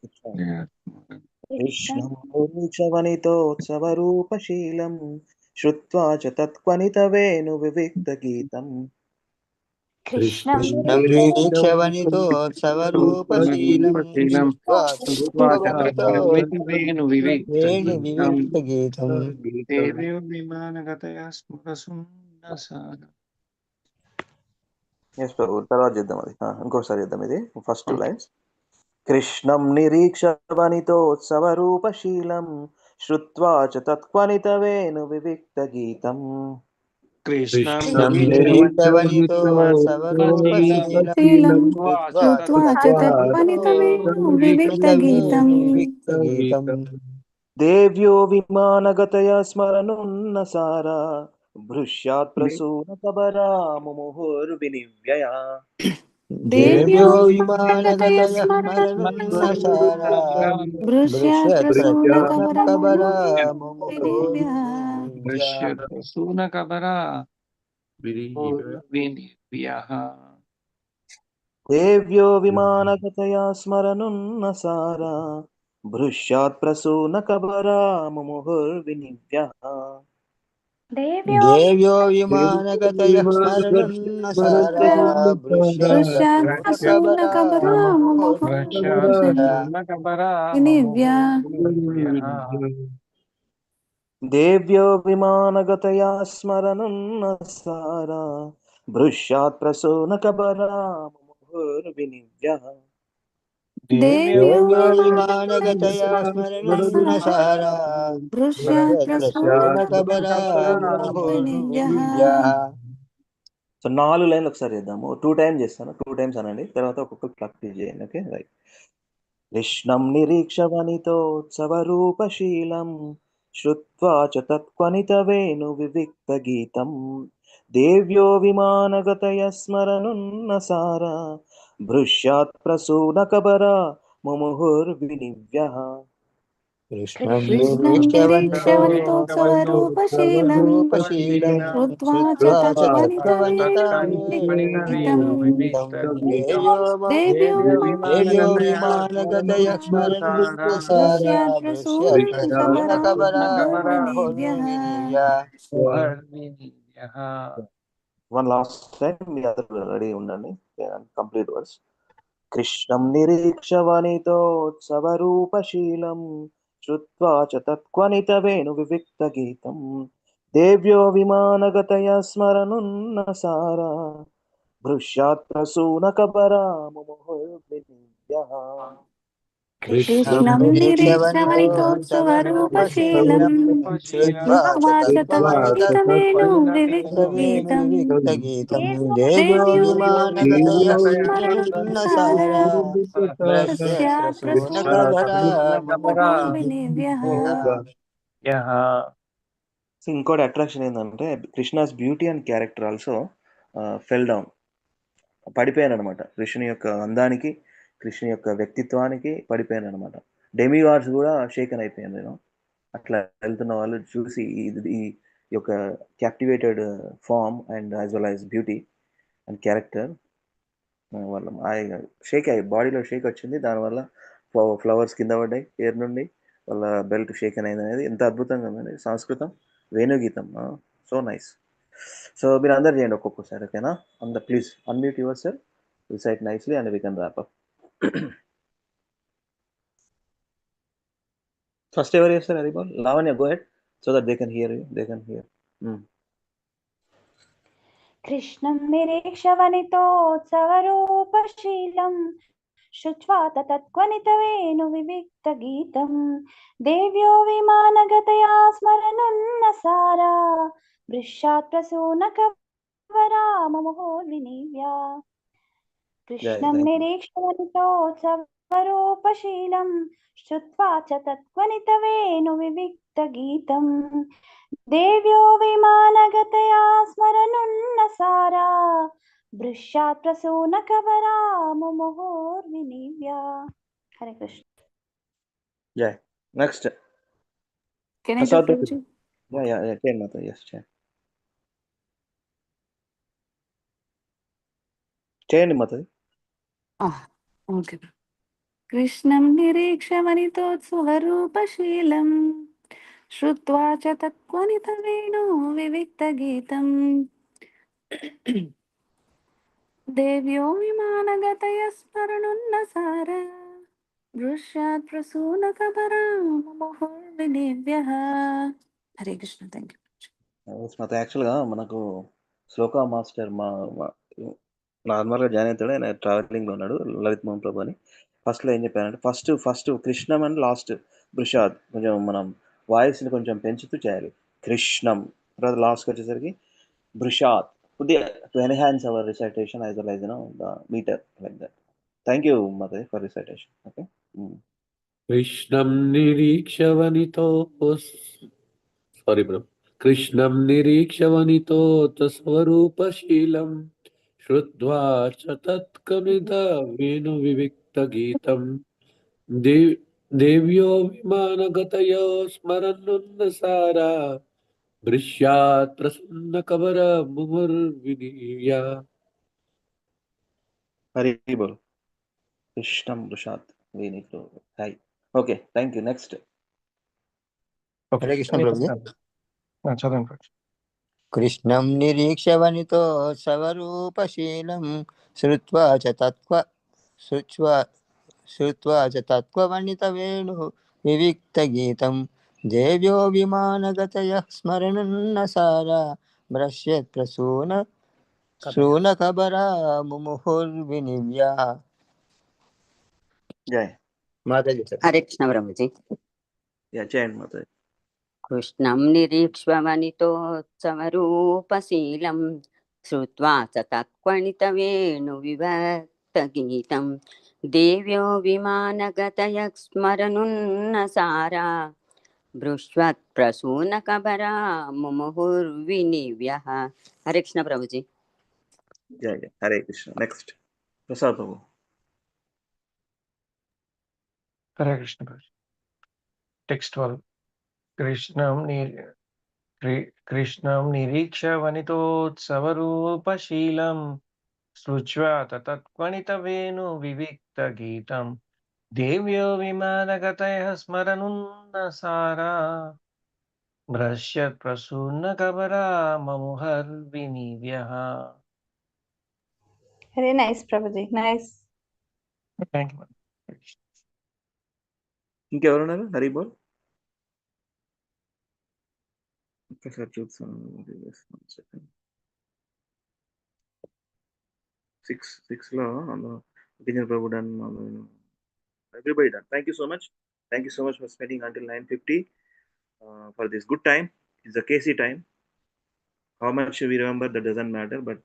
కృష్ణం నిరీక్షవనితోత్సవ రూపశీలం శ్రుత్వా చ తత్క్వనిత వేణు వివిక్త గీతం. కృష్ణం నిరీక్షవనితోత్సవరూపశీలం శ్రుత్వా చ తత్వవనిత వేణు వివిక్త గీతం. దేవ్యో విమానగతయా స్మరణున్నసారా. ఎస్ ప్రభు. తర్వాత చేద్దాం అది. ఇంకోసారి చేద్దాం ఇది. First 2 lines. కృష్ణం నిరీక్షవనితోత్సవ రూపశీలం శ్రుత్వా చ తత్క్వనిత వేణు వివిక్త గీతం. కృష్ణం నిరీక్షవనితోత్సవరూపశీలం కృత్వా చ తత్వవనిత వేణు వివిక్త గీతం. దేవ్యో విమానగతయా స్మరణున్నసారా భృశ్యాత్ ప్రసూనకబరా ముముహుర్వినివ్యయా. దేవ్యో విమానగతయ స్మరణున్నసారా భృశ్యాత్ ప్రసూనకబరా ప్రసూనకబరా వినివ్యః. దేవ్యో విమానగతయా స్మరణున్నసారా భృశ్యాత్ ప్రసూనకబరా ముముహుర్వినివ్యః. देव्यो विमानगतयः स्मरन् सारा भृश्यप्रसूनकबरा मुहुर्विनिव्यः देव्यो विमानगतया स्मरन् सारा भृश्यात् प्रसूनकबरा मुहुर्विनिव्यः देव्यो विमानगतया स्मरन् सारा भृश्यप्रसूनकबरा मुहुर्विनिव्यः సో 4 లైన్లు ఒకసారి చేద్దాము. 2 టైమ్స్ చేస్తాను. 2 టైమ్స్ అనండి. తర్వాత ఒక్కొక్కరు ప్రాక్టీస్ చేయండి. Okay right. కృష్ణం నిరీక్షవనితోత్సవరూపశీలం శ్రుత్వా చ తత్క్వనితవేణు వివిక్తగీతం దేవ్యో విమానగతయ స్మరనున్నసారా భృశ్యాత్ ప్రసూనకబరా ముముహుర్వినివ్యః कृष्णं कृष्णं निरीक्षवनितोत्सवरूपशीलं निरीक्षवन्तोत्सवरूपशीलं श्रुत्वा च श्रुत्वा च तत्त्वनितवेदगीतं तत्त्वनितामेतं देव्यो देव्यो विमानगतया विमानगतयः स्मरन् सारा दृश्यात् प्रसूनकबरामुहुर्विनिव्यः भृश्यप्रसूनकबरामुहुर्विनिव्यः వన్ లాస్ట్ టైం మీ అందరూ రెడీ ఉండండి. Complete verse. కృష్ణం నిరీక్షవనితోత్సవరూపశీలం శ్రుత్వా చ తత్క్వనితవేణు వివిక్తగీతం దేవ్యో విమానగతయ స్మరనున్నసారా భృశ్యాత్ ప్రసూనకబరా ముముహుర్వినివ్యః कृष्णं कृष्णं निरीक्षवन्तोत्सवरूपशीलं निरीक्षवनितोत्सवरूपशीलं श्रुत्वा च श्रुत्वा च तत्त्वनितवेणु विविक्तगीतं तत्त्वनितवेणुविविक्तगीतं देव्यो देव्यो विमानगतयः स्मरन् विमानगतयस्मरन्नसारा सारा तस्यात् भृश्यप्रसूनकबरा प्रसूनकबरामुहुर्विनिव्यः ఇంకోటి అట్రాక్షన్ ఏంటంటే Krishna's beauty and character also fell down, పడిపోయాను అనమాట. కృష్ణుని యొక్క అందానికి, కృష్ణ యొక్క వ్యక్తిత్వానికి పడిపోయాను అనమాట. డెమిగాడ్స్ కూడా షేకన్ అయిపోయాను నేను. అట్లా వెళ్తున్న వాళ్ళు చూసి ఈ యొక్క captivated form and as well as beauty and character వాళ్ళ షేక్ అయ్యి బాడీలో షేక్ వచ్చింది. దానివల్ల ఫ్లవర్స్ కింద పడ్డాయి ఎయిర్ నుండి, వాళ్ళ బెల్ట్ షేకన్ అయింది అనేది ఎంత అద్భుతంగా ఉందండి. సంస్కృతం వేణుగీతం, సో నైస్. సో మీరు అందరు చేయండి ఒక్కొక్కసారి, ఓకేనా? Please unmute yourself, recite nicely and we can wrap up. First ఎవరు చేస్తారు? Haribol, Lavanya, go ahead so that they can hear you, they can hear. कृष्णं निरीक्षवनितोत्सवरूपशीलं श्रुत्वा तत्त्वनितवेणुविविक्तगीतं देव्यो विमानगतया स्मरनुन्नसारा भृश्यात् प्रसूनकबरा मुहुर्विनिव्यः कृष्णं निरीक्षवनितोत्सवरूपशीलं श्रुत्वा च तत्त्वनितवेणुविविक्तगीतं देव्यो विमानगतया स्मरनुन्नसारा भृश्यात् प्रसूनकबरा मुहुर्विनिव्यः. हरे कृष्ण. జై. Next Can I do Prasad. Prabhuji? చేయండి మాత. ఎస్ చేయండి మాత. Okay. कृष्णं निरीक्षवनितोत्सवरूपशीलं श्रुत्वा च तत्त्वनितवेणु विविक्तगीतं देव्यो विमानगतयस्मरनुन्नसारा भृश्यात् प्रसूनकबरा मुहुर्विनिव्यः. हरे कृष्ण. Thank you. మాత యాక్చువల్గా మనకు శ్లోకా మాస్టర్ నార్మల్గా జాయిన్ అవుతాడు, ఆయన ట్రావెలింగ్లో ఉన్నాడు, లలిత్ మోహన్ ప్రభు అని. ఫస్ట్లో ఏం చెప్పానంటే ఫస్ట్ కృష్ణం అండ్ లాస్ట్ బృషాద్, కొంచెం మనం వాయిస్ని కొంచెం పెంచుతూ చేయాలి. కృష్ణం, తర్వాత లాస్ట్కి వచ్చేసరికి బృషాద్, కొద్దిగా to enhance our recitation as well as the meter like that. Thank you Mata for recitation. Okay. कृष्णं निरीक्षवनितो सारी ब्रो कृष्णं निरीक्षवनितोत्सवरूपशीलं श्रुत्वा च तत्कमितवेणुविविक्तगीतं देव्यो विमानगतयो स्मरन्नुन्नसारा भृश्यात् प्रसन्नकबरा मुहुर्विनिव्यः. హరి బోల్. కృష్ణం బృషాద్ వేణితో హై. Okay, thank you. Next okay Hare Krishna prabhu. చదవండి. कृष्णं निरीक्ष्य वनितोत्सवरूपशीलं श्रुत्वा च तत्त्ववनितवेणुः विविक्तगीतं देव्यो विमानगतयः स्मरन्नसारा भ्रश्यत् प्रसूनकबरा मुमुहुर्विनिव्या। जय माताजी हरे कृष्ण प्रभुजी। जय माता। कृष्णं निरीक्ष्य वनितोत्सवरूपशीलं श्रुत्वा च तत्क्वणितवेणुविभक्तगीतं देव्यो विमानगतयः स्मरनुन्नसारा भृष्वत्प्रसूनकबरा मुमुहुर्विनिव्यः। हरे कृष्ण प्रभुजी। जय जय हरे कृष्ण। नेक्स्ट प्रसाद प्रभु। हरे कृष्ण प्रभु। टेक्स्ट 12 कृष्णं निरीक्ष्य वनितोत्सवरूपशीलं सृज्वा तत्त्वनितवेणुविविक्तगीतं देव्यो विमानगतयः स्मरनुन्नसारा भ्रश्यत् प्रसूनकबरा ममुहर्विनिव्यः। Very nice, Prabhuji. Nice. Thank you. ఇంకెవరున్నారు? హరి బోల్. ఒకసారి చూస్తాను. 6 లో గిరిజన ప్రభు done. Everybody done. Thank you so much. Thank you so much for spending until 9:50 for this good time. It's a KC time. How much we remember, that doesn't matter, but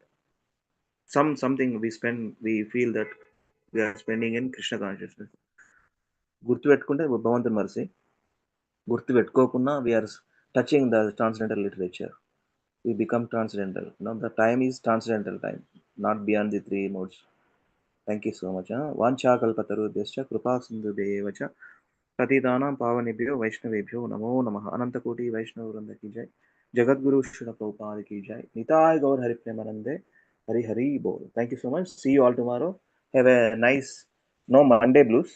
something we spend, we feel that we are spending in Krishna consciousness. గుర్తు పెట్టుకుంటే భగవంతుని మరిసి, గుర్తు పెట్టుకోకుండా we are touching the transcendental literature. We become transcendental. Now the time is transcendental time, not beyond the 3 modes. Thank you so much. Vancha kalpatarubhyascha kripa sindhubhyevacha पतितानां पावनेभ्यो वैष्णवेभ्यो नमो नमः। अनंत कोटि वैष्णव वृंद की जय। जगत गुरु श्रील प्रभुपाद की जय। निताय गौर हरि प्रेमानंदे। हरि हरि बोल। Thank you so much. See you all tomorrow. Have a nice, no Monday blues,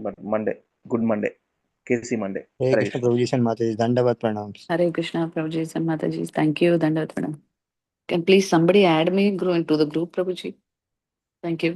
but Monday, good Monday, KC Monday. Hare Hare Krishna Krishna. प्रभुजी माताजी दंडवत प्रणाम। Hare Krishna, Prabhuji and Mataji. Thank you, Dandavat Madam. Can please somebody add me into the group, Prabhuji? Thank you.